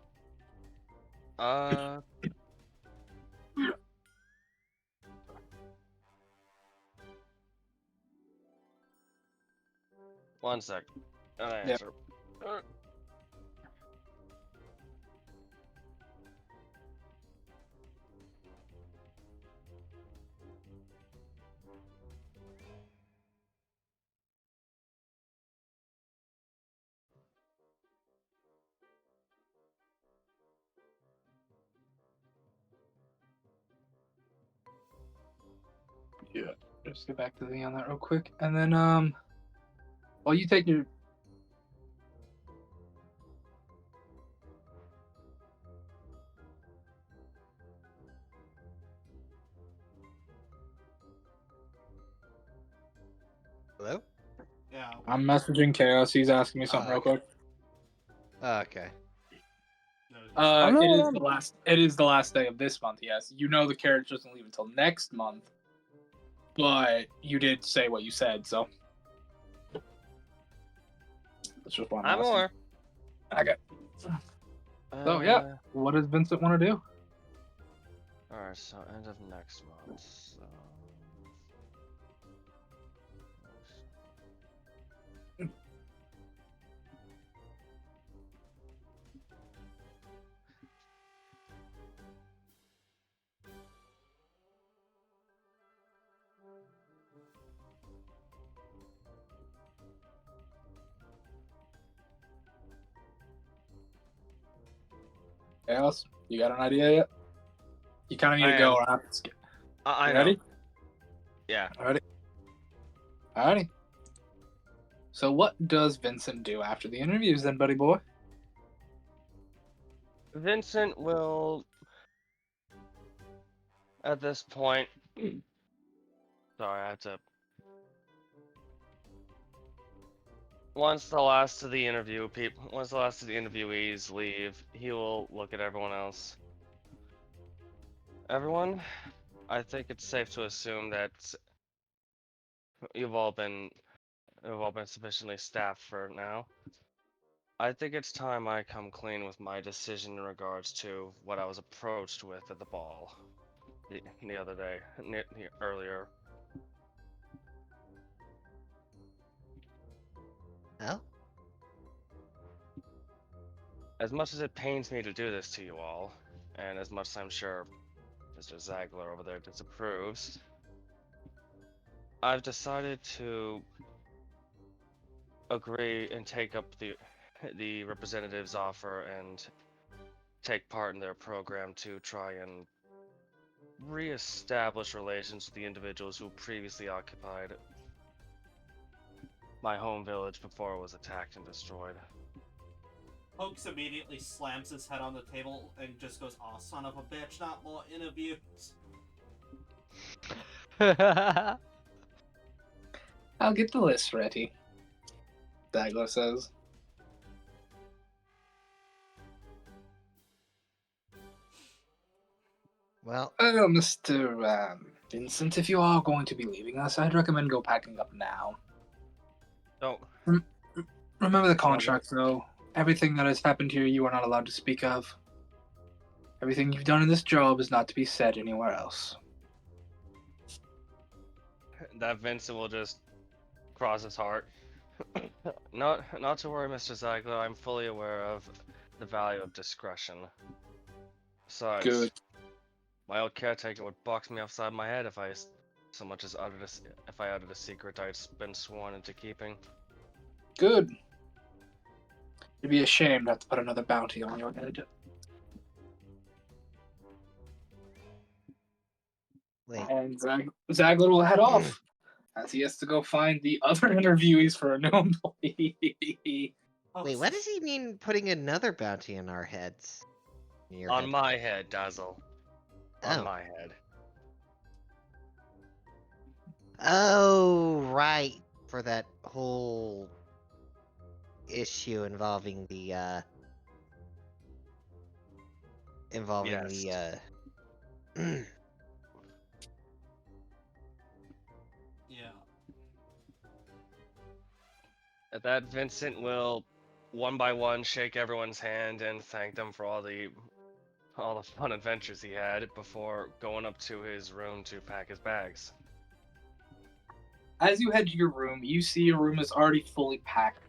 One sec. Answer.
Yeah. Just get back to the on that real quick. And then while you take your
Hello?
Yeah.
I'm messaging Chaos, he's asking me something real
okay.
quick.
Okay.
It is
no.
the last. It is the last day of this month. Yes, you know the carriage doesn't leave until next month, but you did say what you said, so that's just one.
I'm more.
Okay. So yeah, what does Vincent want to do?
Alright, so end of next month. So...
Chaos, you got an idea yet? You kind of need
I
to go.
am.
Or have to skip.
I
You
know.
ready?
Yeah.
Alrighty. So what does Vincent do after the interviews then, buddy boy?
Vincent will, at this point, sorry, I have to. Once the last of the interviewees leave, he will look at everyone else. Everyone, I think it's safe to assume that you've all been sufficiently staffed for now. I think it's time I come clean with my decision in regards to what I was approached with at the ball the other day, earlier.
Oh?
As much as it pains me to do this to you all, and as much as I'm sure Mr. Zagler over there disapproves, I've decided to agree and take up the representative's offer and take part in their program to try and re-establish relations with the individuals who previously occupied my home village before it was attacked and destroyed.
Pokes immediately slams his head on the table and just goes, "Aw, son of a bitch, not more interviews."
I'll get the list ready. Dagler says.
Well,
Mr. Vincent, if you are going to be leaving us, I'd recommend go packing up now.
Don't.
Remember the contract, though. Everything that has happened here, you are not allowed to speak of. Everything you've done in this job is not to be said anywhere else.
That Vincent will just cross his heart. Not to worry, Mr. Zagler. I'm fully aware of the value of discretion. Besides,
Good.
my old caretaker would box me upside my head if I so much as uttered a secret I'd been sworn into keeping.
Good. You'd be ashamed not to put another bounty on your head.
wait.
And Zagler will head off, as he has to go find the other interviewees for a new employee.
Wait, what does he mean putting another bounty on our heads?
On my head, Dazzle. On
Oh.
my head.
Oh, right. For that whole issue involving the
Yes.
Yeah.
At that, Vincent will one by one shake everyone's hand and thank them for all the fun adventures he had before going up to his room to pack his bags.
As you head to your room, you see your room is already fully packed.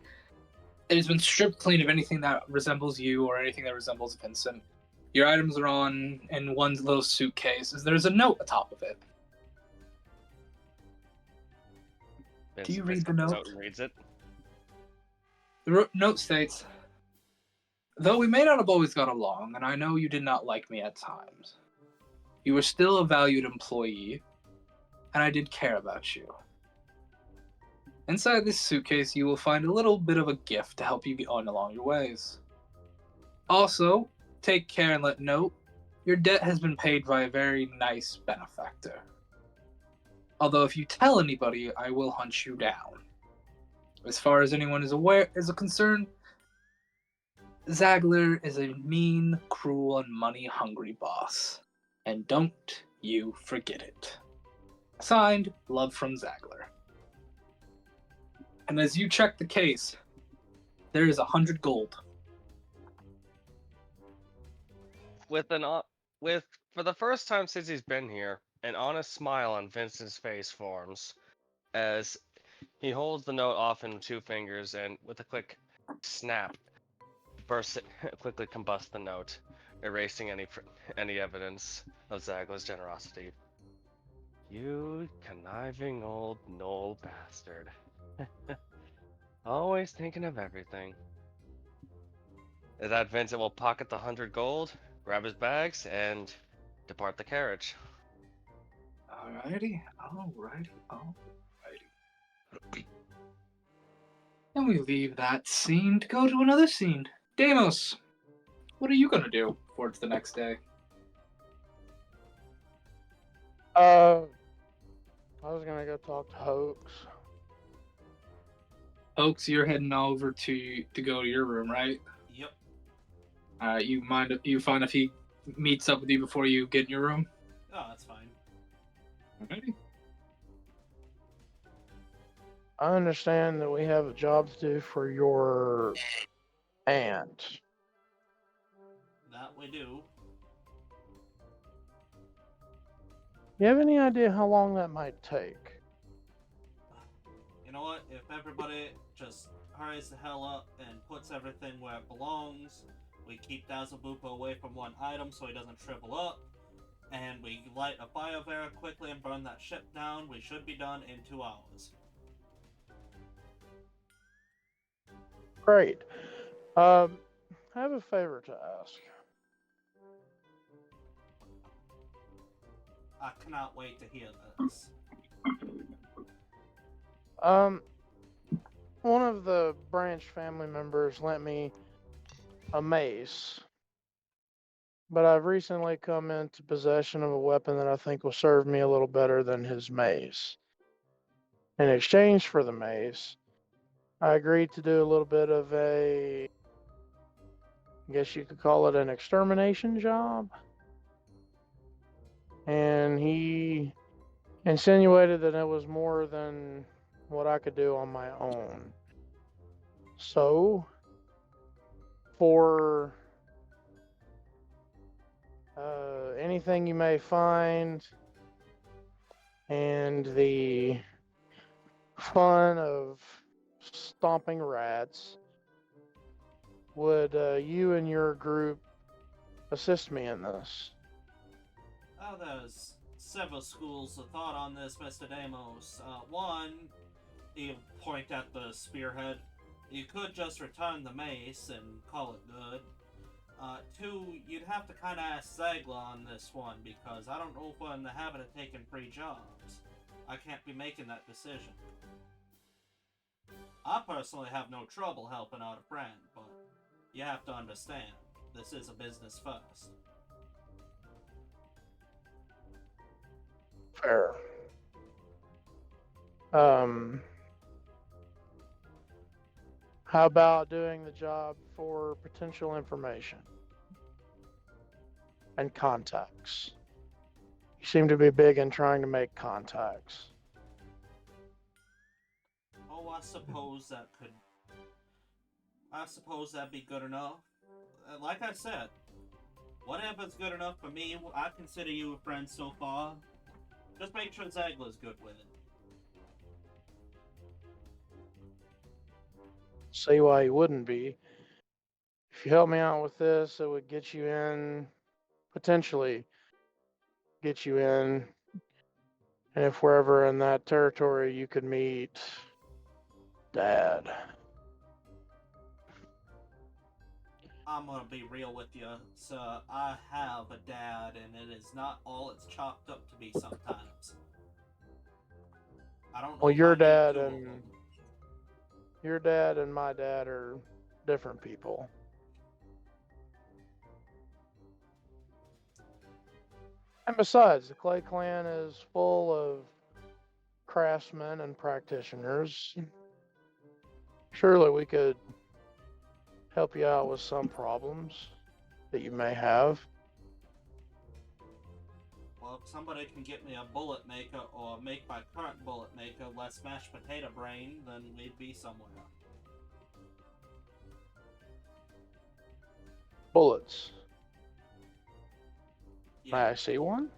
It has been stripped clean of anything that resembles you or anything that resembles Vincent. Your items are on in one little suitcase. There's a note atop of it.
Vincent
you
picks
read the
up
note?
and reads it.
The note states, "Though we may not have always got along, and I know you did not like me at times, you were still a valued employee, and I did care about you. Inside this suitcase, you will find a little bit of a gift to help you get on along your ways. Also, take care and let note, your debt has been paid by a very nice benefactor. Although if you tell anybody, I will hunt you down. As far as anyone is concerned, Zagler is a mean, cruel, and money-hungry boss. And don't you forget it. Signed, Love from Zagler." And as you check the case, there is 100 gold.
With for the first time since he's been here, an honest smile on Vincent's face forms as he holds the note off in 2 fingers and, with a quick snap, bursts it, quickly combusts the note, erasing any evidence of Zagler's generosity. You conniving old knoll bastard. Always thinking of everything. At that, Vincent will pocket the 100 gold, grab his bags, and depart the carriage.
Alrighty. And we leave that scene to go to another scene. Deimos, what are you gonna do before it's the next day?
I was gonna go talk to Hoax.
Oaks, you're heading over to go to your room, right?
Yep.
You find if he meets up with you before you get in your room?
Oh, that's fine.
Alrighty.
I understand that we have a job to do for your aunt.
That we do.
You have any idea how long that might take?
You know what? If everybody just hurries the hell up and puts everything where it belongs, we keep Dazzlebupa away from one item so he doesn't shrivel up, and we light a fire very quickly and burn that ship down, we should be done in 2 hours.
Great. I have a favor to ask.
I cannot wait to hear this.
One of the branch family members lent me a mace, but I've recently come into possession of a weapon that I think will serve me a little better than his mace. In exchange for the mace, I agreed to do a little bit of I guess you could call it an extermination job. And he insinuated that it was more than what I could do on my own. So, for anything you may find and the fun of stomping rats, would you and your group assist me in this?
Oh, there's several schools of thought on this, Mr. Deimos. One, you point at the spearhead. You could just return the mace and call it good. Two, you'd have to kind of ask Zagla on this one, because I don't know if we're in the habit of taking free jobs. I can't be making that decision. I personally have no trouble helping out a friend, but you have to understand, this is a business first.
Fair. How about doing the job for potential information and contacts? You seem to be big in trying to make contacts.
Oh, I suppose that'd be good enough. Like I said, whatever's good enough for me, I consider you a friend so far. Just make sure Zagler's good with it.
See why you wouldn't be. If you help me out with this, it would get you in, potentially get you in. And if we're ever in that territory, you could meet Dad.
I'm gonna be real with you, sir. I have a dad, and it is not all it's chopped up to be sometimes. I don't know
Well,
if I need two of them.
your dad and my dad are different people. And besides, the Clay Clan is full of craftsmen and practitioners. Surely we could help you out with some problems that you may have.
Well, if somebody can get me a bullet maker or make my current bullet maker less mashed potato brain, then we'd be somewhere.
Bullets. May
Yeah,
I see one?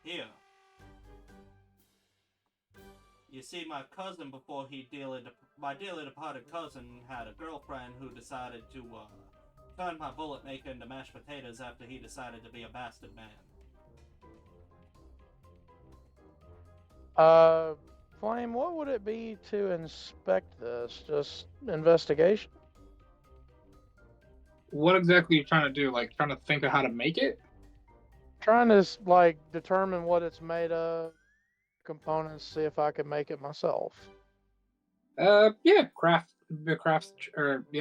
here. You see, my cousin, before my dearly departed cousin had a girlfriend who decided to turn my bullet maker into mashed potatoes after he decided to be a bastard man.
Flame, what would it be to inspect this? Just investigation?
What exactly are you trying to do? Like trying to think of how to make it?
Trying to like determine what it's made of, components, see if I could make it myself.
Yeah, or yeah,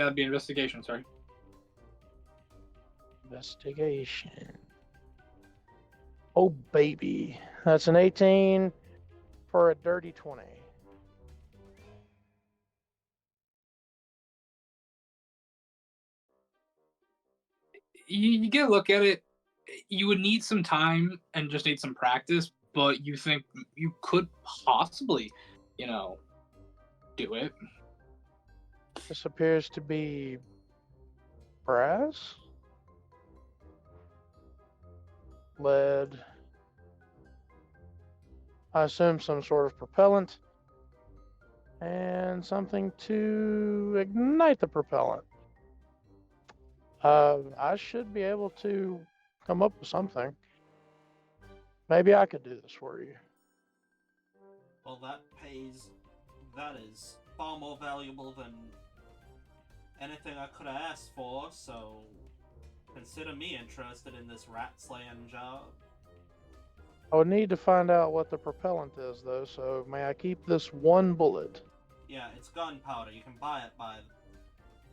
that'd be investigation. Sorry.
Investigation. Oh baby, that's an 18 for a dirty 20.
You get a look at it. You would need some time and just need some practice, but you think you could possibly, do it.
This appears to be brass, lead. I assume some sort of propellant, and something to ignite the propellant. I should be able to come up with something. Maybe I could do this for you.
Well, that is far more valuable than anything I could have asked for, so consider me interested in this rat slaying job.
I would need to find out what the propellant is, though, so may I keep this one bullet?
Yeah, it's gunpowder. You can buy it by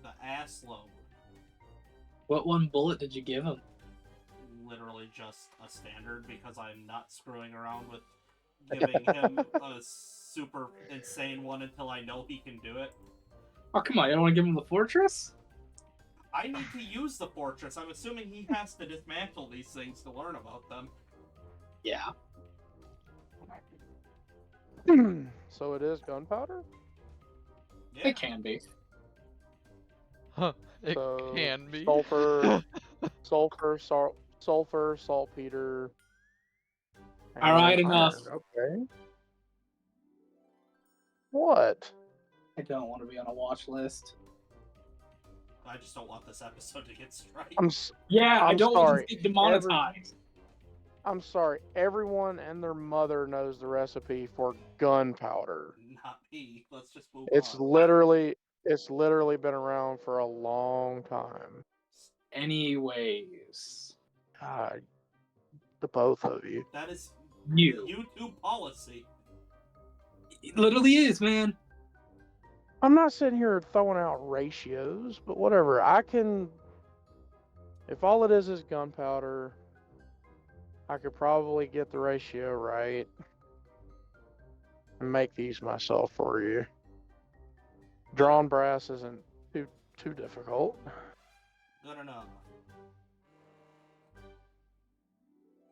the ass load.
What one bullet did you give him?
Literally just a standard, because I'm not screwing around with giving him a super insane one until I know he can do it.
Oh, come on, you don't want to give him the fortress?
I need to use the fortress. I'm assuming he has to dismantle these things to learn about them.
Yeah.
So it is gunpowder?
Yeah.
It can be.
Huh, it
So
can be.
sulfur, saltpeter.
All right,
and
enough.
iron. Okay. What?
I don't want to be on a watch list.
I just don't want this episode to get striked.
I
I'm
don't
sorry.
want to get demonetized.
I'm sorry. Everyone and their mother knows the recipe for gunpowder.
Not me. Let's just move
It's
on.
literally been around for a long time.
Anyways,
God, the both of you.
That is
you.
YouTube policy.
It literally is, man.
I'm not sitting here throwing out ratios, but whatever. I can. If all it is gunpowder, I could probably get the ratio right and make these myself for you. Drawn brass isn't too difficult.
Good enough.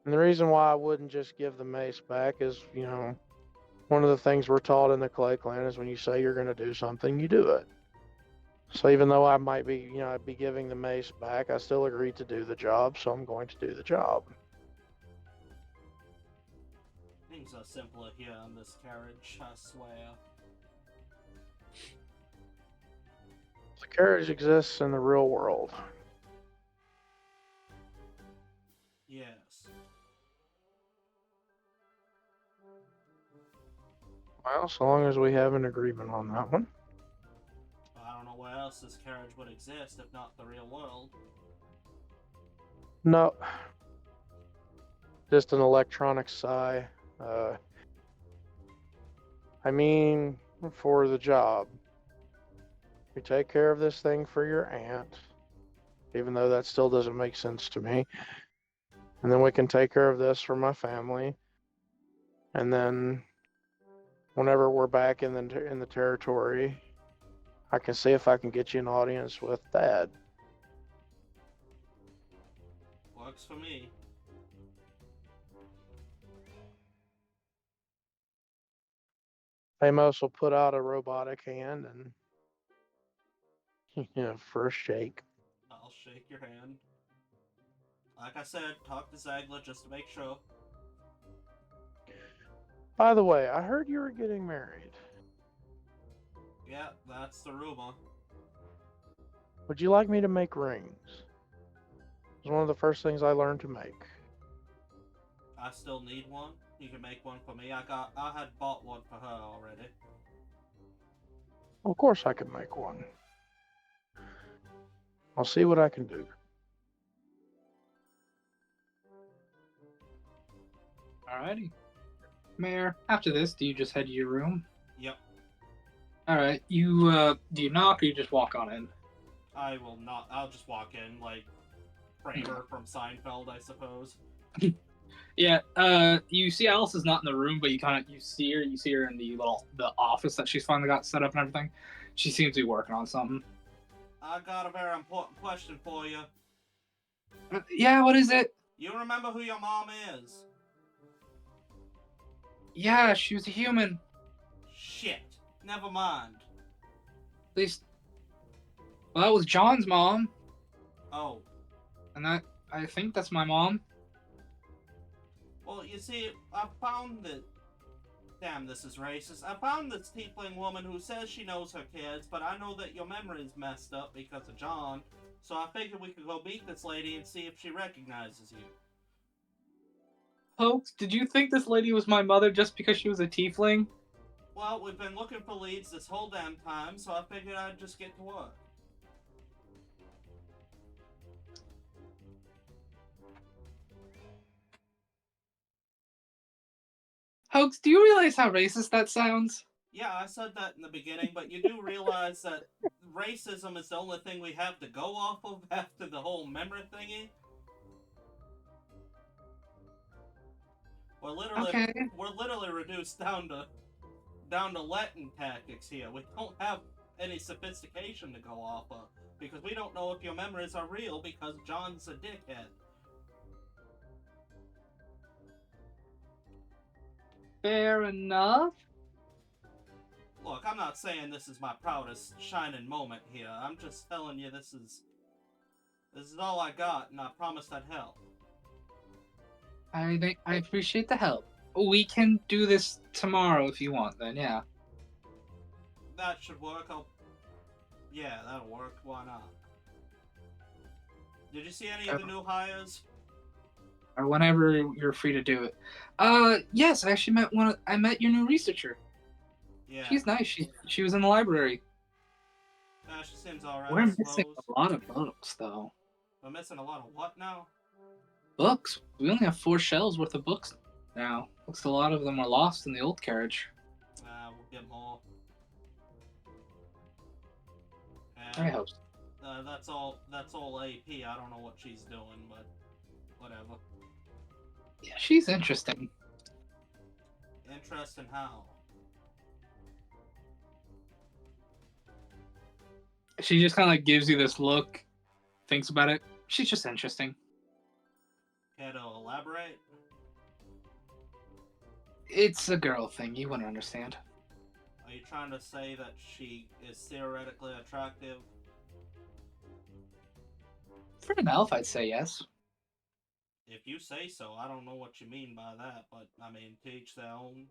And the reason why I wouldn't just give the mace back is, one of the things we're taught in the Clay Clan is when you say you're going to do something, you do it. So even though I might be, I'd be giving the mace back, I still agreed to do the job, so I'm going to do the job.
Things are simpler here on this carriage, I swear.
The carriage exists in the real world.
Yes.
Well, so long as we have an agreement on that one.
I don't know where else this carriage would exist if not the real world.
No. Just an electronic sigh. I mean, for the job. We take care of this thing for your aunt, even though that still doesn't make sense to me. And then we can take care of this for my family. And then whenever we're back in the territory, I can see if I can get you an audience with Dad.
Works for me.
Amos will put out a robotic hand and for a shake.
I'll shake your hand. Like I said, talk to Zagla just to make sure.
By the way, I heard you were getting married.
Yeah, that's the rumor.
Would you like me to make rings? It's one of the first things I learned to make.
I still need one. You can make one for me. I had bought one for her already.
Of course I can make one. I'll see what I can do.
Alrighty. Mayor, after this, do you just head to your room?
Yep.
Alright, do you knock or you just walk on in?
I will not. I'll just walk in like Kramer from Seinfeld, I suppose.
Yeah, you see Alice is not in the room, but you see her in the office that she's finally got set up and everything. She seems to be working on something.
I got a very important question for you.
Yeah, what is it?
You remember who your mom is?
Yeah, she was a human.
Shit. Never mind.
At least, well, that was John's mom,
Oh.
and I think that's my mom.
Well, you see, I found that... Damn, this is racist. I found this tiefling woman who says she knows her kids, but I know that your memory's messed up because of John, so I figured we could go meet this lady and see if she recognizes you.
Folks, did you think this lady was my mother just because she was a tiefling?
Well, we've been looking for leads this whole damn time, so I figured I'd just get to work.
Hoax, do you realize how racist that sounds?
Yeah, I said that in the beginning, but you do realize that racism is the only thing we have to go off of after the whole memory thingy? We're literally reduced down to Latin tactics here. We don't have any sophistication to go off of, because we don't know if your memories are real because John's a dickhead.
Fair enough.
Look, I'm not saying this is my proudest shining moment here. I'm just telling you this is all I got, and I promised I'd help.
I appreciate the help. We can do this tomorrow if you want, then, yeah.
That should work. Yeah, that'll work. Why not? Did you see any of the new hires?
Or whenever you're free to do it. Yes, I actually met your new researcher.
Yeah.
She's nice. She was in the library.
She seems alright.
We're missing a lot of books, though.
We're missing a lot of what now?
Books. We only have 4 shelves worth of books now. Looks a lot of them are lost in the old carriage.
We'll get more. And,
I hope so.
that's all AP. I don't know what she's doing, but whatever.
Yeah, she's interesting.
Interesting how?
She just kind of like gives you this look, thinks about it. She's just interesting.
Care to elaborate?
It's a girl thing. You wouldn't understand.
Are you trying to say that she is theoretically attractive?
For an elf, I'd say yes.
If you say so, I don't know what you mean by that, but I mean, to each their own.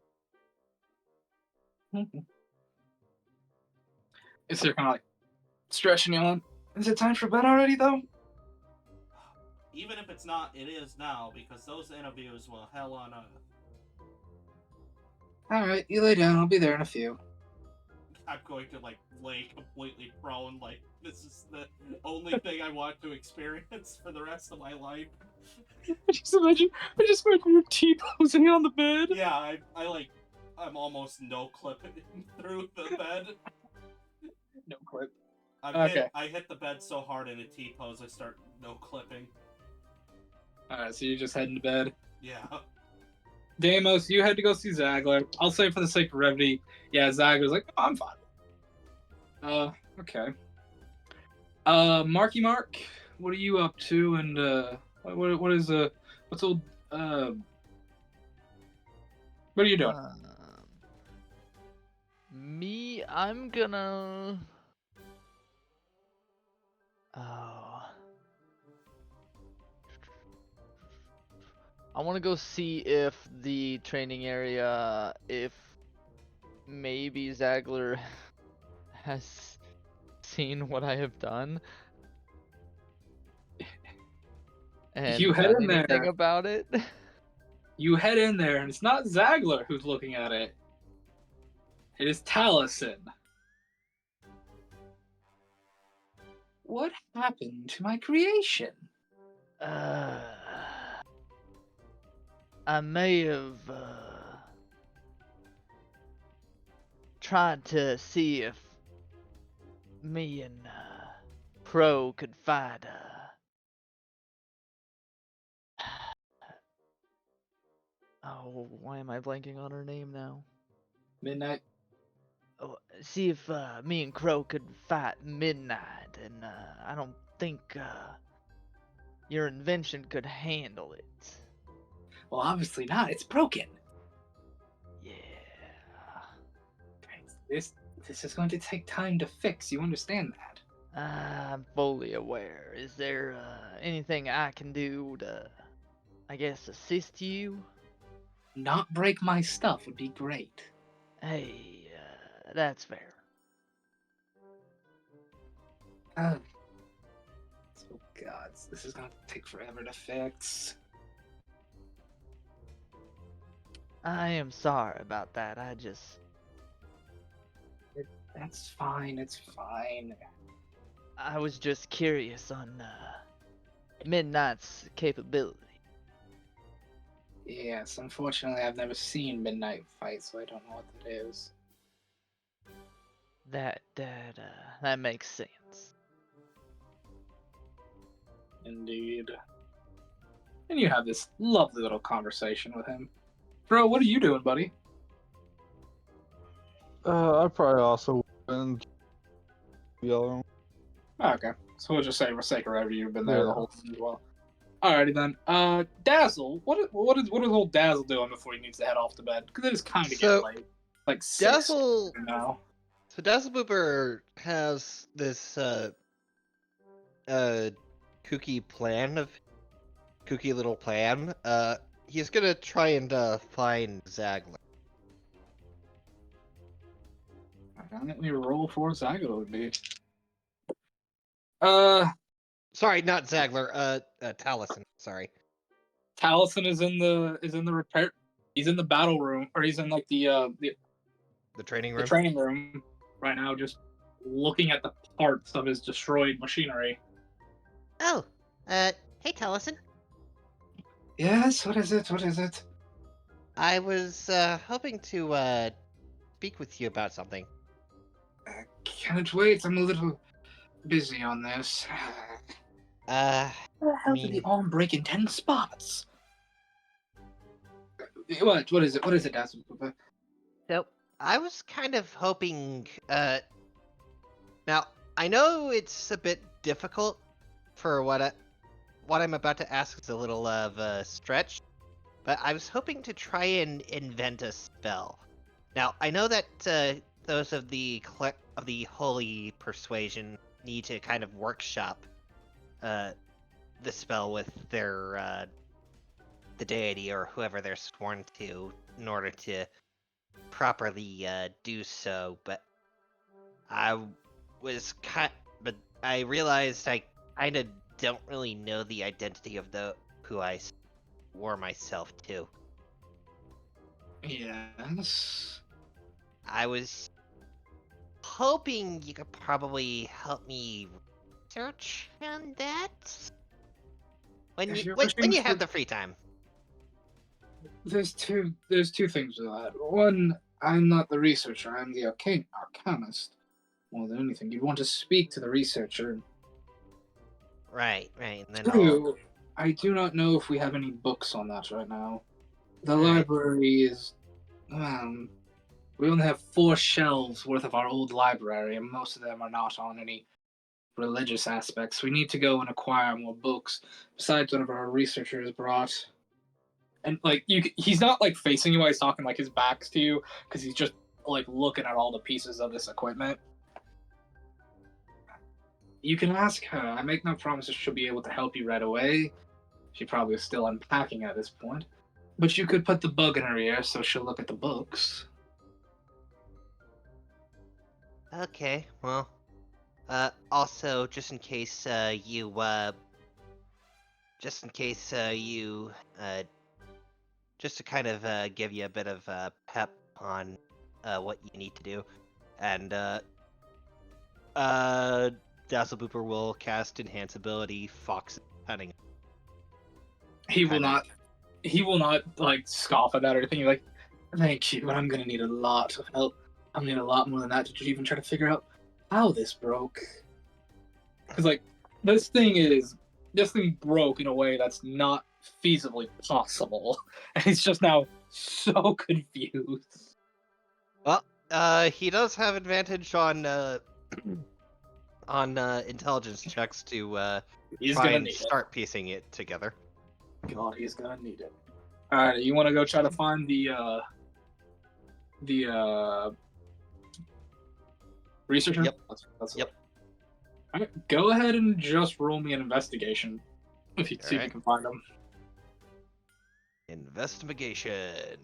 Is there kind of like stretching you on? Is it time for bed already, though?
Even if it's not, it is now, because those interviews were hell on earth.
Alright, you lay down. I'll be there in a few.
I'm going to, like, lay completely prone, like, this is the only thing I want to experience for the rest of my life.
I just imagine your T-posing on the bed.
Yeah, I'm almost no-clipping through the bed.
No clip.
I hit the bed so hard in a T-pose, I start no-clipping.
Alright, so you're just heading to bed.
Yeah.
Deimos, you had to go see Zagler. I'll say for the sake of brevity, yeah, Zagler's like, oh, I'm fine. Okay. Marky Mark, what are you up to? And what's old what are you doing?
Me, I'm gonna. Oh. I want to go see if the training area, if maybe Zagler has seen what I have done. And
You head
done
in
anything
there.
about it.
You head in there, and it's not Zagler who's looking at it. It is Taliesin. What happened to my creation?
I may have tried to see if me and Pro could fight. Oh, why am I blanking on her name now?
Midnight.
Oh, see if me and Crow could fight Midnight, and I don't think your invention could handle it.
Well, obviously not. It's broken.
Yeah.
This is going to take time to fix. You understand that?
I'm fully aware. Is there anything I can do to, I guess, assist you?
Not break my stuff would be great.
Hey, that's fair.
Oh God, this is going to take forever to fix.
I am sorry about that.
That's fine. It's fine.
I was just curious on Midnight's capability.
Yes, unfortunately, I've never seen Midnight fight, so I don't know what that is.
That makes sense.
Indeed. And you have this lovely little conversation with him. Bro, what are you doing, buddy?
I probably also went yellow.
Okay, so we'll just say for sake of review, you've been there the
Yeah.
whole time as well. Alrighty then. Dazzle, what is old Dazzle doing before he needs to head off to bed? Because it is kind of
So,
getting late. Like 6
Dazzle.
now.
So Dazzle Booper has this kooky little plan. He's gonna try and find Zagler.
Let me roll for Zagler would be.
Sorry, not Zagler. Taliesin. Sorry.
Taliesin is in the repair. He's in the battle room, or he's in like the
training
the
room.
training room right now, just looking at the parts of his destroyed machinery.
Oh, hey Taliesin.
Yes, what is it? What is it?
I was hoping to speak with you about something.
Can't wait. I'm a little busy on this.
Uh,
How did the arm break in 10 spots? What is it? What is it, Dazzle?
so I was kind of hoping. Now I know it's a bit difficult for what I'm about to ask is a little of a stretch, but I was hoping to try and invent a spell. Now, I know that those of the holy persuasion need to kind of workshop the spell with their the deity or whoever they're sworn to in order to properly do so. But I but I realized I kind of don't really know the identity of who I swore myself to.
Yes.
I was hoping you could probably help me research on that when
If
you
you're
when
wishing
you
for-
have the free time.
There's two things with that. One, I'm not the researcher. I'm the arcanist. More than anything, you'd want to speak to the researcher.
Right, and then
Two, I do not know if we have any books on that right now. The
Alright.
library is, we only have 4 shelves worth of our old library, and most of them are not on any religious aspects. We need to go and acquire more books. Besides, one of our researchers brought, and like he's not like facing you while he's talking, like his back's to you, because he's just like looking at all the pieces of this equipment. You can ask her. I make no promises she'll be able to help you right away. She probably is still unpacking at this point. But you could put the bug in her ear so she'll look at the books.
Okay, well, also, just in case you just to kind of give you a bit of pep on what you need to do, and Dazzle Booper will cast Enhance ability Fox Cunning.
He will
Kinda.
not. He will not like scoff at that or anything. You're like, thank you, but I'm gonna need a lot of help. I'm gonna need a lot more than that to even try to figure out how this broke. Because like this thing broke in a way that's not feasibly possible, and he's just now so confused.
Well, he does have advantage on intelligence checks to
He's
try
gonna
and
need it.
start piecing it together.
God, he's gonna need it. All right, you want to go try to find the researcher?
Yep.
That's
Yep.
All right, go ahead and just roll me an investigation if you see if you
Alright.
can find them.
Investigation.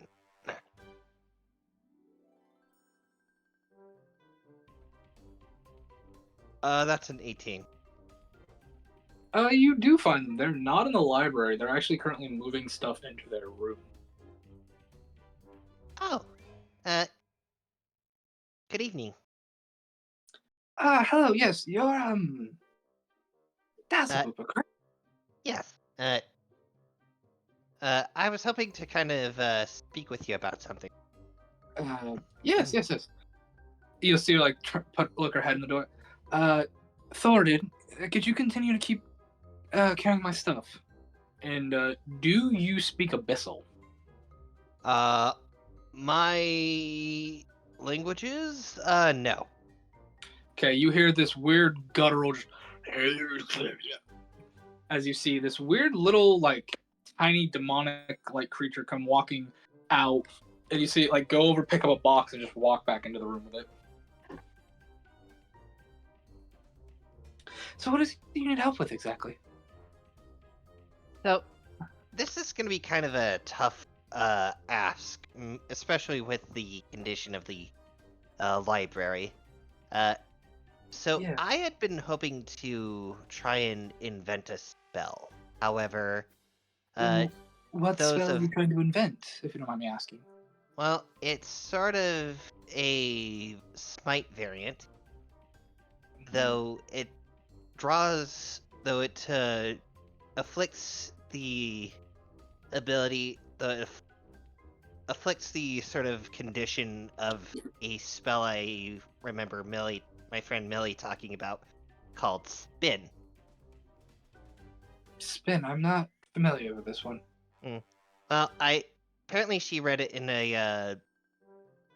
That's an 18.
You do find them. They're not in the library. They're actually currently moving stuff into their room.
Oh, good evening.
Hello. Yes, you're Dazzle
Uh,
Booper, correct?
Yes. I was hoping to kind of speak with you about something.
Yes. You'll see her like look her head in the door. Thoradin, could you continue to keep carrying my stuff? And do you speak Abyssal?
My languages? No.
Okay, you hear this weird guttural as you see this weird little like tiny demonic like creature come walking out, and you see it like go over, pick up a box, and just walk back into the room with it. So what does you need help with exactly?
So, this is going to be kind of a tough ask, especially with the condition of the library. So
Yeah.
I had been hoping to try and invent a spell. However,
What
those
spell are
of
you trying to invent, if you don't mind me asking?
well, it's sort of a smite variant, though it afflicts the ability afflicts the sort of condition of a spell I remember my friend Millie talking about called Spin.
Spin. I'm not familiar with this one.
Well, apparently she read it in a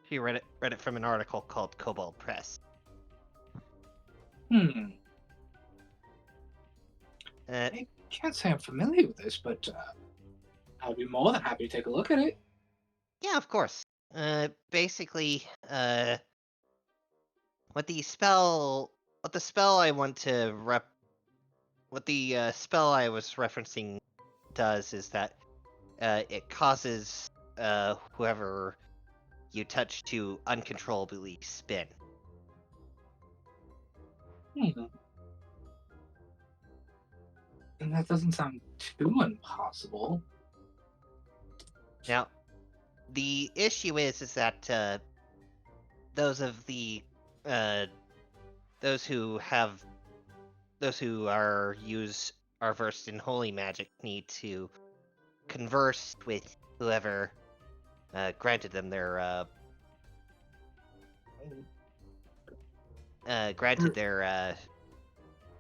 she read it from an article called Kobold Press.
Hmm.
Uh,
I can't say I'm familiar with this, but I'd be more than happy to take a look at it.
yeah, of course. Basically, what the spell I want to what the spell I was referencing does is that it causes whoever you touch to uncontrollably spin.
Hmm. And that doesn't sound too impossible.
Now, the issue is that those of the uh, those who are versed in holy magic need to converse with whoever granted them their granted their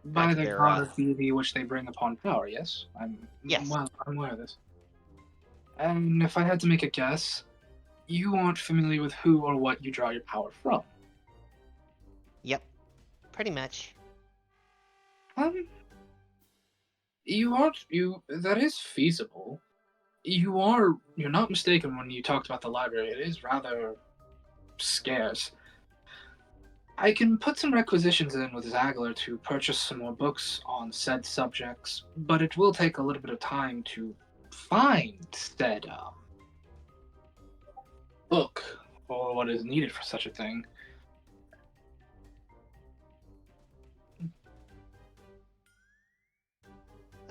By
granted
the
their
god or deity which they bring upon power, yes?
Yes.
Well, I'm aware of this. And if I had to make a guess, you aren't familiar with who or what you draw your power from.
Yep, pretty much.
Um, that is feasible. You're not mistaken when you talked about the library. It is rather scarce. I can put some requisitions in with Zagler to purchase some more books on said subjects, but it will take a little bit of time to find said book or what is needed for such a thing.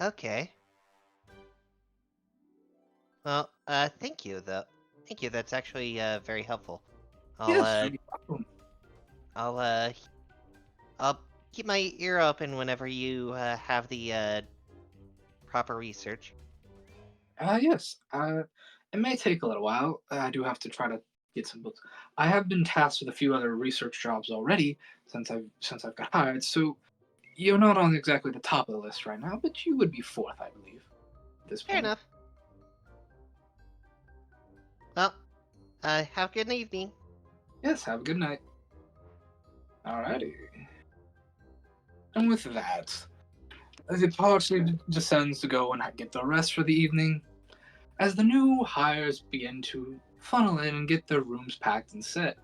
Okay. Well, thank you though. Thank you. That's actually very helpful.
Yes, you're welcome.
I'll I'll keep my ear open whenever you have the proper research.
Yes. It may take a little while. I do have to try to get some books. I have been tasked with a few other research jobs already since I've got hired, so you're not on exactly the top of the list right now, but you would be fourth, I believe, at this
Fair
point.
enough. Well, have a good evening.
Yes, have a good night. Alrighty. And with that, the party descends to go and get the rest for the evening, as the new hires begin to funnel in and get their rooms packed and set.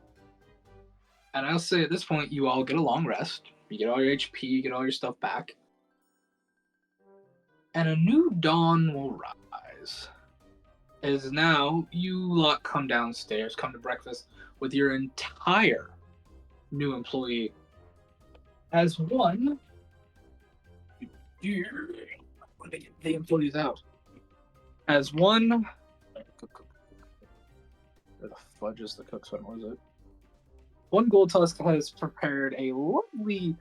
And I'll say at this point, you all get a long rest. You get all your HP, you get all your stuff back. And a new dawn will rise. As now, you lot come downstairs, come to breakfast with your entire new employee. As one, when they get the employees out. As one, where the fudge is the cook's one? What is it? One Gold Tusk has prepared a lovely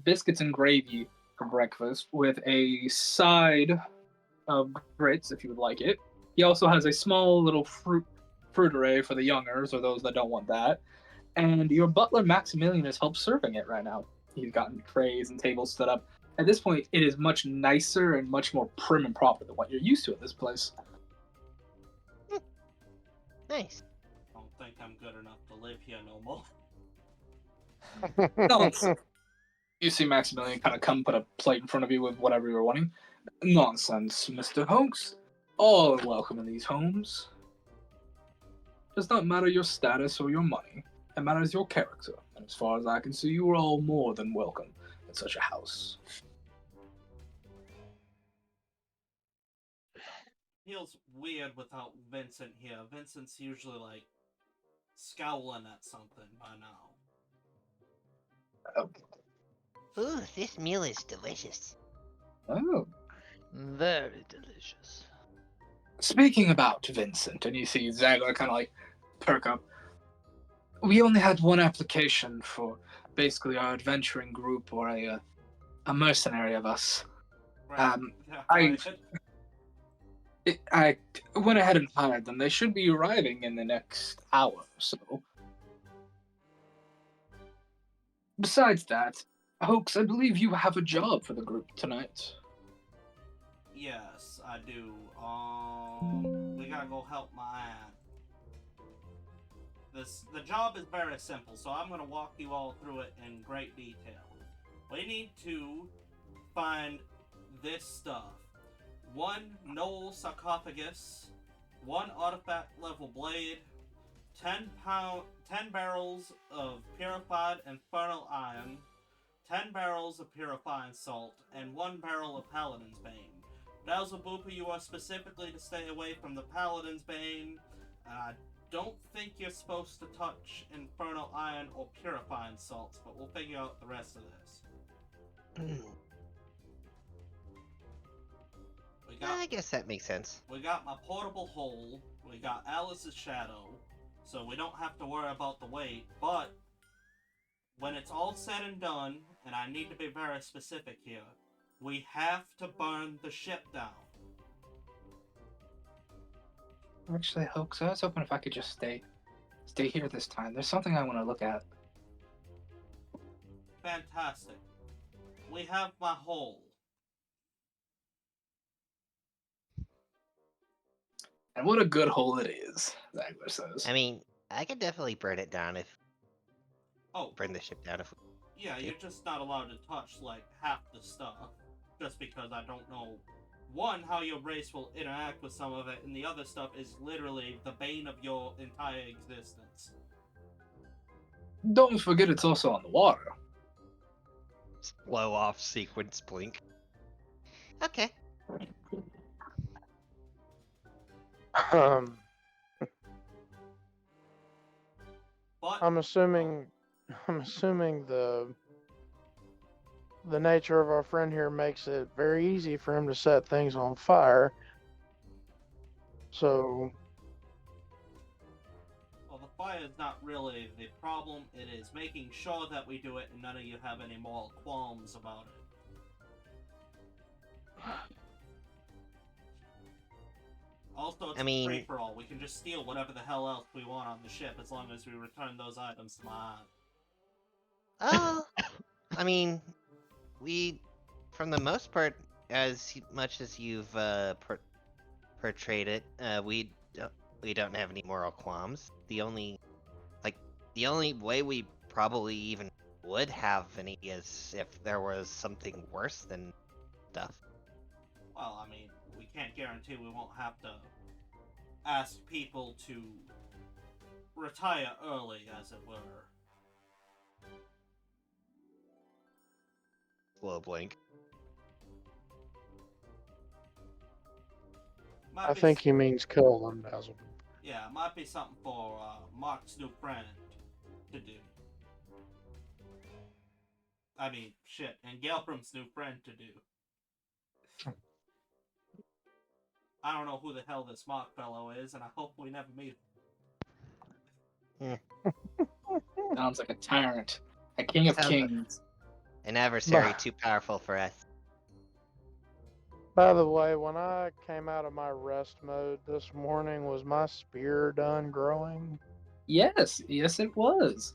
biscuits and gravy for breakfast with a side of grits, if you would like it. He also has a small little fruiteray for the youngers or those that don't want that. And your butler Maximilian has helped serving it right now. He's gotten trays and tables set up. At this point, it is much nicer and much more prim and proper than what you're used to at this place.
Nice.
I don't think I'm good enough to live here no more.
Nonsense. You see Maximilian kind of come put a plate in front of you with whatever you're wanting. Nonsense, Mr. Hoax. All are welcome in these homes. Does not matter your status or your money. It matters your character. And as far as I can see, you are all more than welcome in such a house.
Feels weird without Vincent here. Vincent's usually like scowling at something by now.
Ooh, this meal is delicious.
Oh.
Very delicious.
Speaking about Vincent, and you see Zagler kind of like perk up. We only had one application for basically our adventuring group or a mercenary of us.
Right.
I went ahead and hired them. They should be arriving in the next hour or so. Besides that, Hoax, I believe you have a job for the group tonight.
Yes, I do. We gotta go help my aunt. The job is very simple, so I'm gonna walk you all through it in great detail. We need to find this stuff. 1 Knoll sarcophagus, 1 artifact level blade, 10 barrels of purified infernal iron, 10 barrels of purifying salt, and 1 barrel of Paladin's Bane. Dalzabupa, you are specifically to stay away from the Paladin's Bane. I don't think you're supposed to touch infernal iron or purifying salts, but we'll figure out the rest of this.
I guess that makes sense.
We got my portable hole, we got Alice's shadow, so we don't have to worry about the weight, but when it's all said and done, and I need to be very specific here, we have to burn the ship down.
Actually, Hoax, I was hoping if I could just stay here this time. There's something I want to look at.
Fantastic. We have my hole.
And what a good hole it is, Zagler says.
I mean, I could definitely burn it down if
Oh,
burn the ship down if.
yeah, you're just not allowed to touch like half the stuff, just because I don't know, one, how your race will interact with some of it, and the other stuff is literally the bane of your entire existence.
Don't forget it's also on the water.
Blow off sequence blink.
Okay.
But
I'm assuming the nature of our friend here makes it very easy for him to set things on fire. So,
well, the fire is not really the problem. It is making sure that we do it and none of you have any moral qualms about it. Also, it's
I
free for all. We can just steal whatever the hell else we want on the ship as long as we return those items to my
I mean, we, from the most part, as much as you've portrayed it, we don't have any moral qualms. The only way we probably even would have any is if there was something worse than stuff.
Well, I mean, we can't guarantee we won't have to ask people to retire early, as it were.
Slow blink.
Might
I
be
think he means kill them, Basil.
Yeah, it might be something for Mark's new friend to do. I mean, shit, and Gelbrim's new friend to do. I don't know who the hell this Mark fellow is, and I hope we never meet him.
Sounds like a tyrant. A king of
Sounds
kings.
An adversary
Bah.
too powerful for us.
By the way, when I came out of my rest mode this morning, was my spear done growing?
Yes, it was.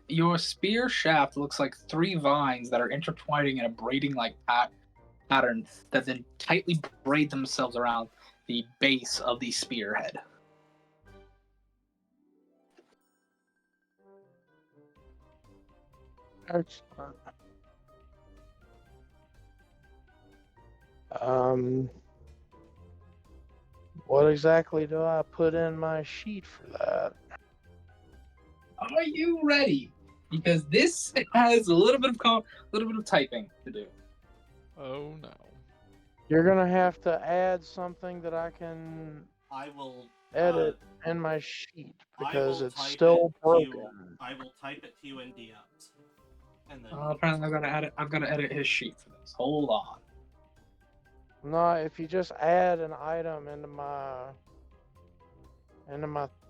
Your spear shaft looks like 3 vines that are intertwining in a braiding-like pattern that then tightly braid themselves around the base of the spearhead.
Excellent. What exactly do I put in my sheet for that?
Are you ready? Because this has a little bit of typing to do.
Oh no.
You're gonna have to add something that I can
I will
edit in my sheet because
I will
it's
type
still
it to you.
broken.
I will type it to you in DMs. And then
Apparently, I've got to edit his sheet for this. Hold on.
No, if you just add an item into my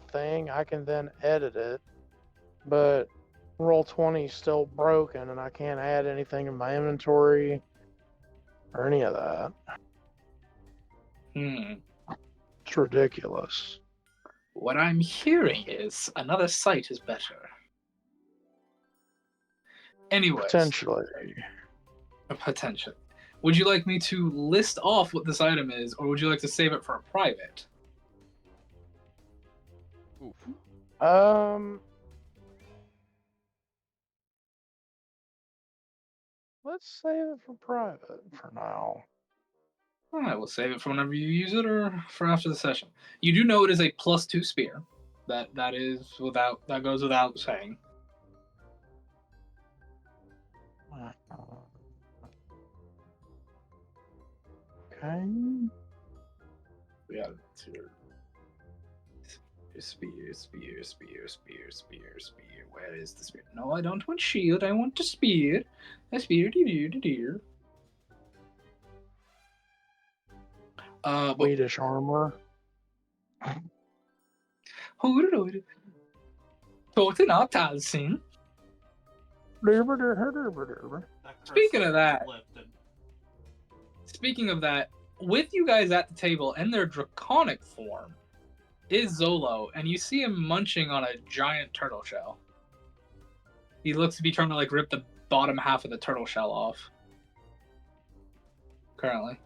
thing, I can then edit it. But Roll20 is still broken, and I can't add anything in my inventory or any of that. It's ridiculous.
What I'm hearing is another site is better. Anyways.
Potentially.
Potentially. Would you like me to list off what this item is, or would you like to save it for a private?
Oof.
let's save it for private for now.
Alright, we'll save it for whenever you use it or for after the session. You do know it is a +2 spear. That goes without saying.
Okay.
We got two. Spear. Where is the spear? No, I don't want shield. I want a spear. A spear. Dear. But
Swedish armor.
Toten avtalsing. Speaking of that, speaking of that, with you guys at the table in their draconic form is Zolo, and you see him munching on a giant turtle shell. He looks to be trying to like rip the bottom half of the turtle shell off. Currently.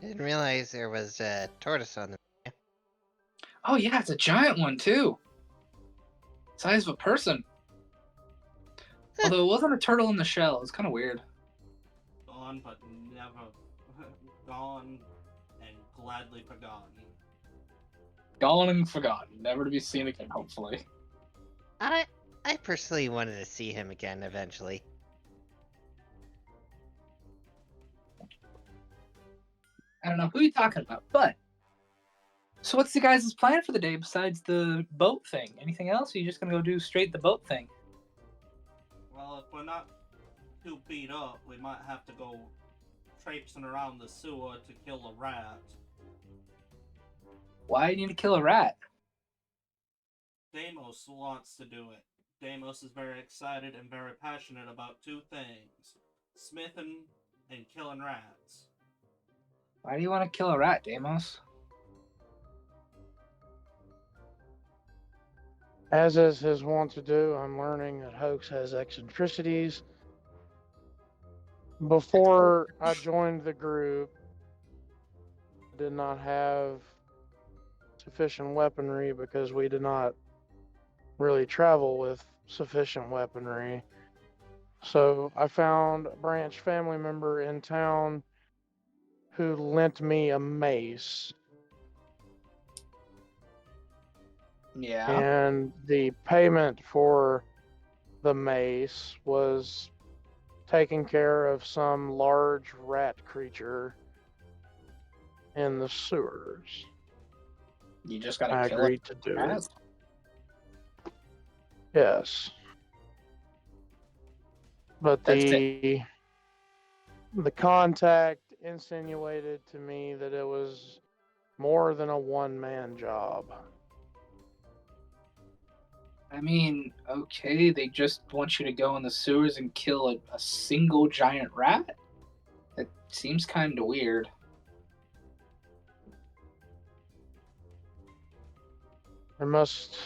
Didn't realize there was a tortoise on the.
Oh yeah, it's a giant one too. Size of a person. Although it wasn't a turtle in the shell, it's kind of weird.
Gone, but never gone and gladly forgotten.
Gone and forgotten, never to be seen again. Hopefully.
I personally wanted to see him again eventually.
I don't know who you're talking about, but so what's the guys' plan for the day besides the boat thing? Anything else? Or are you just gonna go do straight the boat thing?
Well, if we're not too beat up, we might have to go traipsing around the sewer to kill a rat.
Why do you need to kill a rat?
Deimos wants to do it. Deimos is very excited and very passionate about two things: smithing and killing rats.
Why do you want to kill a rat, Deimos?
As is his wont to do, I'm learning that Hoax has eccentricities. Before I joined the group, I did not have sufficient weaponry because we did not really travel with sufficient weaponry. So I found a branch family member in town who lent me a mace.
Yeah.
And the payment for the mace was taking care of some large rat creature in the sewers.
You just gotta
I
kill
agreed to do
rat?
it. Yes. But
That's
the contact insinuated to me that it was more than a one-man job.
I mean, okay, they just want you to go in the sewers and kill a single giant rat? That seems kind of weird.
There must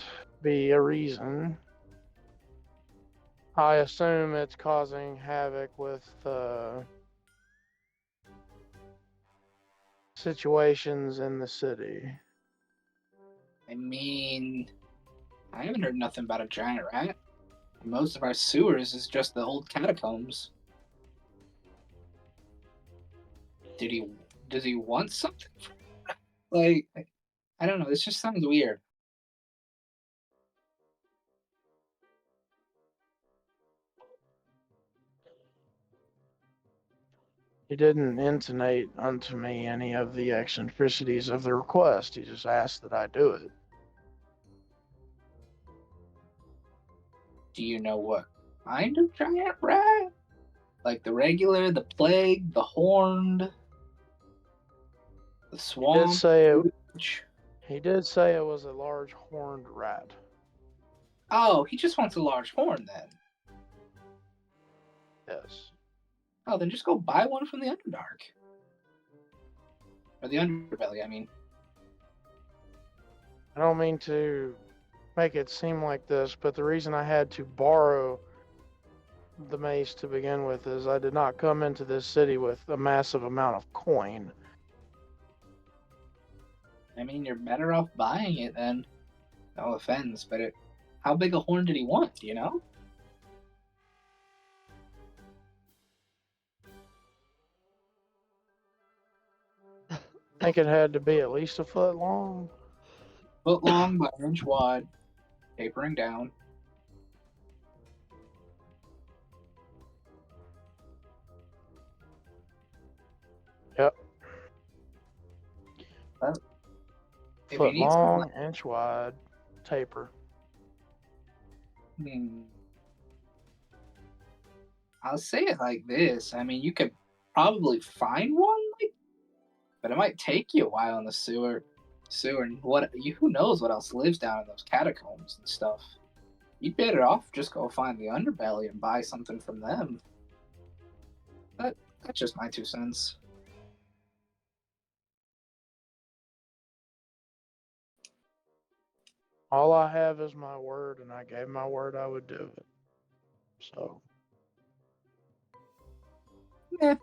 be a reason. I assume it's causing havoc with situations in the city.
I mean, I haven't heard nothing about a giant rat. Most of our sewers is just the old catacombs. Does he want something from it? Like, I don't know, this just sounds weird.
He didn't intonate unto me any of the eccentricities of the request. He just asked that I do it.
Do you know what kind of giant rat? Like the regular, the plague, the horned, the swamp?
He did say it was a large horned rat.
Oh, he just wants a large horn then.
Yes.
Oh, then just go buy one from the Underdark. Or the Underbelly, I mean.
I don't mean to make it seem like this, but the reason I had to borrow the mace to begin with is I did not come into this city with a massive amount of coin.
I mean, you're better off buying it then. No offense, but how big a horn did he want, do you know?
think it had to be at least a foot long.
Foot long by an inch wide, tapering down.
Yep.
If
Foot
you need some,
long, inch wide, taper.
I'll say it like this. I mean, you could probably find one, but it might take you a while in the sewer. And who knows what else lives down in those catacombs and stuff. You'd better off just go find the underbelly and buy something from them. That's just my 2 cents.
All I have is my word, and I gave my word I would do it. So.
Yeah.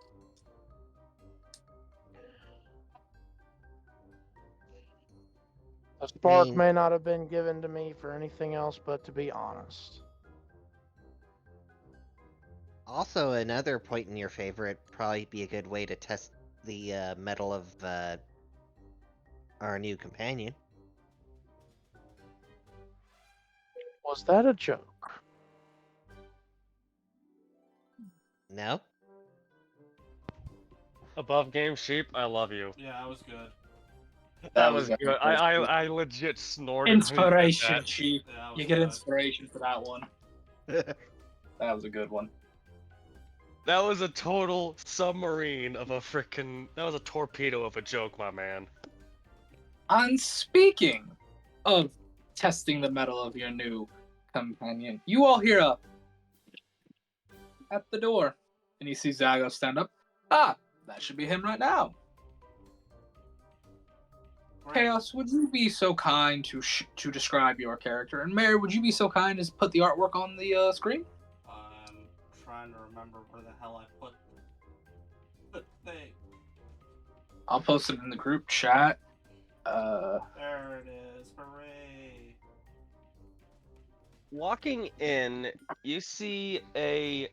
The spark
mean-
may not have been given to me for anything else but to be honest.
Also, another point in your favor, it'd probably be a good way to test the metal of our new companion.
Was that a joke?
No?
Above game sheep, I love you.
Yeah, that was good.
That was good. I legit snorted. when you said
Inspiration,
that.
Chief.
Yeah, that was
You get
good.
inspiration for that one. That was a good one.
That was a total submarine of a frickin'. That was a torpedo of a joke, my man.
And speaking of testing the metal of your new companion, you all hear a at the door, and you see Zago stand up. Ah, that should be him right now.
Great.
Chaos, would you be so kind to describe your character? And Mary, would you be so kind as put the artwork on the screen?
I'm trying to remember where the hell I put the thing.
I'll post it in the group chat.
There it is. Hooray.
Walking in, you see a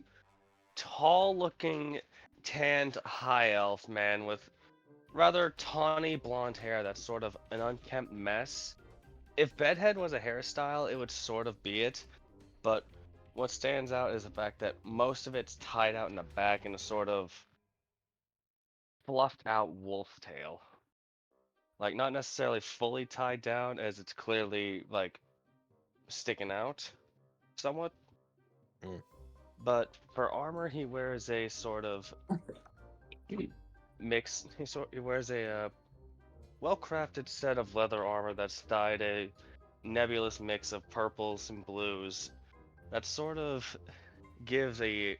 tall-looking, tanned high elf man with rather tawny blonde hair that's sort of an unkempt mess. If Bedhead was a hairstyle, it would sort of be it, but what stands out is the fact that most of it's tied out in the back in a sort of fluffed out wolf tail. Like, not necessarily fully tied down, as it's clearly, like, sticking out somewhat.
Mm.
But for armor, he wears a sort of mix. He wears a well-crafted set of leather armor that's dyed a nebulous mix of purples and blues. That sort of gives a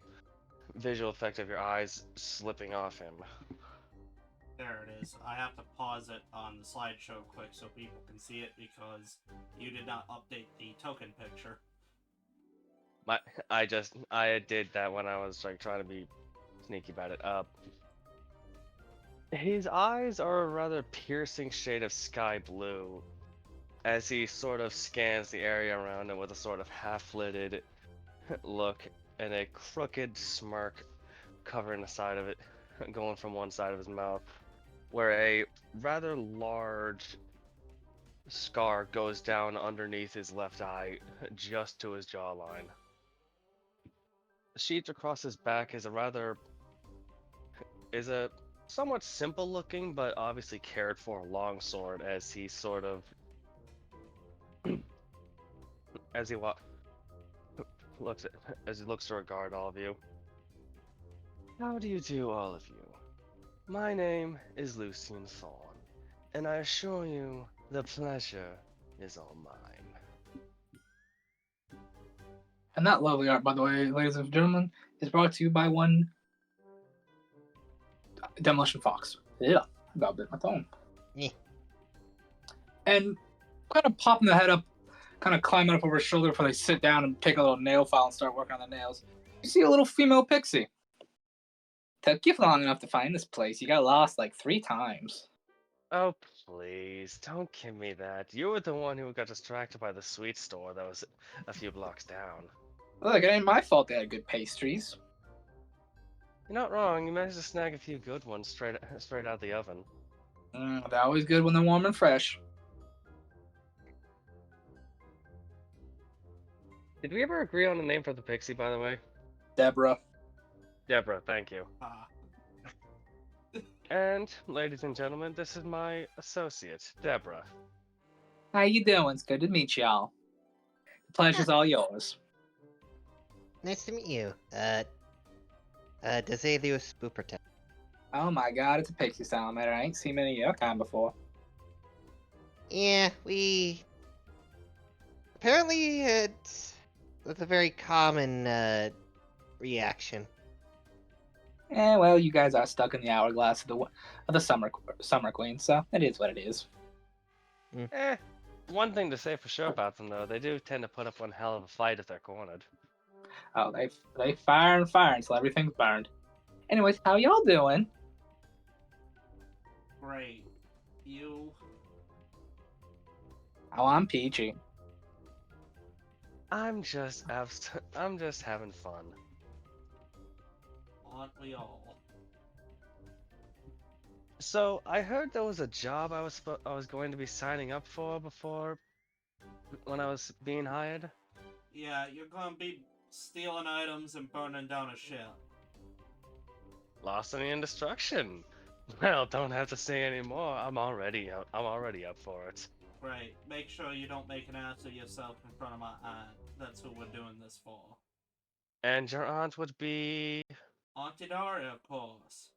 visual effect of your eyes slipping off him.
There it is. I have to pause it on the slideshow quick so people can see it because you did not update the token picture.
I did that when I was like trying to be sneaky about it. His eyes are a rather piercing shade of sky blue as he sort of scans the area around him with a sort of half-lidded look and a crooked smirk covering the side of it, going from one side of his mouth, where a rather large scar goes down underneath his left eye, just to his jawline. The sheet across his back is a somewhat simple looking, but obviously cared for longsword as he sort of as he looks to regard all of you. How do you do, all of you? My name is Lucian Thorn, and I assure you the pleasure is all mine.
And that lovely art, by the way, ladies and gentlemen, is brought to you by one Demolition Fox. Yeah, about bit my tongue.
Yeah.
And kind of popping the head up, kind of climbing up over his shoulder before they sit down and take a little nail file and start working on the nails. You see a little female pixie. Took you long enough to find this place. You got lost like 3 times.
Oh, please, don't give me that. You were the one who got distracted by the sweet store that was a few blocks down.
Look, it ain't my fault they had good pastries.
You're not wrong, you managed to snag a few good ones straight out of the oven.
They're always good when they're warm and fresh.
Did we ever agree on a name for the pixie, by the way?
Deborah.
Deborah, thank you.
Ah,
And, ladies and gentlemen, this is my associate, Deborah.
How you doing? It's good to meet y'all. The pleasure's all yours.
Nice to meet you. Deselius Booperton.
Oh my god, it's a pixie salamander. I ain't seen many of your kind before.
Yeah, we... Apparently, it's a very common, reaction.
Well, you guys are stuck in the hourglass of the summer queen, so it is what it is.
One thing to say for sure about them, though, they do tend to put up one hell of a fight if they're cornered.
Oh, they fire and fire until everything's burned. Anyways, how y'all doing?
great. You.
Oh, I'm peachy.
I'm just having fun.
Aren't we all?
So I heard there was a job I was going to be signing up for before when I was being hired.
Yeah, you're gonna be stealing items and burning down a ship.
Lost in destruction. Well, don't have to say any more. I'm already up for it.
Great. Make sure you don't make an ass of yourself in front of my aunt. That's who we're doing this for.
And your aunt would be
Auntie Daria, of course.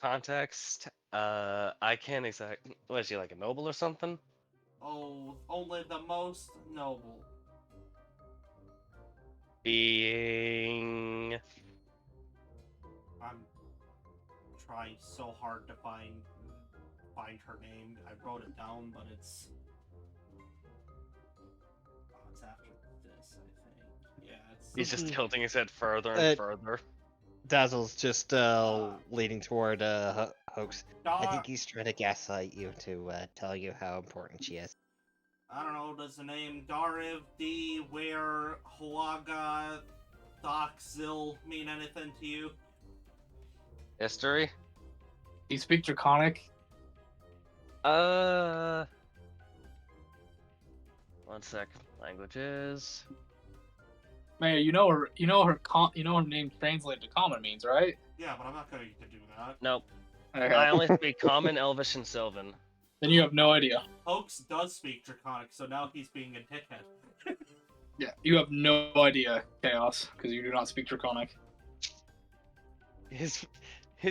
context. I can't exactly. Was she like a noble or something?
Oh, only the most noble.
Being
I'm trying so hard to find her name. I wrote it down, but it's after this, I think. Yeah, it's.
he's just tilting his head further and further.
Dazzle's just leaning toward Hoax. I think he's trying to gaslight you to tell you how important she is.
I don't know, does the name Dariv, D, Where, Huaga, Doxil mean anything to you?
History.
Do you speak Draconic?
One sec. Languages.
Mayor, you know her name translated to common means, right?
Yeah, but I'm not going to do that.
Nope.
Okay.
I only speak Common, Elvish, and Sylvan.
Then you have no idea.
Hoax does speak Draconic, so now he's being a dickhead.
Yeah, you have no idea, Chaos, because you do not speak Draconic.
His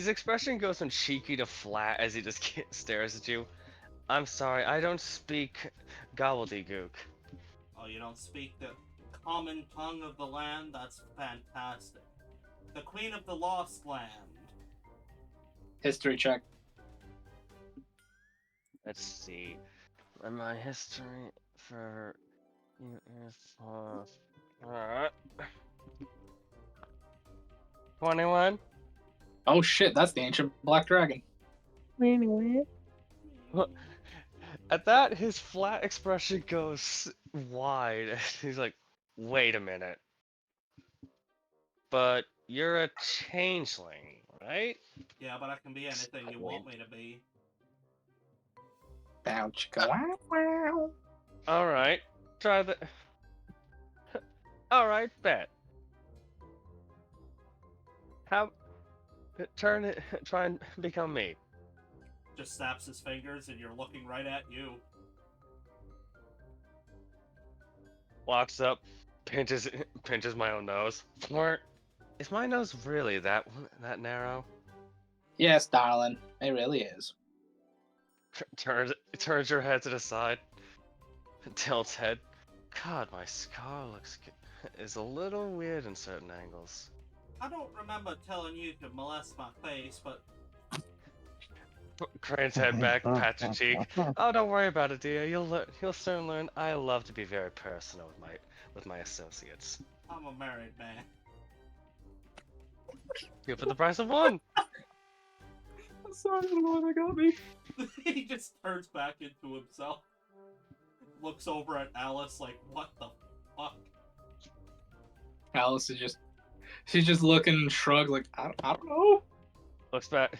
expression goes from cheeky to flat as he just stares at you. I'm sorry, I don't speak gobbledygook.
Oh, you don't speak the common tongue of the land? That's fantastic. The Queen of the Lost Land.
History check.
Let's see. And my history for you is alright. 21.
Oh shit, that's the ancient black dragon.
At that, his flat expression goes wide. He's like, wait a minute. But you're a changeling, right?
Yeah, but I can be anything you want me to be.
Down, chicka, wow, wow.
Alright. Try the. Alright, bet. How. Try and become me.
Just snaps his fingers and you're looking right at you.
Walks up, pinches my own nose. Flirt. Is my nose really that narrow?
Yes, darling, it really is.
Turns your head to the side. Tilts head. God, my scar is a little weird in certain angles.
I don't remember telling you to molest my face, but
Crane's head back, pats your cheek. Oh, don't worry about it, dear. You'll soon learn. I love to be very personal with my associates.
I'm a married man.
Two for the price of one.
I'm sorry, I don't know why that got me.
He just turns back into himself. Looks over at Alice like, what the fuck?
Alice is she's just looking and shrugged like, I don't know.
Looks back,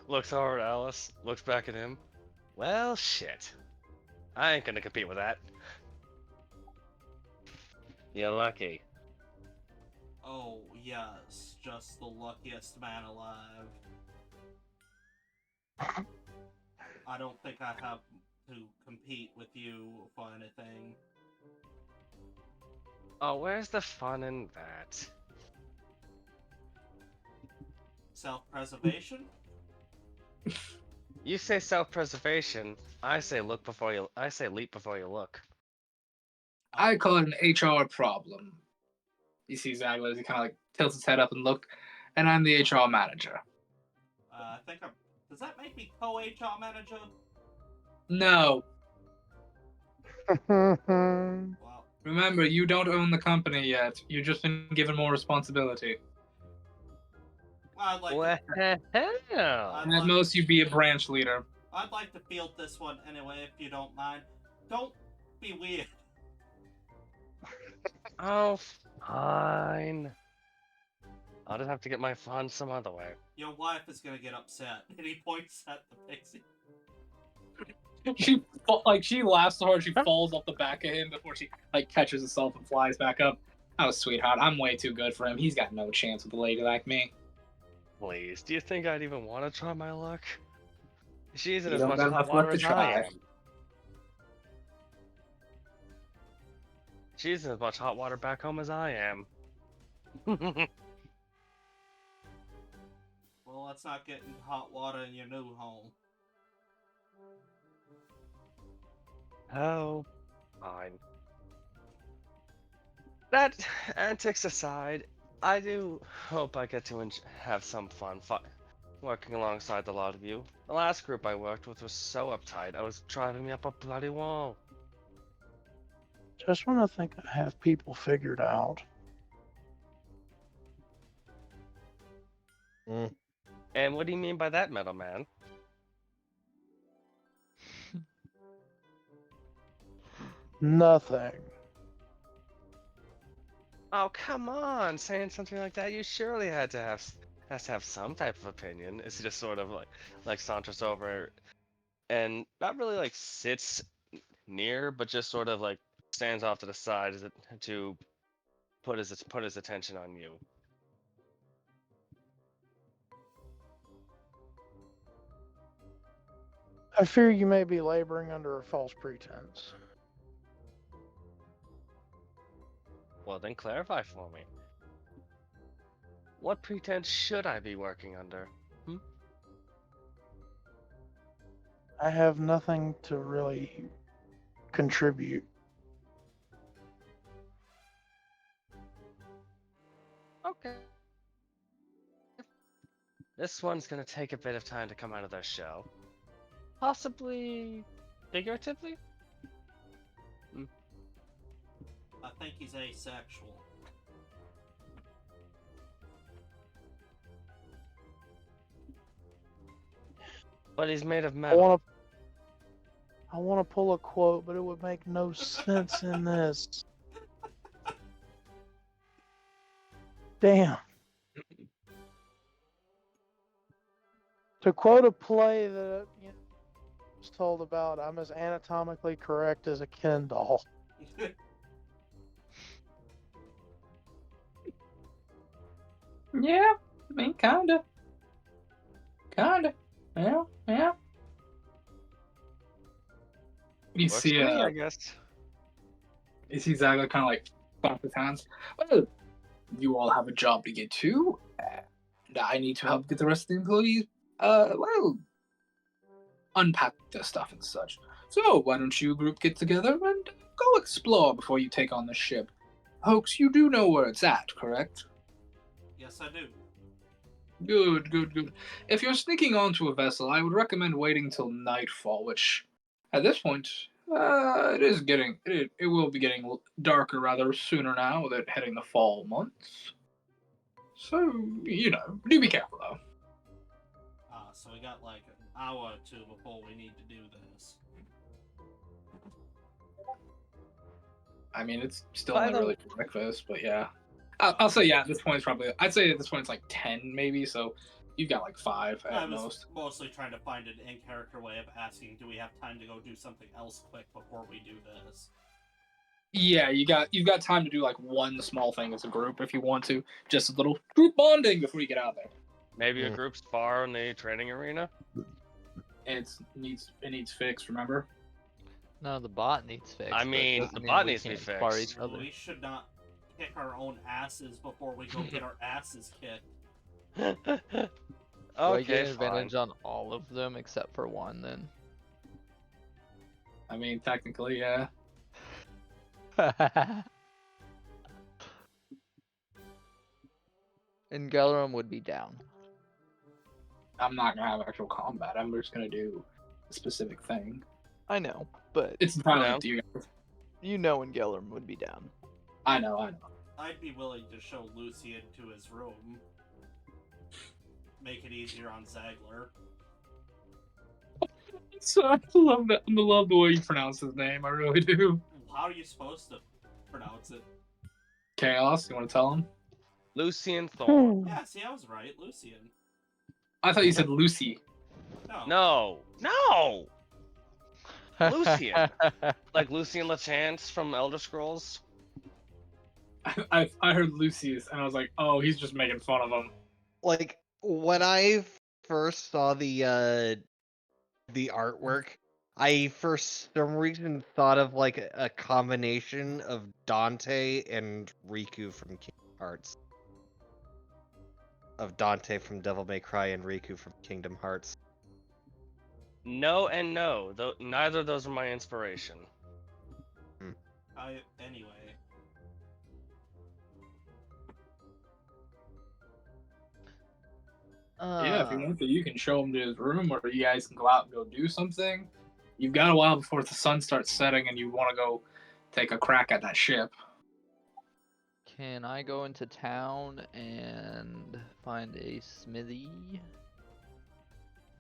looks over at Alice, looks back at him. Well, shit. I ain't gonna compete with that. You're lucky.
Oh, yes, just the luckiest man alive. I don't think I have to compete with you for anything.
Oh, where's the fun in that?
Self-preservation?
You say self-preservation. I say look before you. I say leap before you look.
I call it an HR problem. You see Zagler as he kind of like tilts his head up and look, and I'm the HR manager.
I think I'm... Does that make me co-HR manager?
No.
Well,
Remember, you don't own the company yet. You've just been given more responsibility.
I'd like
Well,
to...
And at most, you'd be a branch leader.
I'd like to field this one anyway, if you don't mind. Don't be weird.
oh, fine. I'll just have to get my fun some other way.
Your wife is gonna get upset. And he points at the pixie.
She laughs so hard she falls off the back of him before she catches herself and flies back up. Oh, sweetheart, I'm way too good for him. He's got no chance with a lady like me.
Please, do you think I'd even want to try my luck? She's in
You
as
don't
much
got
hot
enough
water
luck
as
to
I
try.
am. She's in as much hot water back home as I am.
Well, let's not get into hot water in your new home.
Oh, fine. That antics aside, I do hope I get to have some fun working alongside the lot of you. The last group I worked with was so uptight, I was driving me up a bloody wall.
Just when I think I have people figured out.
And what do you mean by that, Metal Man?
Nothing.
Oh, come on! Saying something like that, you surely has to have some type of opinion. It's just sort of like saunters over and not really like sits near, but just sort of like stands off to the side to put his attention on you.
I fear you may be laboring under a false pretense.
Well, then clarify for me. What pretense should I be working under?
I have nothing to really contribute.
Okay. This one's gonna take a bit of time to come out of their shell. Possibly figuratively?
I think he's asexual.
But he's made of
I
metal.
want to pull a quote, but it would make no sense in this. Damn. To quote a play that I was told about, I'm as anatomically correct as a Ken doll.
Yeah, I mean, kinda. Yeah. You
Works
see,
for me, I guess.
you see Zagler kind of like clap his hands. Well, you all have a job to get to, and I need to help get the rest of the employees, unpack their stuff and such. So why don't you group get together and go explore before you take on the ship? Hoax, you do know where it's at, correct?
Yes, I do.
Good. If you're sneaking onto a vessel, I would recommend waiting till nightfall, which, at this point, it will be getting darker rather sooner now with it heading the fall months. So, do be careful though.
So we got like an hour or two before we need to do this.
I mean, it's still
By
only
the-
really breakfast, but yeah. I'll say, yeah, at this point it's like 10 maybe, so You've got like 5
I
at
was
most.
mostly trying to find an in-character way of asking, do we have time to go do something else quick before we do this?
Yeah, you've got time to do like one small thing as a group if you want to. Just a little group bonding before you get out there.
Maybe a group spar in the training arena.
It needs fixed. Remember?
No, the bot needs fixed.
I
but
mean,
doesn't
the
mean
bot
we
needs to be
can't spar
fixed.
each other.
We should not kick our own asses before we go get our asses kicked.
Do I
Okay,
get
fine.
advantage on all of them except for one then?
I mean, technically, yeah.
And Galerum would be down.
I'm not gonna have actual combat. I'm just gonna do a specific thing.
I know, but
It's entirely
Yeah.
up to you guys.
you know when Galerum would be down.
I know.
I'd be willing to show Lucian to his room. Make it easier on Zagler.
So I love that. I love the way you pronounce his name. I really do.
How are you supposed to pronounce it?
Chaos. You want to tell him?
Lucian Thorn.
Yeah, see, I was right. Lucian.
I thought you said Lucy.
No.
No. Lucian. Like Lucian Lachance from Elder Scrolls.
I heard Lucius, and I was like, oh, he's just making fun of him.
Like when I first saw the artwork, I for some reason thought of like a combination of Dante and Riku from Kingdom Hearts. Of Dante from Devil May Cry and Riku from Kingdom Hearts.
No and no. Neither of those are my inspiration.
Anyway.
Yeah, if you want to, you can show him to his room, or you guys can go out and go do something. You've got a while before the sun starts setting, and you want to go take a crack at that ship.
Can I go into town and find a smithy?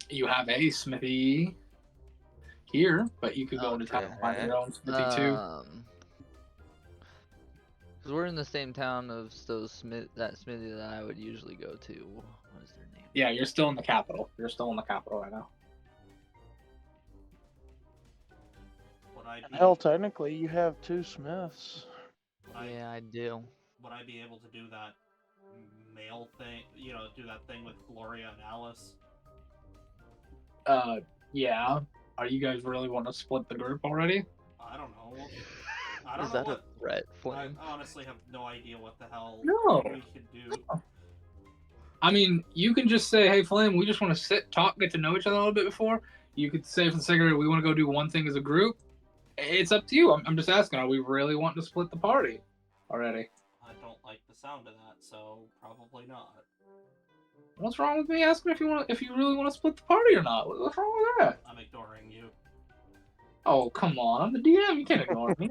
You have a smithy here, but you could go into town and find
Okay.
your own smithy too.
Cause we're in the same town of that smithy that I would usually go to. What is their name?
Yeah, you're still in the capital. You're still in the capital right now.
Would I be,
Hell, technically, you have 2 smiths.
Yeah, I do.
would I be able to do that male thing? You know, do that thing with Gloria and Alice?
Yeah. Are you guys really wanting to split the group already?
I don't know. I don't
Is
know
that
what.
a threat,
I
Flame?
honestly have no idea what the hell
No.
we could do.
I mean, you can just say, hey, Flame, we just want to sit, talk, get to know each other a little bit before. You could say for the sake of it, we want to go do one thing as a group. It's up to you. I'm just asking, are we really wanting to split the party already?
I don't like the sound of that, so probably not.
What's wrong with me asking if you really want to split the party or not? What's wrong with that?
I'm ignoring you.
Oh, come on. I'm the DM. You can't ignore me.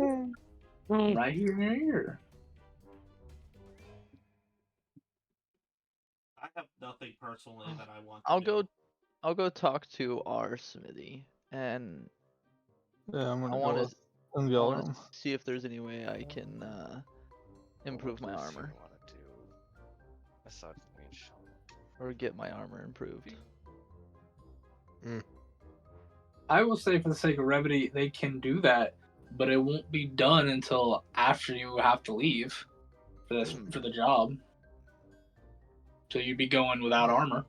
Right here.
I have nothing personally that I want to
I'll go talk to our smithy, and
Yeah, I'm
I
gonna
want
go
to
with Ungalarum.
see if there's any way I can improve my armor
Aside from being shot.
or get my armor improved.
I will say, for the sake of brevity, they can do that, but it won't be done until after you have to leave for the job. So you'd be going without armor.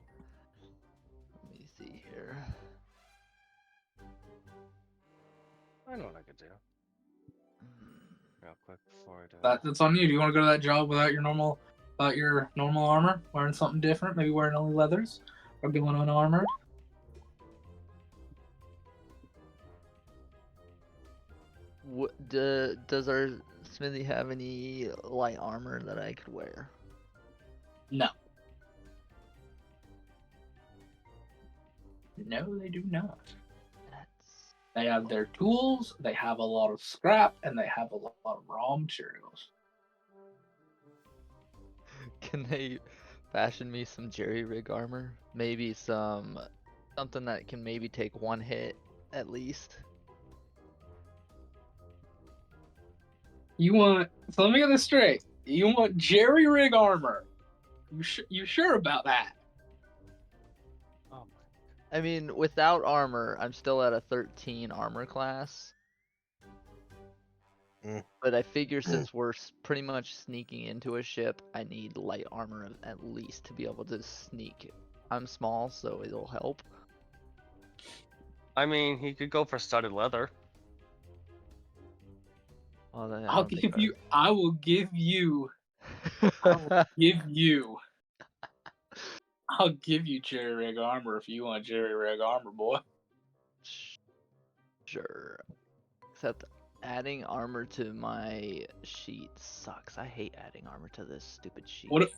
Let me see here.
I know what I could do. Real quick before I do.
That's on you. Do you want to go to that job without your normal armor, wearing something different, maybe wearing only leathers, or going unarmored?
Does our smithy have any light armor that I could wear?
No. No, they do not.
That's
They have their tools, they have a lot of scrap, and they have a lot of raw materials.
Can they fashion me some jerry rig armor? Maybe something that can maybe take one hit at least.
So let me get this straight. You want jerry rig armor? You sure about that?
I mean, without armor, I'm still at a 13 armor class.
Mm.
But I figure since we're pretty much sneaking into a ship, I need light armor at least to be able to sneak. I'm small, so it'll help.
I mean, he could go for studded leather.
Well, then I
I'll
don't think
give you. I will give you. I'll give you jerry rig armor if you want jerry rig armor, boy.
Sure. Except adding armor to my sheet sucks. I hate adding armor to this stupid sheet.
What?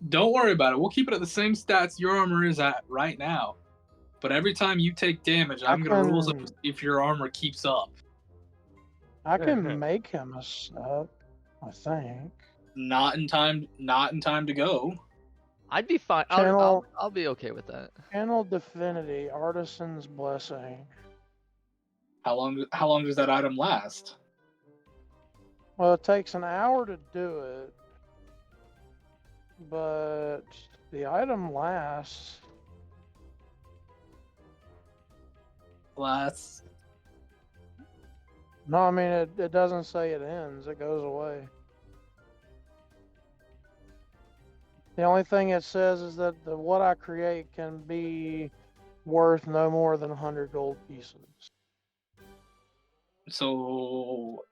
Don't worry about it. We'll keep it at the same stats your armor is at right now. But every time you take damage, I'm gonna roll something to see if your armor keeps up.
I can make him a sub, I think.
Not in time. Not in time to go.
I'd be fine.
Channel-
I'll be okay with that.
Channel Divinity, Artisan's Blessing.
How long does that item last?
Well, it takes an hour to do it, but the item lasts. No, I mean, it doesn't say it ends, it goes away. The only thing it says is that what I create can be worth no more than 100 gold pieces.
So,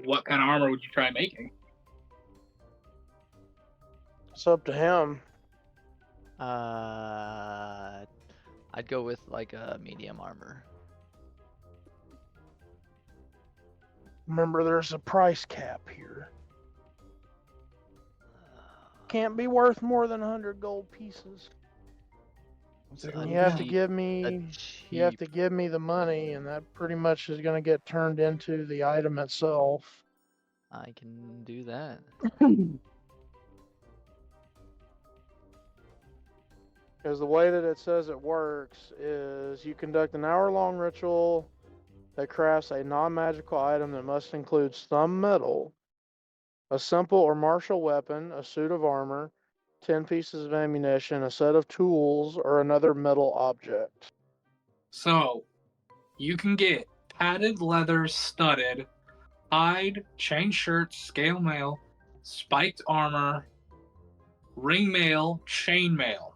what kind of armor would you try making?
It's up to him.
I'd go with like a medium armor.
Remember, there's a price cap here. Can't be worth more than 100 gold pieces. And you have to give me the money, and that pretty much is going to get turned into the item itself.
I can do that.
Because the way that it says it works is you conduct an hour-long ritual that crafts a non-magical item that must include some metal, a simple or martial weapon, a suit of armor, 10 pieces of ammunition, a set of tools, or another metal object.
So, you can get padded leather studded, hide, chain shirt, scale mail, spiked armor, ring mail, chain mail.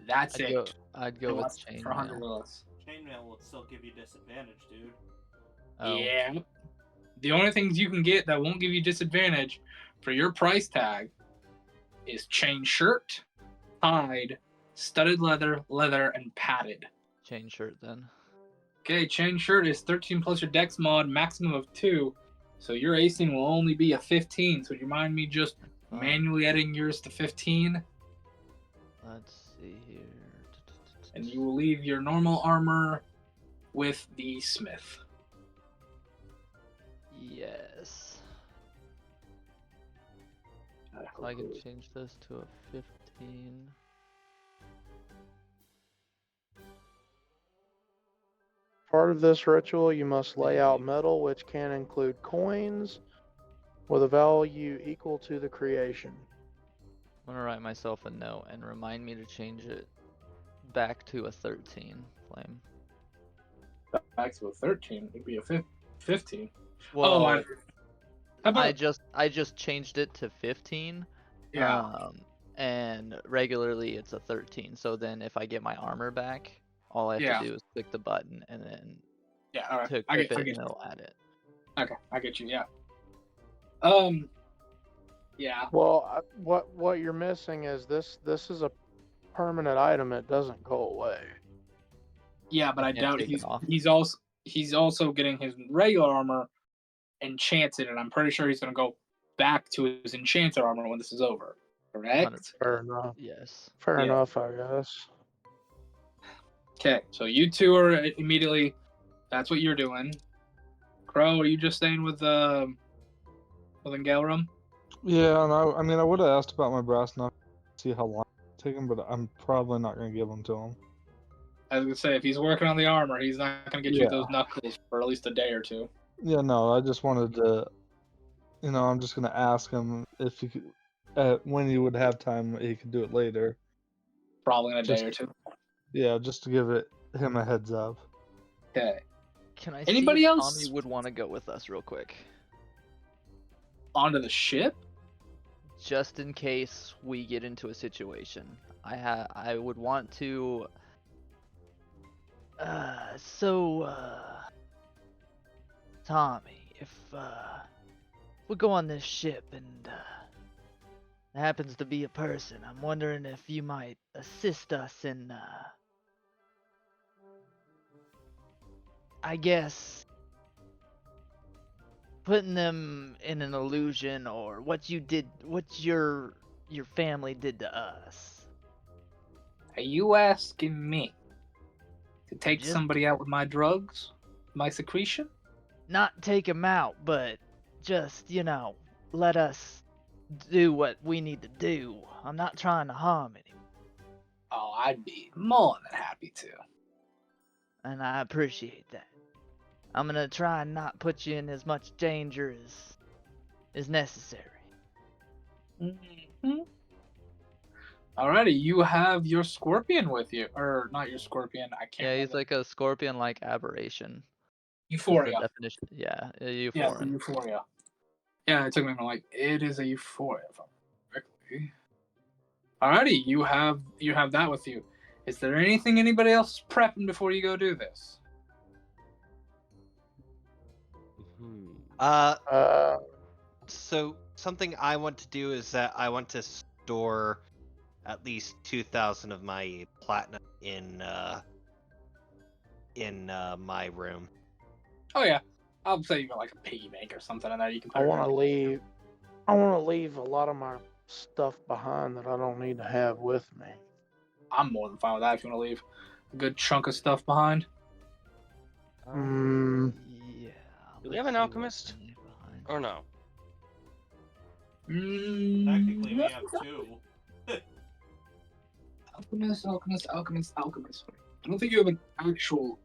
That's it.
I'd go with chain
for 100
mail.
less.
Chainmail will still give you disadvantage, dude.
Oh.
Yeah. The only things you can get that won't give you disadvantage for your price tag is chain shirt, hide, studded leather, and padded.
Chain shirt then.
Okay, chain shirt is 13 plus your dex mod, maximum of 2. So your acing will only be a 15. So do you mind me just manually adding yours to 15?
Let's see here.
And you will leave your normal armor with the smith.
Yes. I can change this to a 15.
Part of this ritual, you must lay out metal, which can include coins with a value equal to the creation.
I'm gonna write myself a note and remind me to change it back to a 13 flame.
Back to a 13. It'd be a 15.
Well,
how about...
I just changed it to 15.
Yeah.
And regularly it's a 13. So then if I get my armor back, all I have to do is click the button and then
all right.
to equip it, and it'll add it.
Okay, I get you. Yeah. Yeah.
Well, what you're missing is this is a permanent item. It doesn't go away.
Yeah, but I doubt he's also getting his regular armor enchanted, and I'm pretty sure he's gonna go back to his enchanted armor when this is over. Correct?
Fair enough.
Yes.
Fair enough, I guess.
Okay, so you two are immediately. That's what you're doing. Crow, are you just staying with Engelrum?
Yeah, and I mean, I would have asked about my brass knuckle, see how long it take him, but I'm probably not going to give them to him.
I was going to say, if he's working on the armor, he's not going to get you those knuckles for at least a day or two.
Yeah, no, I just wanted to, I'm just going to ask him if he could, when he would have time, he could do it later.
Probably in a day or two.
Yeah, just to give him a heads up.
Okay.
Can I
Anybody
see if
else?
Tommy would want to go with us real quick?
Onto the ship?
Just in case we get into a situation. I would want to Tommy, if we go on this ship and there happens to be a person, I'm wondering if you might assist us in I guess putting them in an illusion, or what your family did to us.
Are you asking me to take
Just-
somebody out with my drugs? My secretion?
Not take them out, but just, let us do what we need to do. I'm not trying to harm anyone,
Oh, I'd be more than happy to.
and I appreciate that. I'm gonna try and not put you in as much danger as is necessary.
Mm-hmm. Alrighty, you have your scorpion with you. Or, not your scorpion, I can't
Yeah, he's
remember.
like a scorpion-like aberration. is the
Euphoria.
definition. Yeah, a
Yeah, it's a
euphoria.
euphoria. Yeah, it took me a minute, it is a euphoria, if I'm correctly. Alrighty, you have that with you. Is there anything anybody else is prepping before you go do this?
So something I want to do is that I want to store at least 2,000 of my platinum in my room.
Oh yeah, I'll say you got like a piggy bank or something in there you can put
I
it
want to
in.
leave a lot of my stuff behind that I don't need to have with me.
I'm more than fine with that if you want to leave a good chunk of stuff behind.
Mm,
Yeah.
Do we have an alchemist? Or no?
Technically, we have two.
Alchemist. I don't think you have an actual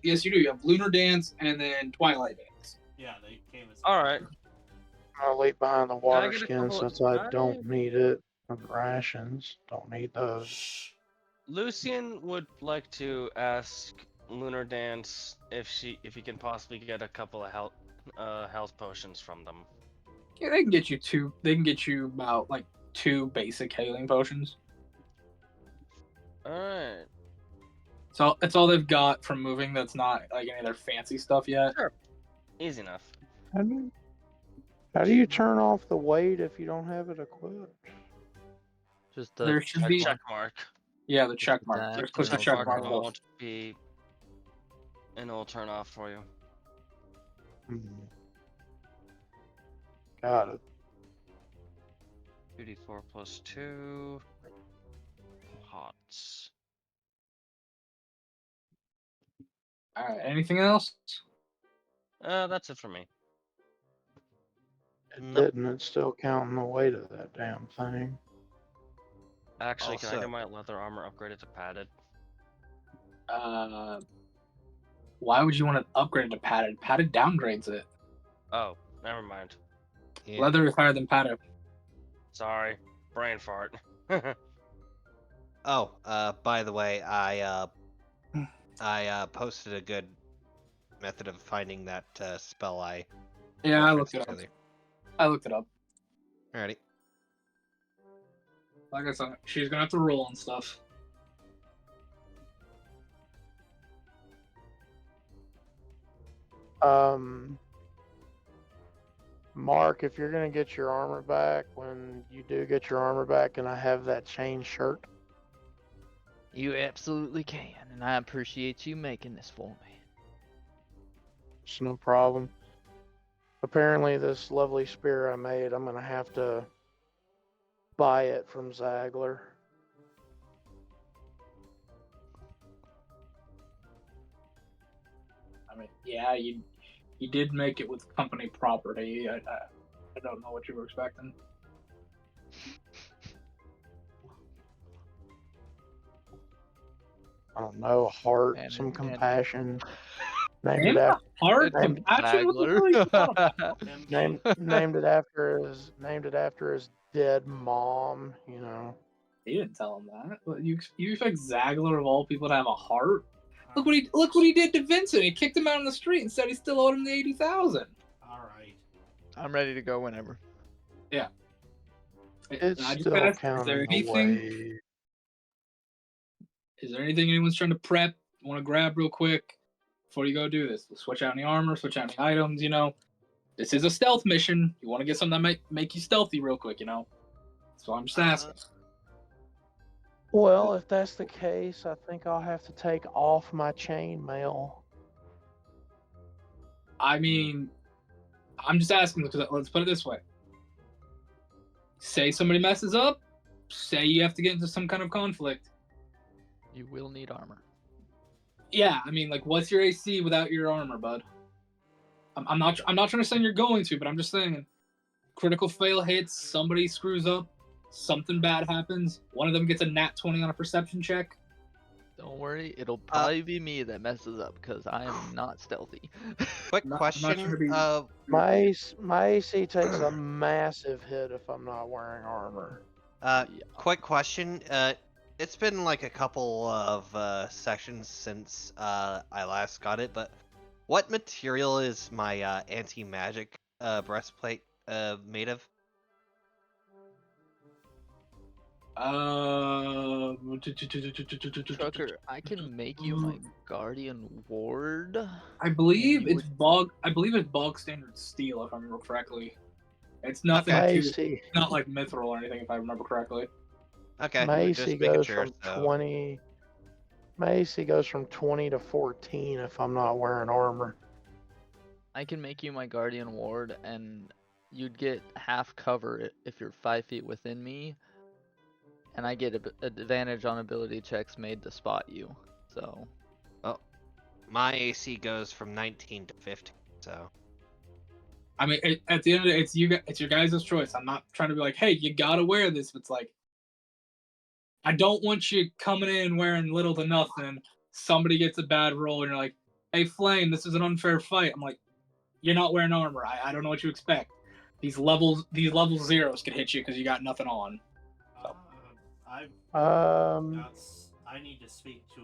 Yes, you do. You have Lunar Dance and then Twilight Dance.
Yeah, they came as.
Alright.
I'll leave behind the
I
water
get a
skin
couple of-
since I don't need it. And rations, don't need those.
Shh.
Lucian would like to ask Lunar Dance if he can possibly get a couple of health potions from them.
Yeah, they can get you two. They can get you about like 2 basic healing potions.
Alright.
So it's all they've got from moving. That's not like any of their fancy stuff yet.
Sure. Easy enough.
How do you turn off the weight if you don't have it equipped?
Just
There should be
Check mark.
Yeah, the check
Just
mark.
that,
Just click the
no,
check
check
mark.
mark.
Won't be, and it'll turn off for you.
Got it.
2d4 plus 2. Hots.
All right. Anything else?
That's it for me.
It
Nope.
didn't. It's still counting the weight of that damn thing.
Actually, can I
Also-
get my leather armor upgraded to padded?
Why would you want to upgrade it to padded? Padded downgrades it.
Oh, never mind.
Yeah.
Leather is higher than padded.
Sorry, brain fart.
Oh, by the way, I posted a good method of finding that spell I
Yeah, I looked
referenced
it up.
earlier. Alrighty.
Like I said, she's gonna have to roll and stuff.
Mark, if you're gonna get your armor back, when you do get your armor back, and I have that chain shirt.
You absolutely can, and I appreciate you making this for me.
It's no problem. Apparently, this lovely spear I made, I'm gonna have to buy it from Zagler.
I mean, yeah, you did make it with company property. I don't know what you were expecting.
I don't know, heart,
And-
some
and-
compassion. Named
Damn,
it after
hard
Named
compassion. What the hell are you talking about?
named it after his dead mom. You know.
He didn't tell him that. But you expect Zagler of all people to have a heart? Look what he did to Vincent. He kicked him out on the street and said he still owed him the 80,000.
All right.
I'm ready to go whenever.
Yeah.
It's
I just
still
asked,
counting away.
is there anything anyone's trying to prep? Want to grab real quick before you go do this? Switch out any armor, switch out any items. This is a stealth mission. You want to get something that make you stealthy real quick. So I'm just asking.
Well, if that's the case, I think I'll have to take off my chainmail.
I mean, I'm just asking because let's put it this way. Say somebody messes up. Say you have to get into some kind of conflict.
You will need armor.
Yeah, I mean, like, what's your AC without your armor, bud? I'm not trying to say you're going to, but I'm just saying, critical fail hits, somebody screws up, something bad happens, one of them gets a nat 20 on a perception check.
Don't worry, it'll probably be me that messes up because I am not stealthy.
Quick
I'm not
question.
trying to be-
My AC takes a massive hit if I'm not wearing armor.
Quick question. It's been like a couple of sessions since I last got it, but what material is my anti-magic breastplate made of?
Trucker, I can make you my guardian ward.
I believe
and
it's bog standard steel, if I remember correctly. It's nothing
My
too,
AC,
not like mithril or anything, if I remember correctly.
Okay,
my
just
AC
making
goes
sure,
from
so-
20. My AC goes from 20 to 14 if I'm not wearing armor.
I can make you my guardian ward, and you'd get half cover if you're 5 feet within me, and I get advantage on ability checks made to spot you. So
My AC goes from 19 to 15, so.
I mean, at the end of the day, it's your guys' choice. I'm not trying to be like, hey, you gotta wear this. It's like, I don't want you coming in wearing little to nothing. Somebody gets a bad roll, and you're like, hey, Flame, this is an unfair fight. I'm like, you're not wearing armor. I don't know what you expect. These level zeros could hit you because you got nothing on.
I need to speak to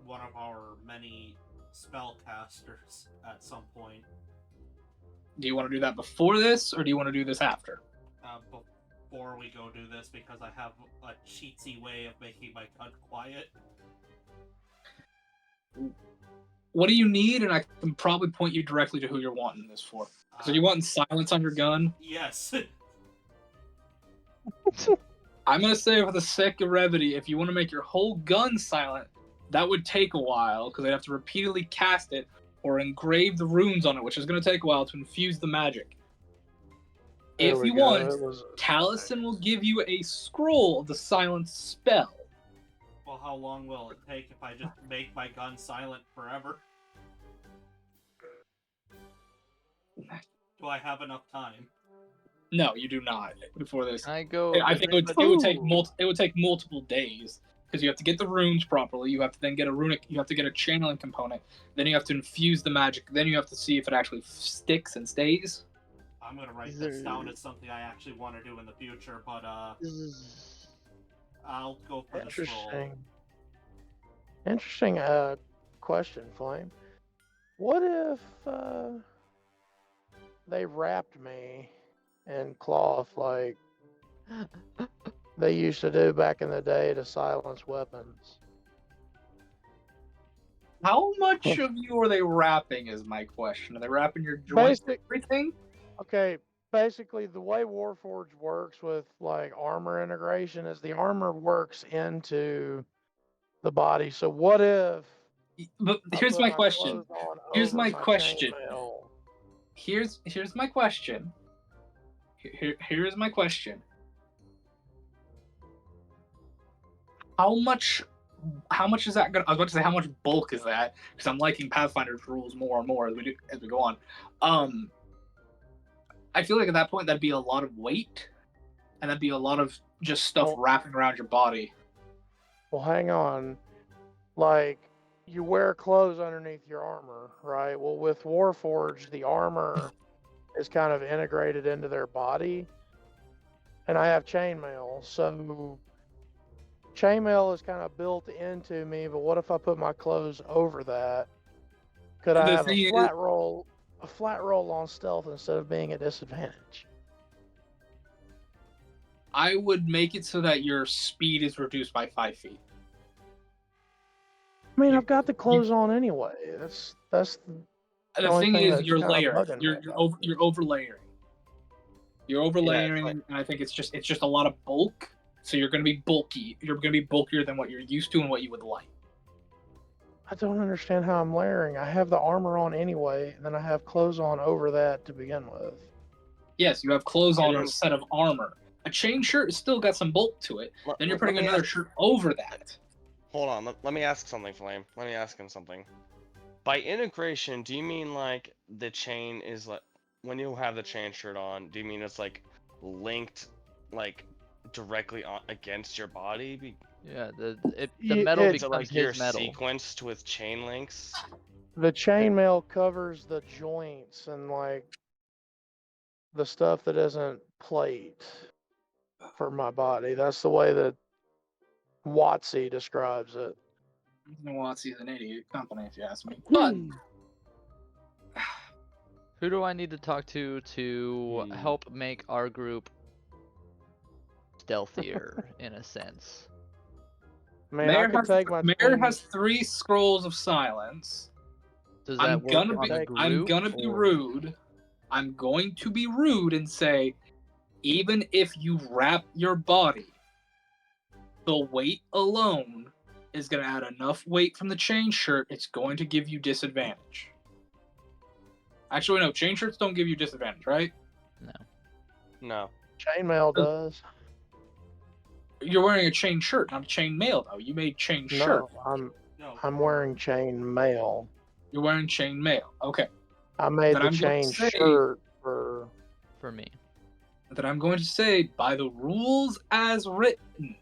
one of our many spellcasters at some point.
Do you want to do that before this, or do you want to do this after?
Before we go do this, because I have a cheatsy way of making my gun quiet.
What do you need? And I can probably point you directly to who you're wanting this for. So you wanting silence on your gun?
Yes.
I'm gonna say, for the sake of brevity, if you want to make your whole gun silent, that would take a while because they'd have to repeatedly cast it or engrave the runes on it, which is gonna take a while to infuse the magic.
There
If
we
you
go.
want,
It was-
Taliesin will give you a scroll of the silence spell.
Well, how long will it take if I just make my gun silent forever? Do I have enough time?
No, you do not. Before this,
I go.
I think it would take multiple days because you have to get the runes properly. You have to then get a runic. You have to get a channeling component. Then you have to infuse the magic. Then you have to see if it actually sticks and stays.
I'm gonna write this down as something I actually want to do in the future, but I'll go for the scroll.
Interesting question, Flame. What if they wrapped me in cloth like they used to do back in the day to silence weapons?
How much of you are they wrapping? Is my question. Are they wrapping your joints? Everything?
Okay, basically the way Warforged works with like armor integration is the armor works into the body. So what if?
But
I
here's
put
my question.
clothes on
Here's
over
my question.
chainmail?
Here's my question. Here is my question. How much is that gonna? I was about to say how much bulk is that, because I'm liking Pathfinder's rules more and more as we go on. I feel like at that point that'd be a lot of weight, and that'd be a lot of just stuff wrapping around your body.
Well, hang on. Like, you wear clothes underneath your armor, right? Well, with Warforged, the armor is kind of integrated into their body. And I have chainmail, so chainmail is kind of built into me, but what if I put my clothes over that? Could I
The
have
thing is-
a flat roll on stealth instead of being at disadvantage?
I would make it so that your speed is reduced by 5 feet.
I mean,
You-
I've got the clothes on anyway. That's
The
only
thing
thing
is,
that's
you're
kinda
layering.
bugging me
You're
about this.
you're overlayering. You're overlaying,
like-
and I think it's just a lot of bulk. So you're going to be bulky. You're going to be bulkier than what you're used to and what you would like.
I don't understand how I'm layering. I have the armor on anyway, and then I have clothes on over that to begin with.
Yes, you have clothes on
Yeah.
a set of armor. A chain shirt has still got some bulk to it. Then you're putting another shirt over that.
Hold on, let me ask something, Flame. Let me ask him something. By integration, do you mean like the chain is like when you have the chain shirt on? Do you mean it's like linked, like directly on against your body?
Yeah, the
Ye-
metal
it's-
So
becomes
like you're
his metal.
sequenced with chain links?
The chainmail covers the joints and like the stuff that isn't plate for my body. That's the way that Watsy describes it.
Watsy's an idiot company, if you ask me. But
Who do I need to talk to help make our group stealthier in a sense?
Man, I could take my
Mayor
chain-
has 3 scrolls of silence.
Does that
I'm
work
gonna
on
be
a group?
I'm gonna be
or-
rude. I'm going to be rude and say, even if you wrap your body, the weight alone is gonna add enough weight from the chain shirt. It's going to give you disadvantage. Actually, no, chain shirts don't give you disadvantage, right?
No.
chainmail does.
You're wearing a chain shirt, not a chain mail, though. You made chain shirt.
No,
No,
I'm wearing chain mail.
You're wearing chain mail. Okay.
I made
Then
the
I'm going
chain
to say-
shirt for.
For me.
That I'm going to say, by the rules as written,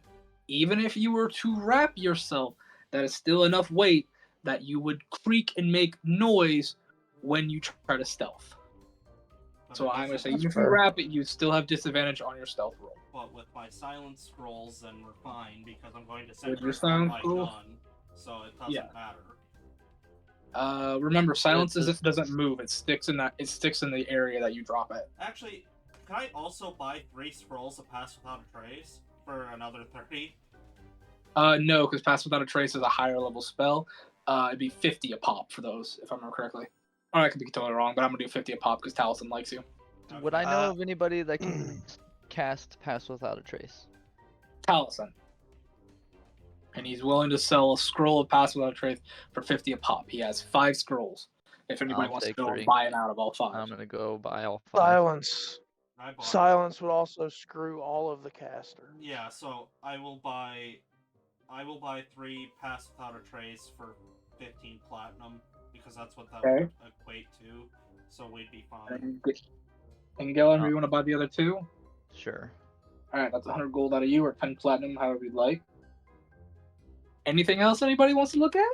even if you were to wrap yourself, that is still enough weight that you would creak and make noise when you try to stealth.
but
So
it
I'm going to say,
doesn't-
even if you
fair.
wrap it, you still have disadvantage on your stealth roll.
But with my silence scrolls, then we're fine because I'm going to set
With your
her on
silence
my
scroll?
gun, so it doesn't
Yeah.
matter.
Remember, silence
It's
is if it doesn't move. It sticks in the area that you drop it.
Actually, can I also buy 3 scrolls of Pass Without a Trace for another 30?
No, because Pass Without a Trace is a higher level spell. It'd be 50 a pop for those, if I remember correctly. Or I could be totally wrong, but I'm gonna do 50 a pop because Taliesin likes you.
Would I know
Uh,
of anybody that can cast Pass Without a Trace?
Taliesin. And he's willing to sell a scroll of Pass Without a Trace for 50 a pop. He has 5 scrolls. If anybody
I'll
wants to
take
go
3.
and buy an out of all 5.
I'm gonna go buy all 5.
Silence.
I bought
Silence would also screw all of the casters.
Yeah, so I will buy 3 Pass Without a Trace for 15 platinum because that's what that
Okay.
would equate to. So we'd be fine.
And Gellern, you want to buy the other 2?
Sure.
Alright, that's 100 gold out of you, or 10 platinum, however you'd like. Anything else anybody wants to look at?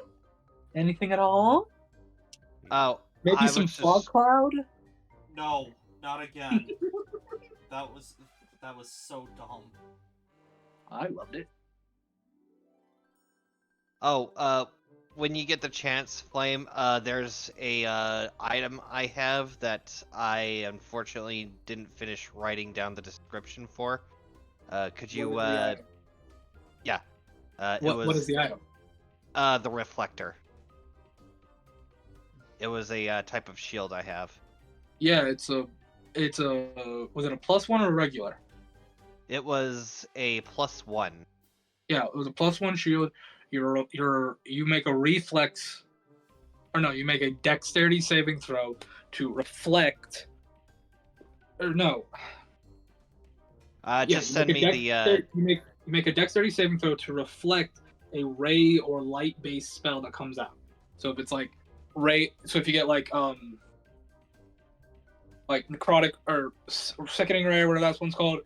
Anything at all?
Oh,
Maybe
I
some
was
fog
just-
cloud?
No, not again. that was so dumb.
I loved it.
Oh, when you get the chance, Flame, there's a item I have that I unfortunately didn't finish writing down the description for. Could you,
What is the item?
yeah. It
What
was
is the item?
the reflector. It was a type of shield I have.
Yeah, it's a was it a +1 or a regular?
It was a +1.
Yeah, it was a +1 shield. You make a reflex, or no, you make a dexterity saving throw to reflect. Or no,
Just
you
send
make
me
a
the
you make a dexterity saving throw to reflect a ray or light based spell that comes out. So if it's like ray, so if you get like necrotic or sickening ray or whatever that one's called,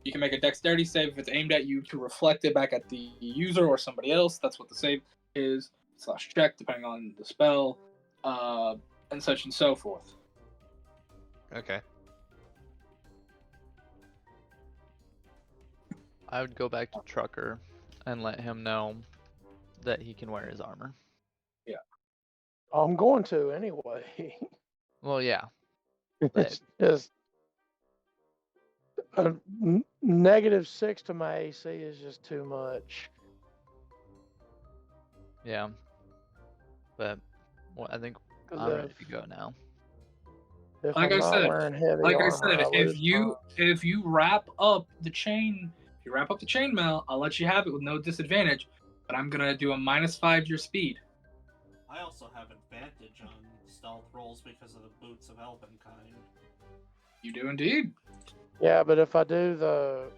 you can make a dexterity save if it's aimed at you to reflect it back at the user or somebody else. That's what the save is / check depending on the spell, and such and so forth.
Okay.
I would go back to Trucker. and let him know that he can wear his armor.
I'm going to anyway.
Well, yeah.
It's just a -6 to my AC is just too much.
Yeah. But well, I think
'Cause
I'm ready to go now.
if
Like
I'm
I
not
said,
wearing heavy armor, I lose
if you wrap up the chainmail, I'll let you have it with no disadvantage. But I'm gonna do a -5 your speed.
I also have advantage on stealth rolls because of the boots of Elvenkind.
You do indeed.
Yeah, but if I go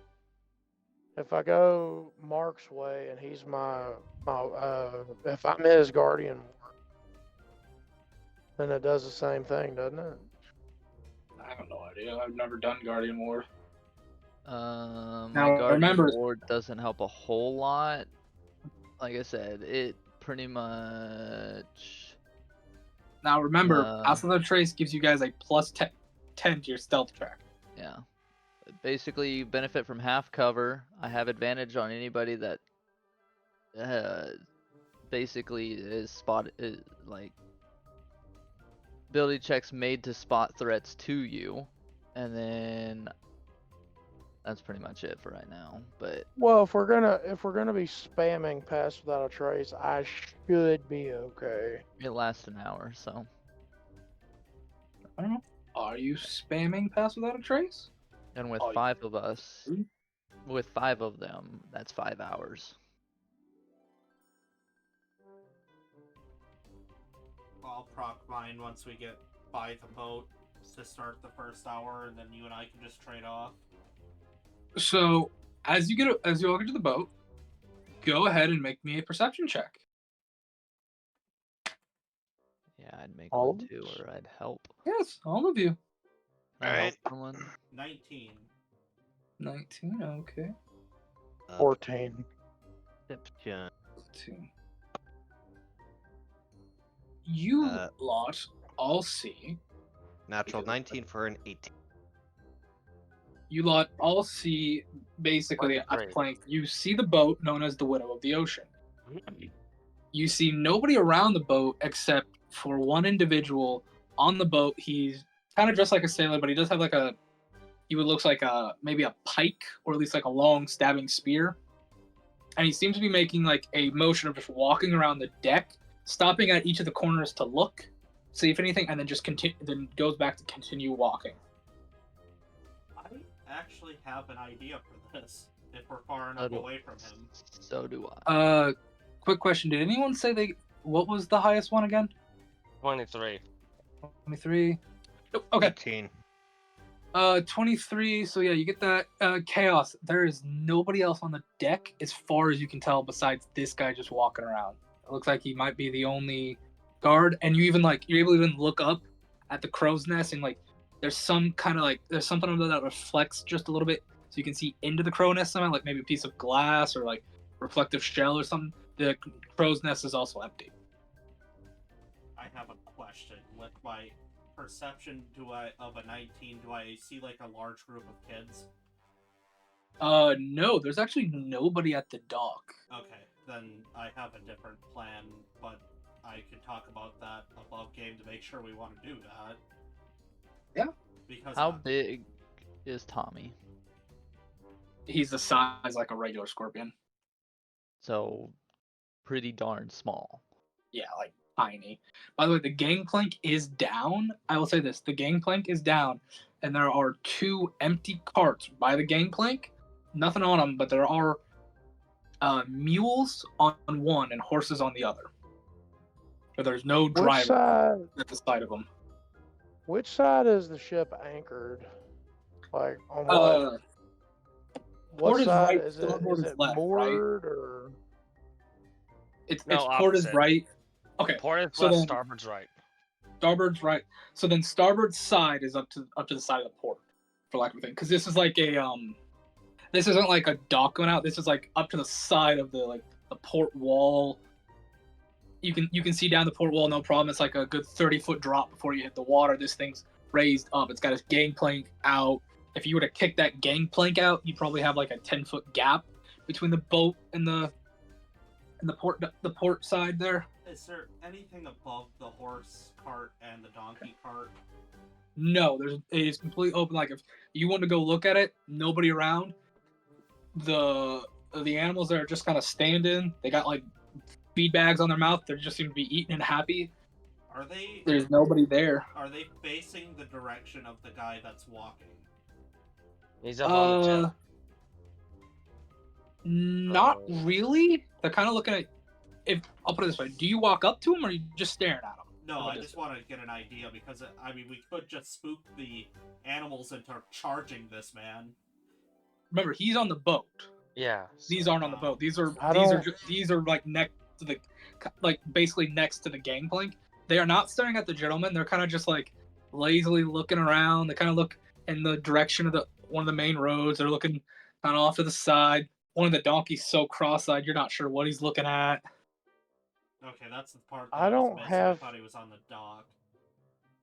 Mark's way and he's if I'm his guardian, then it does the same thing, doesn't it?
I have no idea. I've never done Guardian Ward.
My
Now,
guardian
remember-
ward doesn't help a whole lot. Like I said, it pretty much.
Now remember,
Uh,
Alpha Trace gives you guys a +10 to your stealth track.
Yeah. Basically, you benefit from half cover. I have advantage on anybody that basically is like ability checks made to spot threats to you, and then that's pretty much it for right now. But
Well, if we're gonna be spamming Pass Without a Trace, I should be okay.
it lasts an hour, so
I don't know. Are you spamming Pass Without a Trace?
and with
Oh,
5 of us,
Mhm.
with 5 of them, that's 5 hours.
I'll proc mine once we get by the boat to start the first hour, and then you and I can just trade off.
So as you walk into the boat, go ahead and make me a perception check.
Yeah, I'd make
All
one
of
too,
us?
or I'd help.
Yes, all of you.
Can I
Alright.
help someone?
19.
19. Okay.
14.
Perception.
14. You
Uh,
lot all see.
Natural 19 for an 18.
You lot all see basically at
23.
plank. You see the boat known as the Widow of the Ocean. You see nobody around the boat except for one individual on the boat. He's kind of dressed like a sailor, but he does have like looks like maybe a pike or at least like a long stabbing spear. And he seems to be making like a motion of just walking around the deck, stopping at each of the corners to look, see if anything, and then just then goes back to continue walking.
I actually have an idea for this, if we're far
So
enough
do-
away from him.
So do I.
Quick question: did anyone say what was the highest one again?
23.
23. Nope, okay.
18.
23. So yeah, you get that chaos. There is nobody else on the deck as far as you can tell besides this guy just walking around. It looks like he might be the only guard, and you're able to even look up at the crow's nest, and like there's some kind of there's something under that reflects just a little bit, so you can see into the crow nest somehow, like maybe a piece of glass or like reflective shell or something. The crow's nest is also empty.
I have a question. With my perception of a 19, do I see like a large group of kids?
No, there's actually nobody at the dock.
Okay, then I have a different plan, but I can talk about that above game to make sure we want to do that.
Yeah.
Because
How big is Tommy?
He's the size like a regular scorpion.
So pretty darn small.
Yeah, like tiny. By the way, the gangplank is down. I will say this: the gangplank is down, and there are 2 empty carts by the gangplank. Nothing on them, but there are mules on one and horses on the other. But there's no
Which
driver
side?
at the side of them.
Which side is the ship anchored? Like on what?
Port
What
is
side
right,
is it?
starboard
Is
is
it
left, right?
moored or?
It's
No,
port is
opposite.
right. Okay,
Port is
so
left,
then-
starboard's right.
starboard's right. So then starboard's side is up to the side of the port, for lack of a thing. Because this is like this isn't like a dock going out. This is like up to the side of the port wall. You can see down the port wall, no problem. It's like a good 30-foot drop before you hit the water. This thing's raised up. It's got its gangplank out. If you were to kick that gangplank out, you'd probably have like a 10-foot gap between the boat and the in the port side there.
Is there anything above the horse cart and the donkey cart?
No, it's completely open. Like if you want to go look at it, nobody around. The animals that are just kind of standing. They got like feed bags on their mouth. They just seem to be eating and happy.
Are they?
There's nobody there.
Are they facing the direction of the guy that's walking?
He's up on the tip.
Not really. They're kind of looking at. If I'll put it this way, do you walk up to him or are you just staring at him?
No, I just want to get an idea because I mean we could just spook the animals into charging this man.
Remember, he's on the boat.
Yeah.
These aren't on the boat. These are like next to the, like basically next to the gangplank. They are not staring at the gentleman. They're kind of just like lazily looking around. They kind of look in the direction of one of the main roads. They're looking kind of off to the side. One of the donkeys so cross-eyed, you're not sure what he's looking at.
Okay, that's the part that
I don't
was
have.
I thought he was on the dock.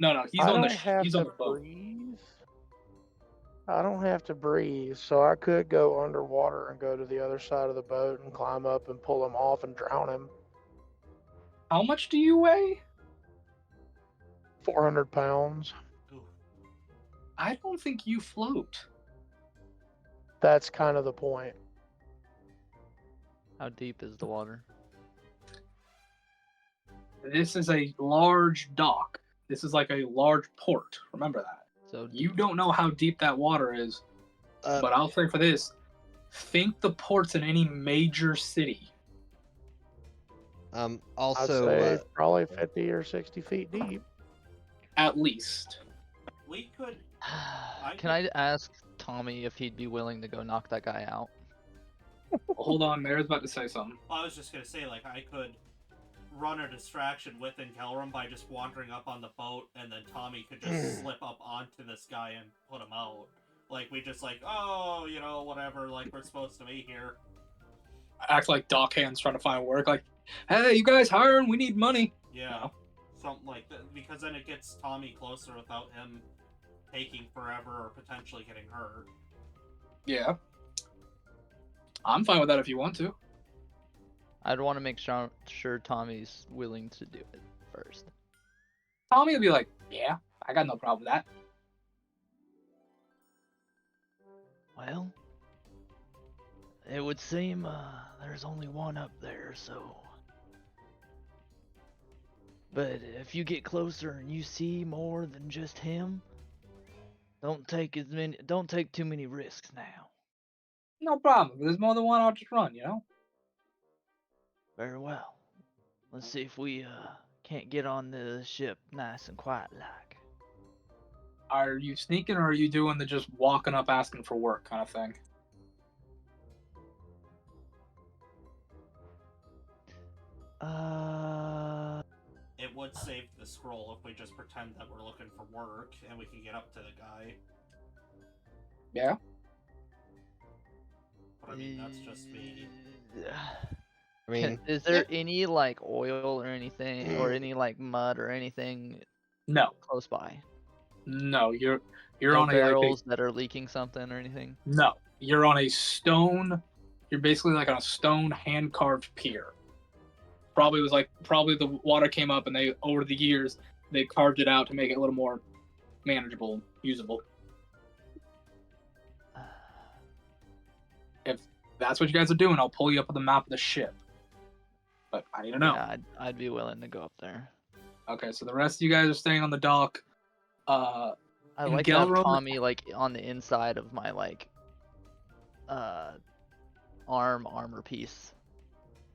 No, he's
I
on
don't have
he's
to
on the boat.
breathe. I don't have to breathe, so I could go underwater and go to the other side of the boat and climb up and pull him off and drown him.
How much do you weigh?
400 pounds.
Ooh.
I don't think you float.
That's kind of the point.
How deep is the water?
This is a large dock. This is like a large port. Remember that.
So
You don't know how deep that water is, but I'll say for this, think the ports in any major city.
I'd
Also,
say probably 50 or 60 feet deep.
At least.
We could.
Can I ask Tommy if he'd be willing to go knock that guy out?
Hold on, Mayor's about to say something.
I was just gonna say, like, I could run a distraction within Kelrum by just wandering up on the boat, and then Tommy could just slip up onto this guy and put him out. Like, we just like, oh, you know, whatever, like, we're supposed to be here.
Act like dock hands trying to find work. Like, hey, you guys hiring? We need money.
Yeah,
No.
something like that, because then it gets Tommy closer without him taking forever or potentially getting hurt.
Yeah. I'm fine with that if you want to.
I'd want to make sure Tommy's willing to do it first.
Tommy will be like, yeah, I got no problem with that.
Well, it would seem there's only one up there, so. But if you get closer and you see more than just him, don't take too many risks now.
No problem. If there's more than one, I'll just run, you know?
Very well. Let's see if we can't get on the ship nice and quiet like.
Are you sneaking or are you doing the just walking up asking for work kind of thing?
It would save the scroll if we just pretend that we're looking for work and we can get up to the guy.
Yeah.
But I mean, that's just me.
I mean,
Is there any like oil or anything, or any like mud or anything
No.
close by?
No, you're
No
on
barrels that are leaking something or anything?
No, you're on a stone. You're basically like on a stone hand carved pier. Probably the water came up and they over the years they carved it out to make it a little more manageable, usable. If that's what you guys are doing, I'll pull you up on the map of the ship. But I need to know.
Yeah, I'd be willing to go up there.
Okay, so the rest of you guys are staying on the dock.
I
In
like to have
Gelrum-
Tommy like on the inside of my like armor piece.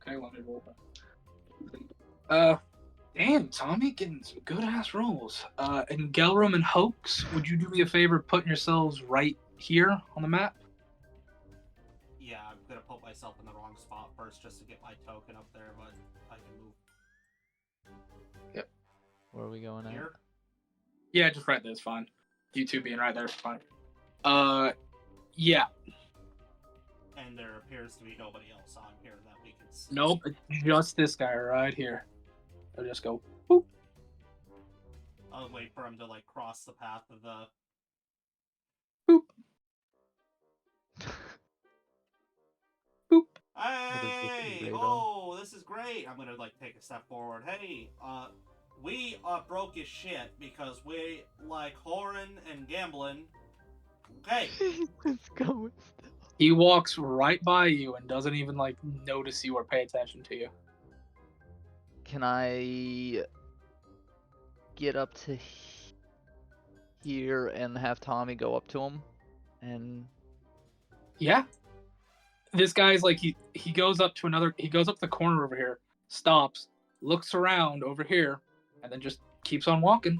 Okay, let me roll that. Damn, Tommy, getting some good ass rolls. In Gelrum and Hoax, would you do me a favor putting yourselves right here on the map?
Yeah, I'm gonna put myself in the wrong spot first just to get my token up there, but I can move
Where are we going at?
here.
Yeah, just right there's fine. You two being right there is fine. Yeah.
And there appears to be nobody else on here that we can see.
Nope, it's just this guy right here. I'll just go. Boop.
I'll wait for him to like cross the path of the.
Boop. Boop.
this
Hey!
radar?
Oh, this this is great. I'm gonna like take a step forward. Hey, we broke his shit because we like whoring and gambling. Okay.
Let's go.
He walks right by you and doesn't even like notice you or pay attention to you.
Can I get up to here and have Tommy go up to him? And
Yeah. This guy's like he goes up to another. He goes up the corner over here, stops, looks around over here, and then just keeps on walking.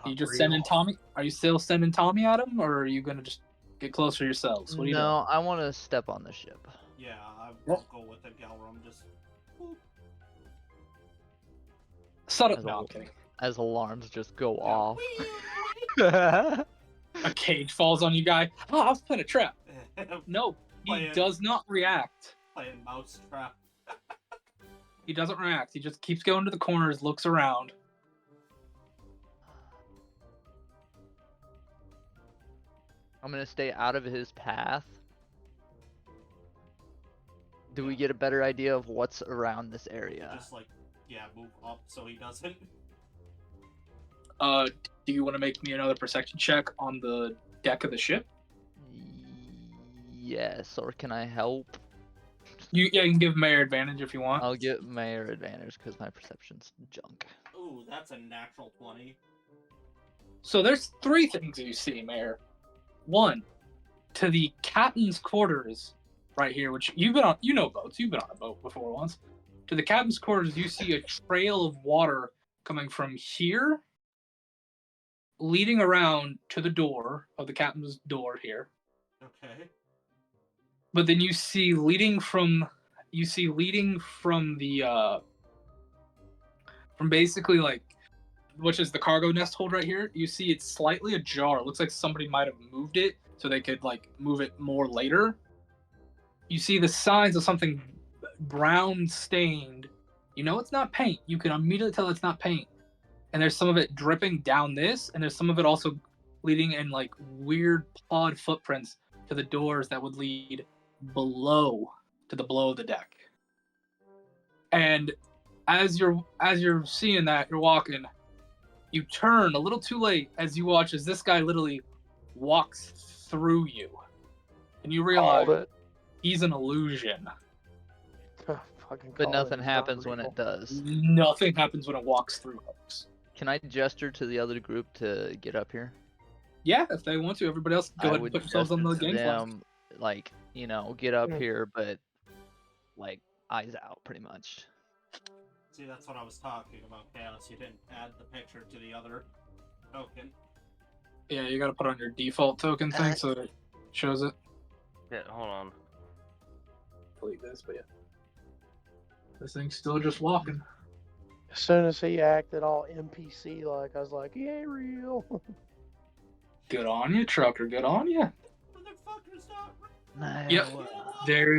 Are you just sending Tommy? Are you still sending Tommy at him, or are you gonna just get closer yourselves? What are you doing?
no, I want to step on the ship.
Yeah, I won't go with it, Galrum. Just. Boop.
Shut up!
As,
No,
al-
I'm kidding.
as alarms just go
Yeah.
off.
A cage falls on you, guy. Oh, I was playing a trap. No, he
Playing-
does not react.
Playing mousetrap.
He doesn't react. He just keeps going to the corners, looks around.
I'm gonna stay out of his path. Do we get a better idea of what's around this area?
Just like, yeah, move up so he doesn't.
Do you want to make me another perception check on the deck of the ship?
Yes, or can I help?
You can give Mayor advantage if you want.
I'll get Mayor advantage because my perception's junk.
Ooh, that's a natural 20.
So there's three things you see, Mayor. One, to the captain's quarters right here, which you've been on. You know boats. You've been on a boat before once. To the captain's quarters, you see a trail of water coming from here, leading around to the door of the captain's door here.
Okay.
But then you see leading from the from basically like, which is the cargo nest hold right here. You see it's slightly ajar. It looks like somebody might have moved it so they could like move it more later. You see the signs of something brown stained. You know it's not paint. You can immediately tell it's not paint. And there's some of it dripping down this, and there's some of it also leading in like weird pod footprints to the doors that would lead below of the deck. And as you're seeing that, you're walking, you turn a little too late as you watch as this guy literally walks through you. And you realize
Called it.
he's an illusion.
Fucking
But
called
nothing
it.
happens when
Real.
it does.
Nothing happens when it walks through folks.
Can I gesture to the other group to get up here?
Yeah, if they want to, everybody else go
I
ahead and
would
put yourselves on the
gesture to
gangplank.
them, like, you know, get up
Yeah.
here, but like eyes out, pretty much.
See, that's what I was talking about, Chaos. You didn't add the picture to the other token.
Yeah, you gotta put on your default token thing so it shows it.
Yeah, hold on.
Delete this, but yeah. This thing's still just walking.
As soon as he acted all NPC like, I was like, he ain't real.
Good on you, trucker. Good on you.
Motherfucker's not
No,
Yep. There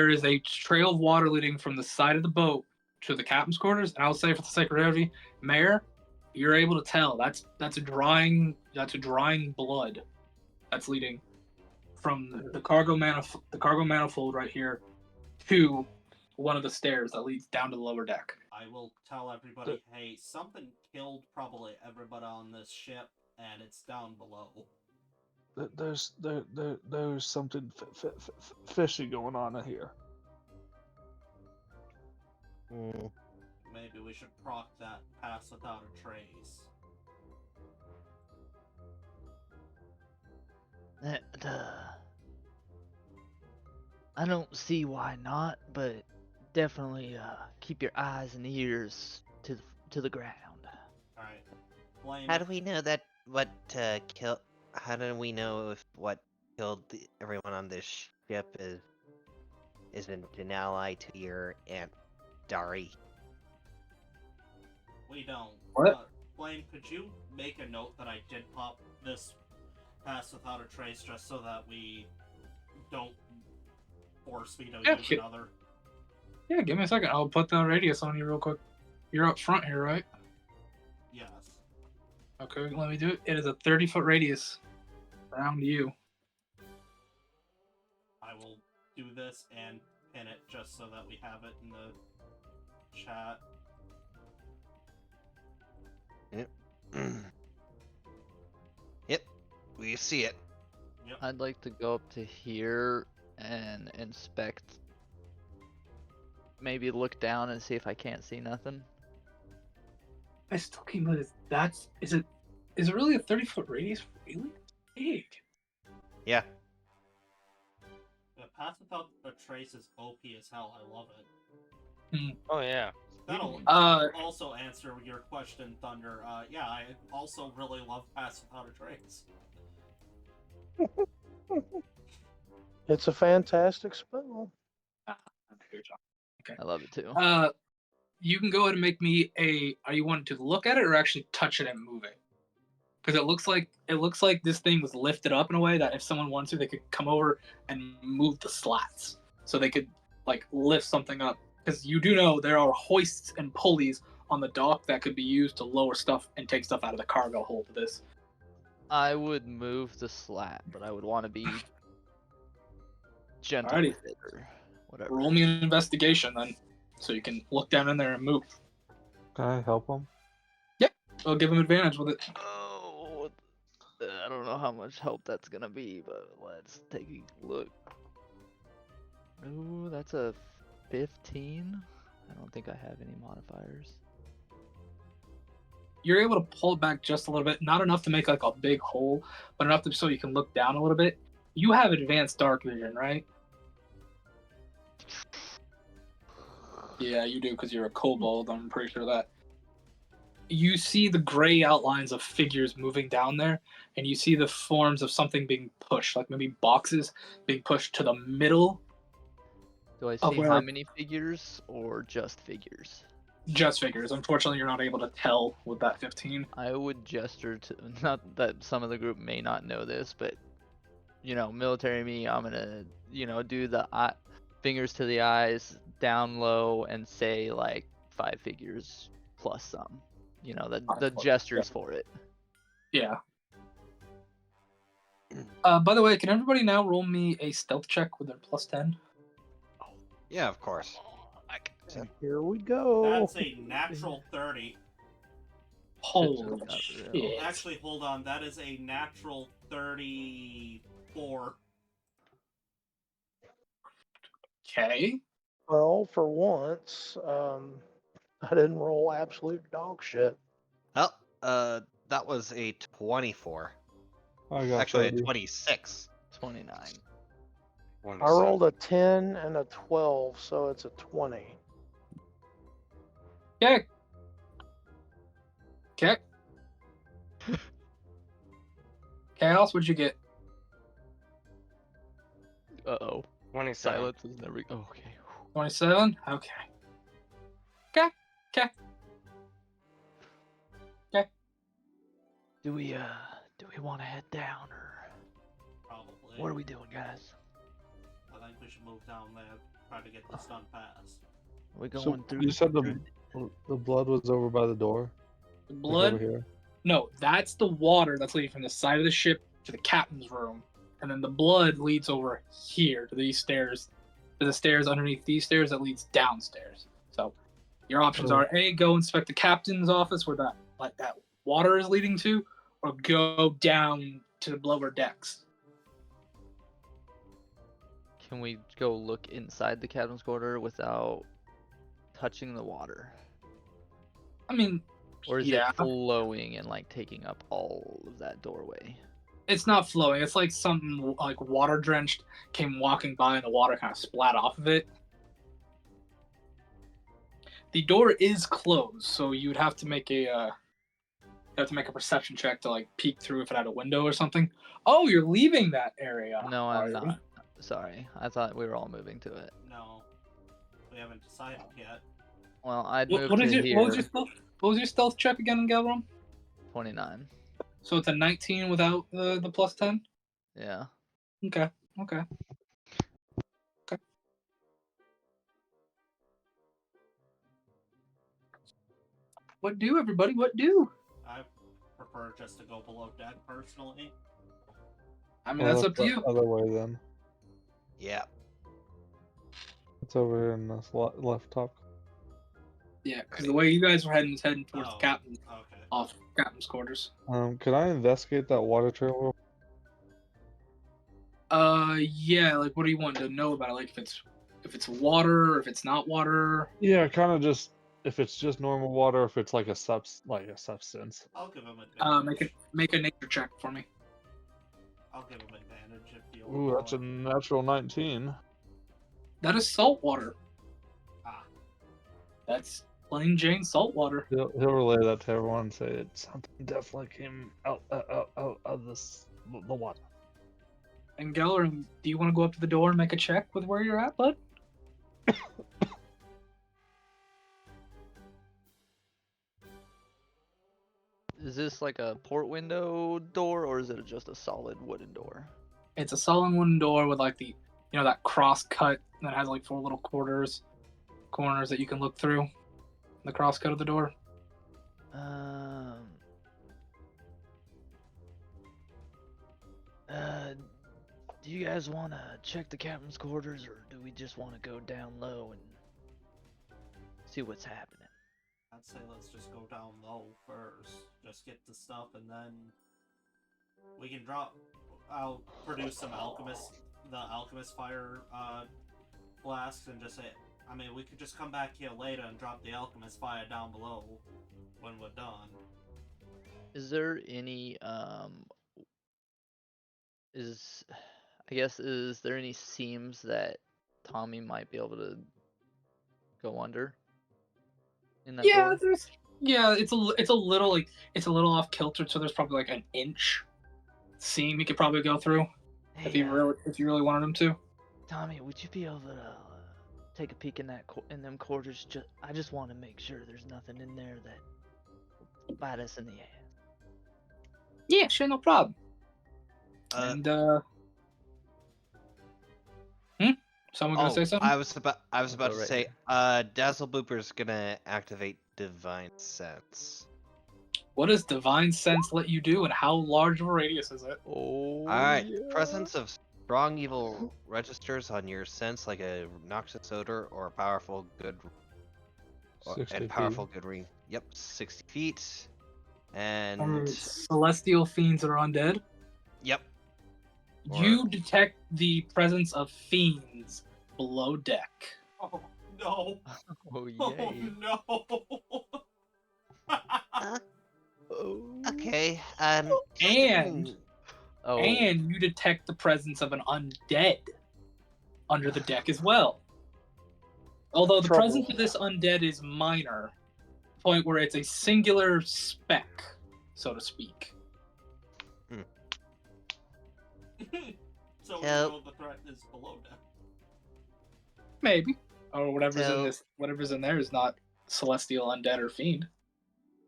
is a trail of water leading from the side of the boat to the captain's quarters, and I'll say for the sake of brevity, Mayor, you're able to tell that's a drying blood that's leading from the cargo manifold right here to one of the stairs that leads down to the lower deck.
I will tell everybody, hey, something killed probably everybody on this ship, and it's down below.
There's something fishy going on in here.
Mm.
Maybe we should proc that pass without a trace.
I don't see why not, but definitely keep your eyes and ears to the ground.
Alright. Blame.
How do we know that what kill? How do we know if what killed everyone on this ship isn't an ally to your Aunt Dari?
We don't.
What?
Blame, could you make a note that I did pop this pass without a trace just so that we don't force me to
Yeah,
use
shit.
another?
Yeah, give me a second. I'll put the radius on you real quick. You're up front here, right?
Yes.
Okay, let me do it. It is a 30-foot radius around you.
I will do this, and pin it just so that we have it in the chat.
Yep, we see it.
Yep.
I'd like to go up to here and inspect. Maybe look down and see if I can't see nothing.
I still can't believe is it really a 30-foot radius? Really big.
Yeah.
The Pass Without a Trace is OP as hell. I love it.
Oh yeah.
That'll
Uh,
also answer your question, Thunder. Yeah, I also really love Pass Without a Trace.
It's a fantastic spell.
okay.
I love it too.
You can go ahead and make me a. Are you wanting to look at it or actually touch it and move it? Because it looks like this thing was lifted up in a way that if someone wanted to, they could come over and move the slats, so they could like lift something up. Because you do know there are hoists and pulleys on the dock that could be used to lower stuff and take stuff out of the cargo hold of this.
I would move the slat, but I would want to be gentle
Alrighty.
with it or whatever.
Roll me an investigation then, so you can look down in there and move.
Can I help him?
I'll give him advantage with it.
Oh, I don't know how much help that's gonna be, but let's take a look. Ooh, that's a 15. I don't think I have any modifiers.
You're able to pull it back just a little bit, not enough to make like a big hole, but enough so you can look down a little bit. You have advanced dark vision, right? Yeah, you do because you're a kobold. I'm pretty sure of that. You see the gray outlines of figures moving down there, and you see the forms of something being pushed, like maybe boxes being pushed to the middle.
Do I
Oh,
see
where
how
are-
many figures or just figures?
Just figures. Unfortunately, you're not able to tell with that 15.
I would gesture to, not that some of the group may not know this, but you know, military me, I'm gonna, you know, do the fingers to the eyes, down low, and say like 5 figures plus some. You know, the gestures for it.
Yeah. By the way, can everybody now roll me a stealth check with their plus 10?
Yeah, of course.
And here we go.
That's a natural 30.
Holy
Got
shit.
real.
Actually, hold on. That is a natural 34.
Okay.
Well, for once, I didn't roll absolute dog shit.
Oh, that was a 24.
I got
Actually, a
30.
26.
29.
I rolled a 10 and a 12, so it's a 20.
Okay. Okay. Chaos, what'd you get?
Uh-oh.
27.
Silence is never. Oh, okay.
27? Okay. Okay. Okay.
Do we want to head down or
Probably.
what are we doing, guys?
I think we should move down there, try to get this done fast.
Are we
So
going through?
you said the blood was over by the door?
The
Like
blood?
over here?
No, that's the water that's leading from the side of the ship to the captain's room. And then the blood leads over here to these stairs. To the stairs underneath these stairs that leads downstairs. So your options are A, go inspect the captain's office where that water is leading to, or go down to the lower decks.
Can we go look inside the captain's quarter without touching the water?
I mean,
Or is
yeah,
it flowing and like taking up all of that doorway?
it's not flowing. It's like something like water drenched came walking by and the water kind of splat off of it. The door is closed, so you'd have to make a perception check to like peek through if it had a window or something. Oh, you're leaving that area.
No,
are
I'm
you?
not. Sorry, I thought we were all moving to it.
No, we haven't decided yet.
Well, I'd
What,
move
what
to
is your
here.
what was your stealth check again, Galron?
29.
So it's a 19 without the plus 10.
Yeah.
Okay. What do, everybody? What do?
I prefer just to go below deck, personally.
I mean, that's up to
the
you.
Other way then.
Yeah.
It's over here in this left top.
Yeah, because the way you guys were heading is heading towards
Oh,
the captain,
okay.
off captain's quarters.
Can I investigate that water trail?
Yeah. Like, what do you want to know about it? Like, if it's water, or if it's not water.
Yeah, kind of just if it's just normal water, if it's like a substance.
I'll give him advantage.
Make a nature check for me.
I'll give him advantage if you.
Ooh, that's a natural 19.
That is salt water.
Ah.
That's plain Jane salt water.
He'll relay that to everyone and say something definitely came out of the water.
And Geller, do you want to go up to the door and make a check with where you're at, bud?
Is this like a port window door, or is it just a solid wooden door?
It's a solid wooden door with like the, that cross cut that has like 4 little corners that you can look through. The cross cut of the door.
Do you guys want to check the captain's quarters, or do we just want to go down low and see what's happening?
I'd say let's just go down low first. Just get the stuff, and then we can drop. I'll produce some the alchemist fire flasks, and just say. I mean, we could just come back here later and drop the alchemist fire down below when we're done.
Is there any is there any seams that Tommy might be able to go under? In that
Yeah,
door?
it's a little off kilter, so there's probably like an inch seam you could probably go through if you really wanted him to.
Tommy, would you be able to take a peek in them quarters? I just want to make sure there's nothing in there that will bite us in the ass.
Yeah, sure, no problem. Someone gonna say something?
I was about
Go
to
right
say, Dazzle Booper's gonna activate Divine Sense.
What does Divine Sense let you do, and how large of a radius is it?
Oh,
Alright,
yeah.
presence of strong evil registers on your sense like a noxious odor or a powerful good
60
good ring. Yep, 60 feet. And
Alright, celestial fiends are undead.
yep.
You detect the presence of fiends below deck.
Oh no!
Oh, yay.
Oh no!
Okay.
And
Oh.
and you detect the presence of an undead under the deck as well. Although the
Trouble.
presence of this undead is minor, point where it's a singular speck, so to speak.
So we
Nope.
know the threat is below deck.
Maybe. Or whatever's
So-
in this whatever's in there is not celestial, undead, or fiend.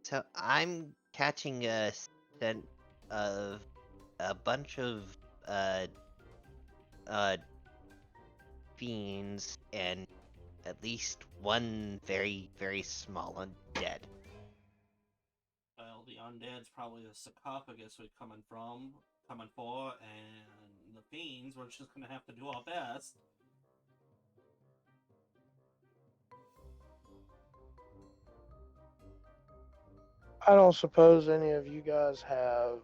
So I'm catching a scent of a bunch of fiends and at least one very, very small undead.
Well, the undead's probably the sarcophagus we're coming for, and the fiends, we're just gonna have to do our best.
I don't suppose any of you guys have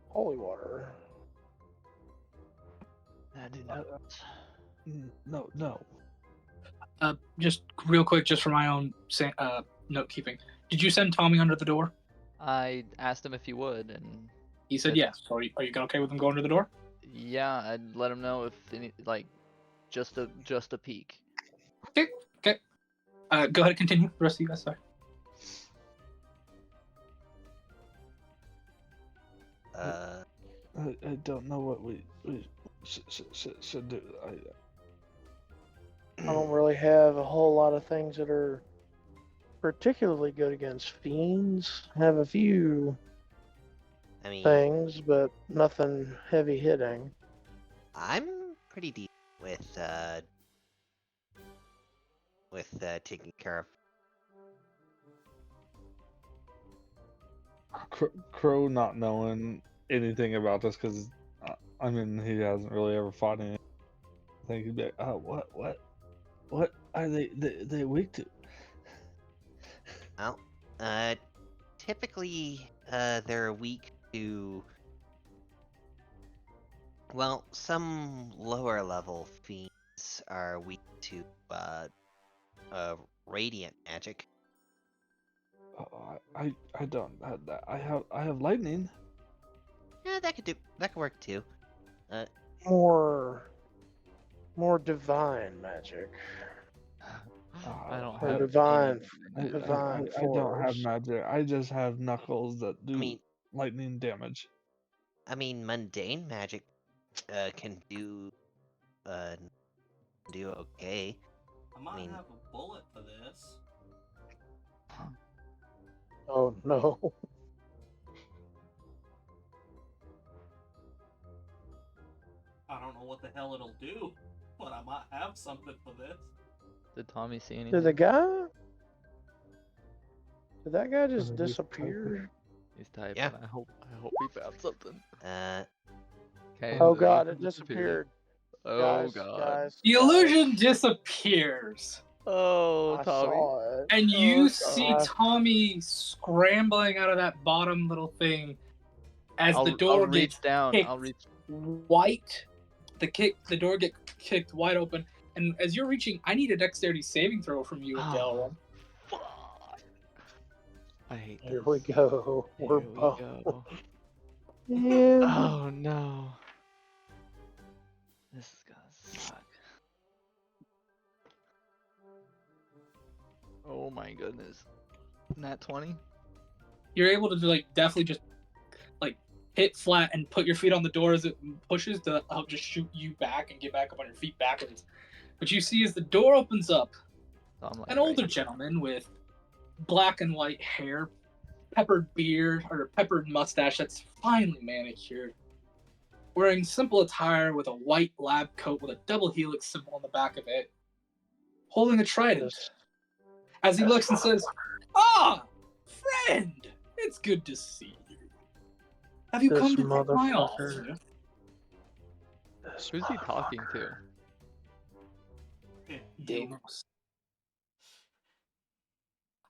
holy water.
I do not.
No.
Just real quick, just for my own note keeping. Did you send Tommy under the door?
I asked him if he would, and
He said yes. So are you okay with him going to the door?
yeah, I'd let him know if any, just a peek.
Okay. Go ahead and continue. The rest of you guys, sorry.
I don't know what we should do.
I don't really have a whole lot of things that are particularly good against fiends. I have a few
I mean,
things, but nothing heavy hitting.
I'm pretty deep with taking care of.
Crow not knowing anything about this because I mean he hasn't really ever fought anything. I think he'd be like, what? What are they weak to?
Well, typically, they're weak to. Well, some lower level fiends are weak to radiant magic.
I don't have that. I have lightning.
Yeah, that could work too.
More divine magic.
I don't
Or
have
divine.
any.
Divine
I don't have
force.
magic. I just have knuckles that do
mean-
lightning damage.
I mean, mundane magic can do okay.
I might
mean-
have a bullet for this.
Oh no.
I don't know what the hell it'll do, but I might have something for this.
Did Tommy see anything?
Did the guy? Did that guy just
Maybe he's
disappear?
He's typing.
Yeah.
I hope we found something. Okay.
Oh
the
god,
illusion
it disappeared.
Oh
guys,
god.
guys.
The illusion disappears,
Oh,
I
Tommy.
saw it.
and you
Oh,
see
God.
Tommy scrambling out of that bottom little thing as the
I'll
door
reach
gets
down.
kicked
I'll reach.
white. The door gets kicked wide open, and as you're reaching, I need a dexterity saving throw from you,
Oh.
Delrin.
Fuck. I hate
Here
this.
we go. We're
Here we
both.
go.
Yeah.
Oh no. This is gonna suck. Oh my goodness. Nat 20?
You're able to definitely just hit flat and put your feet on the door as it pushes to help just shoot you back and get back up on your feet backwards. But you see as the door opens up,
So I'm like
an
right
older
here.
gentleman with black and white hair, peppered beard, or peppered mustache that's finely manicured, wearing simple attire with a white lab coat with a double helix symbol on the back of it, holding a trident.
This-
As he looks and says, "Ah, friend, it's good to see you. Have you
This
come to take my
motherfucker.
offer?"
this
Who's he talking to?
Yeah,
Deimos.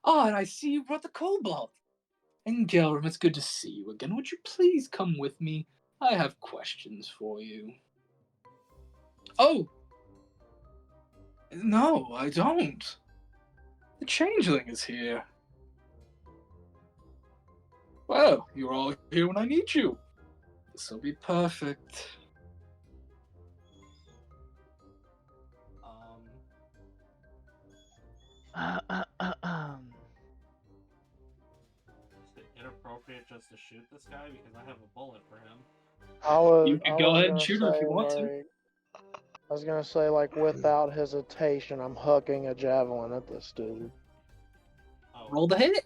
Ah, and I see you brought the kobold. And Gelram, it's good to see you again. Would you please come with me? I have questions for you. Oh! No, I don't. The changeling is here. Well, you're all here when I need you. This'll be perfect.
Is it inappropriate just to shoot this guy because I have a bullet for him?
You can go ahead and shoot her if you want to.
I was gonna say, like, without hesitation, I'm hucking a javelin at this dude.
Oh,
Roll the hit.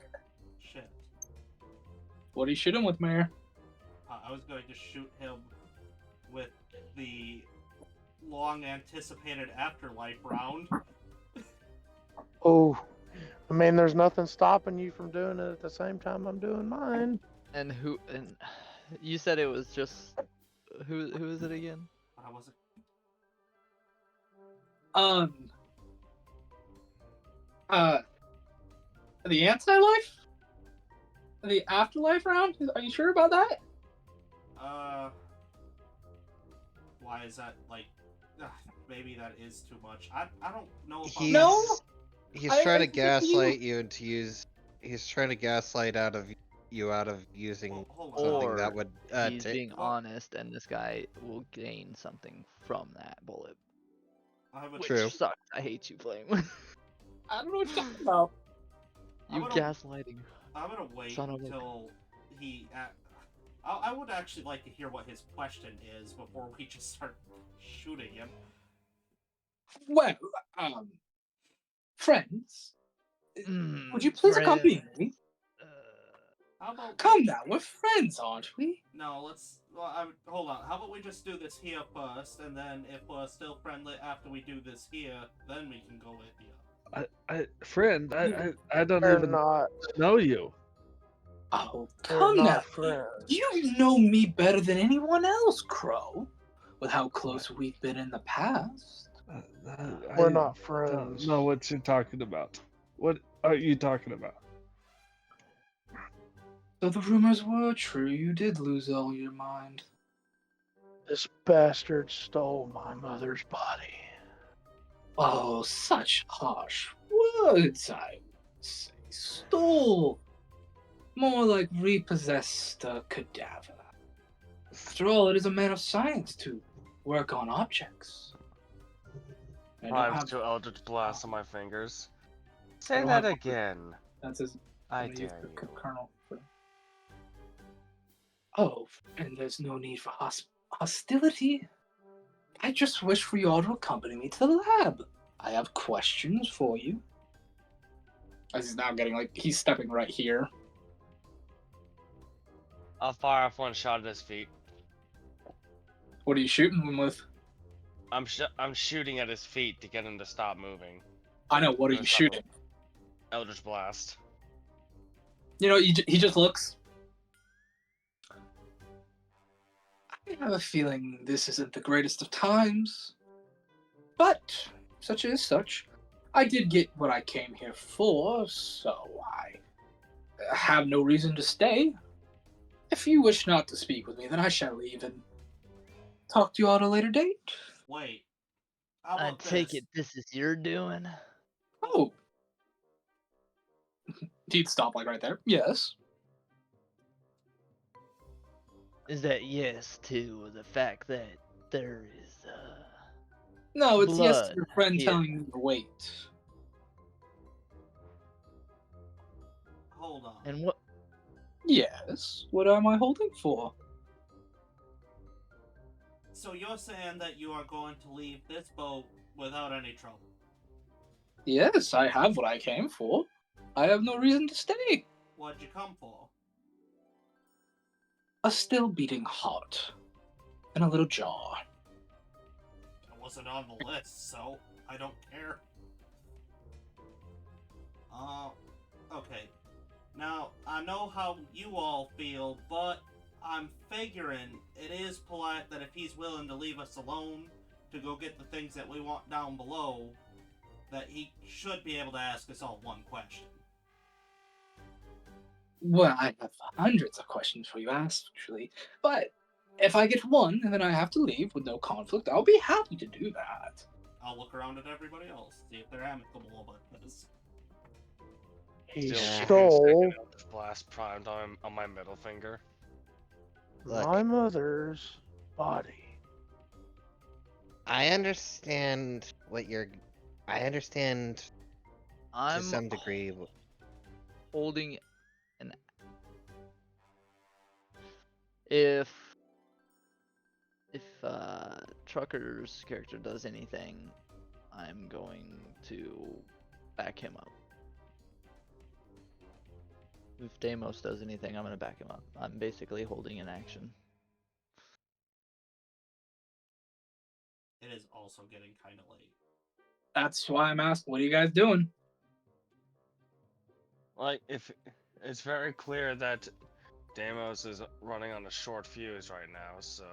shit.
What are you shooting with, Mayor?
I was going to shoot him with the long-anticipated afterlife round.
Oh, I mean, there's nothing stopping you from doing it at the same time I'm doing mine.
And you said it was just who is it again?
I wasn't.
The anti-life? The afterlife round? Are you sure about that?
Why is that like? Maybe that is too much. I don't know if
He's,
No,
he's
I
trying to
think you-
gaslight you into use. He's trying to gaslight out of using
Hold on.
something
Or
that would
he's being honest, and this guy will gain something from that bullet.
I have a
Which
True.
sucks. I hate you, Flame.
I don't know what you're talking about.
You
I'm gonna-
gaslighting.
I'm gonna wait
Son of a-
until he. I would actually like to hear what his question is before we just start shooting him.
Well, friends, would you please accompany me?
How about
Come now, we're friends, aren't we?
No, let's. Well, hold on. How about we just do this here first, and then if we're still friendly after we do this here, then we can go with you.
Friend, I don't
They're
even
not.
know you.
Oh,
They're
come
not
now.
friends.
You know me better than anyone else, Crow, with how close we've been in the past.
We're
I
not
don't
friends.
know what you're talking about. What are you talking about?
So the rumors were true. You did lose all your mind.
This bastard stole my mother's body.
Oh, such harsh words, I would say. Stole. More like repossessed a cadaver. After all, it is a man of science to work on objects. I don't
I have
have.
2 Eldritch Blasts on my fingers.
I
Say
don't
that
have-
again.
That's his.
I
I'm gonna use
dare
the
you.
Colonel. Oh, and there's no need for hostility. I just wish for you all to accompany me to the lab. I have questions for you. As he's now getting he's stepping right here.
I'll fire off 1 shot at his feet.
What are you shooting him with?
I'm shooting at his feet to get him to stop moving.
I know. What are you
Stop
shooting?
Eldritch Blast.
You know, he just looks. I have a feeling this isn't the greatest of times. But, such is such. I did get what I came here for, so I have no reason to stay. If you wish not to speak with me, then I shall leave and talk to you all at a later date.
Wait. How
I
about
take
this?
it this is your doing.
Oh. He'd stop right there. Yes.
Is that yes to the fact that there is
No, it's yes to
blood
your friend
here?
telling you to wait.
Hold on.
And what?
Yes. What am I holding for?
So you're saying that you are going to leave this boat without any trouble?
Yes, I have what I came for. I have no reason to stay.
What'd you come for?
A still beating heart. And a little jar.
It wasn't on the list, so I don't care. Okay. Now, I know how you all feel, but I'm figuring it is polite that if he's willing to leave us alone to go get the things that we want down below, that he should be able to ask us all one question.
Well, I have hundreds of questions for you, actually. But if I get one and then I have to leave with no conflict, I'll be happy to do that.
I'll look around at everybody else, see if they're amicable about this.
He
Still
stole
Eldritch Blast primed on my middle finger.
Look,
my mother's body.
I understand what you're. I understand to
I'm
some degree.
holding an. If Trucker's character does anything, I'm going to back him up. If Deimos does anything, I'm going to back him up. I'm basically holding an action.
It is also getting kind of late.
That's why I'm asking, what are you guys doing?
If it's very clear that Deimos is running on a short fuse right now, so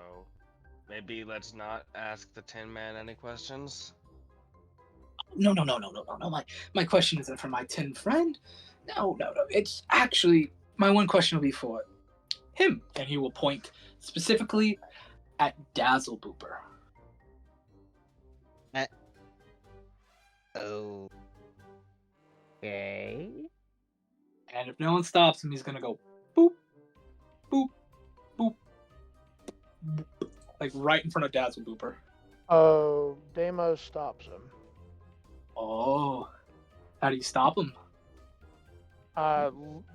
maybe let's not ask the Tin Man any questions.
No. My question isn't for my tin friend. No. It's actually, my one question will be for him. And he will point specifically at Dazzle Booper.
Okay.
And if no one stops him, he's gonna go boop, boop, boop, boop, like right in front of Dazzle Booper.
Oh, Deimos stops him.
Oh, how do you stop him?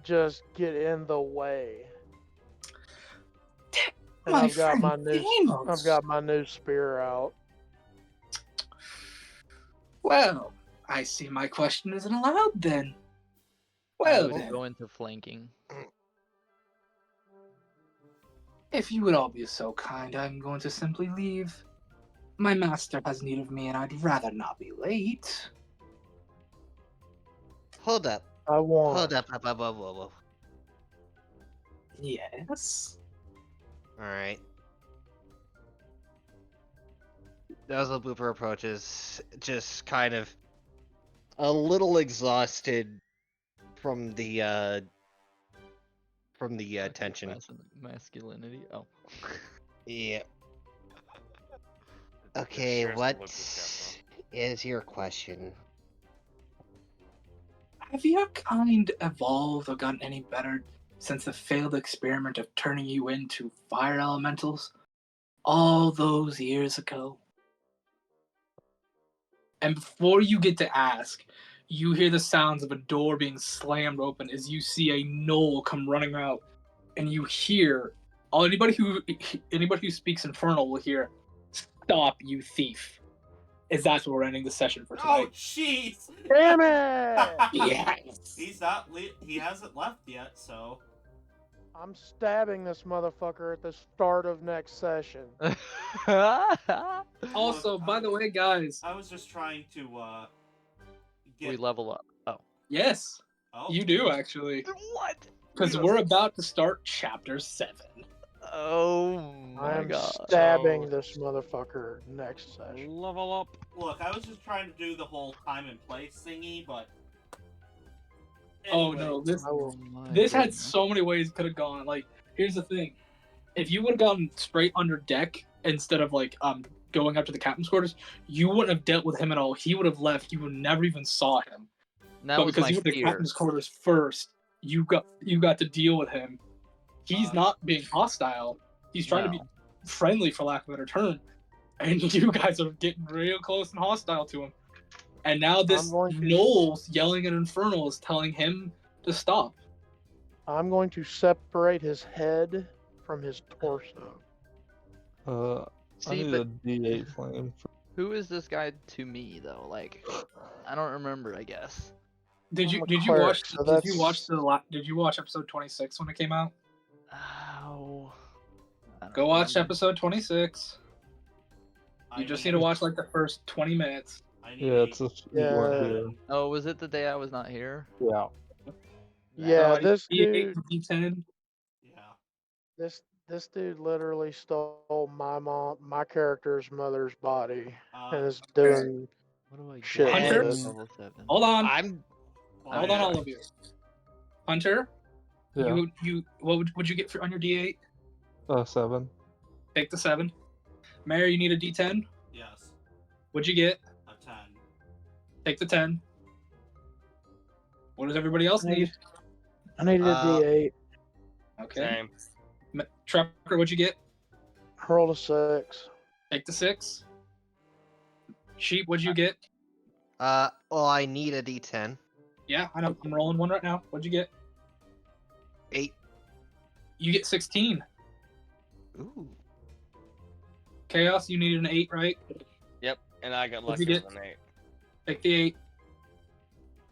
Just get in the way. And
My
I've got
friend
my new
Deimos.
I've got my new spear out.
Well, I see my question isn't allowed then.
I
Well
would
then,
go into flanking.
if you would all be so kind, I'm going to simply leave. My master has need of me, and I'd rather not be late.
Hold up.
I won.
Hold up. Whoa.
Yes.
All right. Blooper approaches, just kind of a little exhausted from the
Toxic
tension.
Masculinity. Oh.
Yeah.
It
Okay,
shares the
what
Bloopers
is your question?
Have your kind evolved or gotten any better since the failed experiment of turning you into fire elementals all those years ago? And before you get to ask, you hear the sounds of a door being slammed open as you see a gnoll come running out, and you hear anybody who speaks Infernal will hear, "Stop, you thief!" As that's where we're ending the session for
Oh,
tonight.
jeez!
Damn it!
Yes.
He's not. He hasn't left yet, so.
I'm stabbing this motherfucker at the start of next session.
Also, by the way, guys,
I was just trying to get.
We level up. Oh.
yes,
Oh.
you do actually,
What?
because we're about to start chapter 7.
Oh my
I'm
god.
stabbing this motherfucker next session.
Level up.
Look, I was just trying to do the whole time and place thingy, but.
Oh
Anyway.
no, this
I will.
this had
goodness.
so many ways it could have gone. Like, here's the thing: if you would have gone straight under deck instead of like going up to the captain's quarters, you wouldn't have dealt with him at all. He would have left. You would never even saw him.
That
But
was
because
my
you went to the
fear.
captain's quarters first, you got to deal with him. He's not being hostile. He's trying to be
No.
friendly, for lack of a better term. And you guys are getting real close and hostile to him. And now this
I'm going to-
Knowles yelling at Infernal is telling him to stop.
I'm going to separate his head from his torso.
I
See,
need
but
a D8 flame.
who is this guy to me though? Like, I don't remember. I guess.
Did you
I'm a
did you
cleric,
watch
so
did you watch
that's-
did you watch episode 26 when it came out?
Oh. I don't
Go watch
remember.
episode 26. You just need to watch like the first 20 minutes.
I need
Yeah, it's a
Yeah.
one here.
Oh, was it the day I was not here?
Yeah.
Yeah,
So,
this
D8
dude,
and D10.
Yeah.
this dude literally stole my character's mother's body and is doing
What do I get?
shit
Hunter?
with it.
Level 7.
Hold on.
I'm
Hold on, all of you. Hunter,
Yeah.
what would you get for on your D8?
7.
Take the 7. Mary, you need a D10.
Yes.
What'd you get?
A 10.
Take the 10. What does everybody else need?
I needed a D8.
Okay.
Same.
Trucker, what'd you get?
I rolled a 6.
Take the 6. Sheep, what'd you get?
well, I need a D10.
Yeah, I know. I'm rolling one right now. What'd you get?
8.
You get 16.
Ooh.
Chaos, you needed an 8, right?
Yep, and I got
What'd
lucky
you
with an 8.
Take the 8.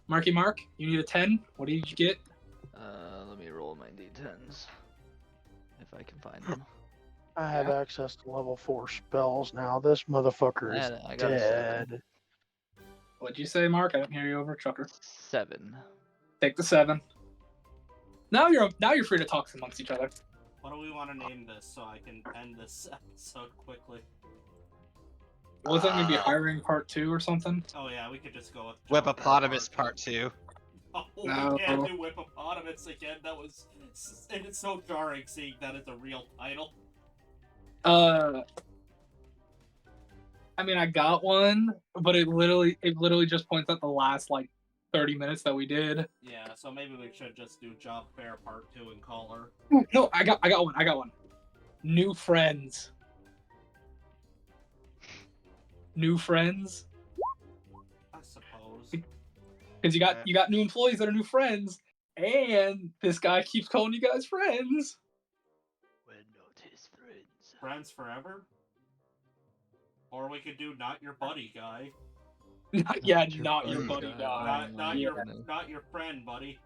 Marky Mark, you need a 10. What did you get?
Let me roll my d10s if I can find them.
I have access to level 4 spells now. This motherfucker is
I got a 7.
dead.
What'd you say, Mark? I didn't hear you over, Trucker.
7.
Take the 7. Now you're free to talk amongst each other.
What do we want to name this so I can end this episode quickly?
Wasn't maybe hiring part 2 or something?
Oh yeah, we could just go with
Whippopotamus Part 2.
Oh,
No.
we can't do Whippopotamus again. That was, and it's so jarring seeing that it's a real title.
I mean, I got one, but it literally just points out the last like 30 minutes that we did.
Yeah, so maybe we should just do Job Fair Part 2 and call her.
No, I got one. New friends. New friends.
I suppose.
Because you got new employees that are new friends, and this guy keeps calling you guys friends.
We're not his friends.
Friends forever? Or we could do Not Your Buddy Guy.
Not your buddy guy.
Not
Yeah.
your friend, buddy.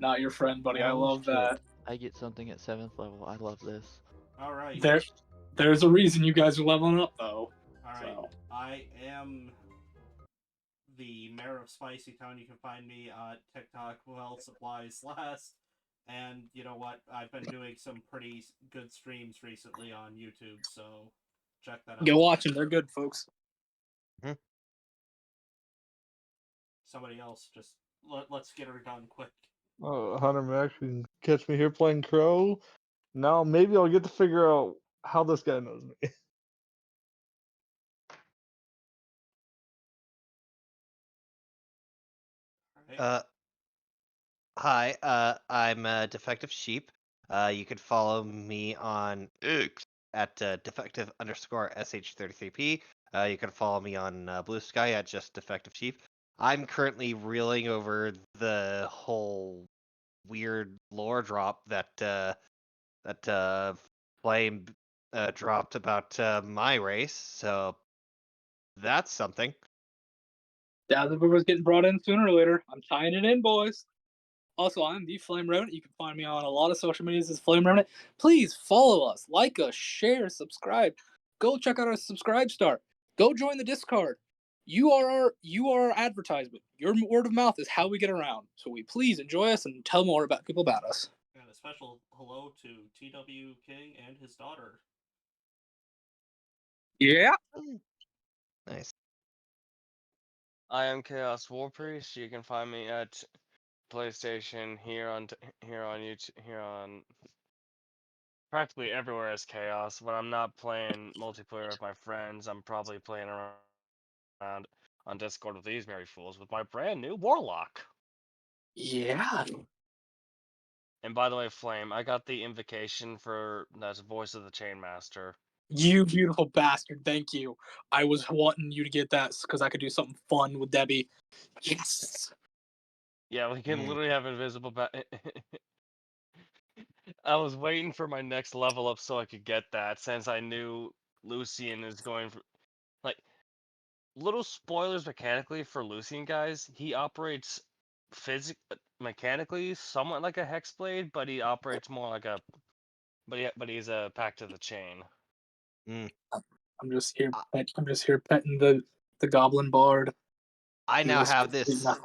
Not your friend, buddy. I
Oh,
love
shit.
that.
I get something at 7th level. I love this.
Alright.
There's a reason you guys are leveling up, though.
Alright.
So.
I am the mayor of Spicy Town. You can find me at TikTok, Well Supplies Last. And you know what? I've been doing some pretty good streams recently on YouTube, so check that out.
Go watch them. They're good, folks.
Somebody else, just let's get her done quick.
Hunter Max, you can catch me here playing Crow. Now maybe I'll get to figure out how this guy knows me.
Right?
Hi, I'm Defective Sheep. You can follow me on X at defective_sh33p. You can follow me on Blue Sky at just Defective Sheep. I'm currently reeling over the whole weird lore drop that Flame dropped about my race, so that's something.
Dazzleberg was getting brought in sooner or later. I'm tying it in, boys. Also, I'm the Flame Revenant. You can find me on a lot of social medias as Flame Revenant. Please follow us, like us, share, subscribe. Go check out our subscribe star. Go join the Discord. You are our advertisement. Your word of mouth is how we get around. So we please enjoy us and tell more about people about us.
And a special hello to TW King and his daughter.
Yeah.
Nice.
I am Chaos War Priest. You can find me at PlayStation here on YouTube here on practically everywhere as Chaos. When I'm not playing multiplayer with my friends, I'm probably playing around on Discord with these merry fools with my brand new Warlock.
Yeah.
And by the way, Flame, I got the invocation for that Voice of the Chainmaster.
You beautiful bastard. Thank you. I was wanting you to get that because I could do something fun with Debbie. Yes.
Yeah, we can literally have invisible I was waiting for my next level up so I could get that, since I knew Lucian is going for, like, little spoilers mechanically for Lucian, guys. He operates mechanically somewhat like a Hexblade, but he operates more like a, but he's a Pact of the Chain.
I'm just here. I'm just here petting the Goblin Bard.
I
He
now
was
have this.
nothing.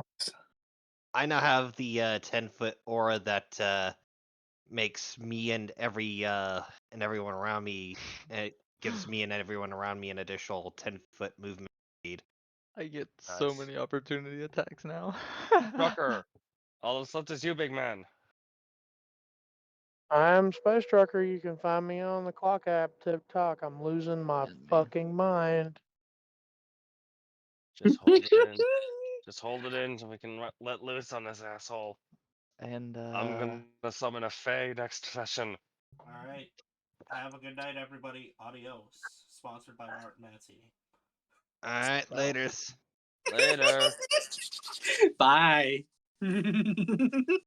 I now have the 10-foot aura that makes me and everyone around me. It gives me and everyone around me an additional 10-foot movement speed.
I get so
Nice.
many opportunity attacks now.
Trucker, all that's left is you, big man.
I'm Space Trucker. You can find me on the Clock app, TikTok. I'm losing my
And me.
fucking mind.
Just hold it in. Just hold it in so we can let loose on this asshole.
And
I'm gonna summon a Fae next session.
All right. Have a good night, everybody. Adios. Sponsored by Martin Matsey.
All right, laters.
Later.
Bye.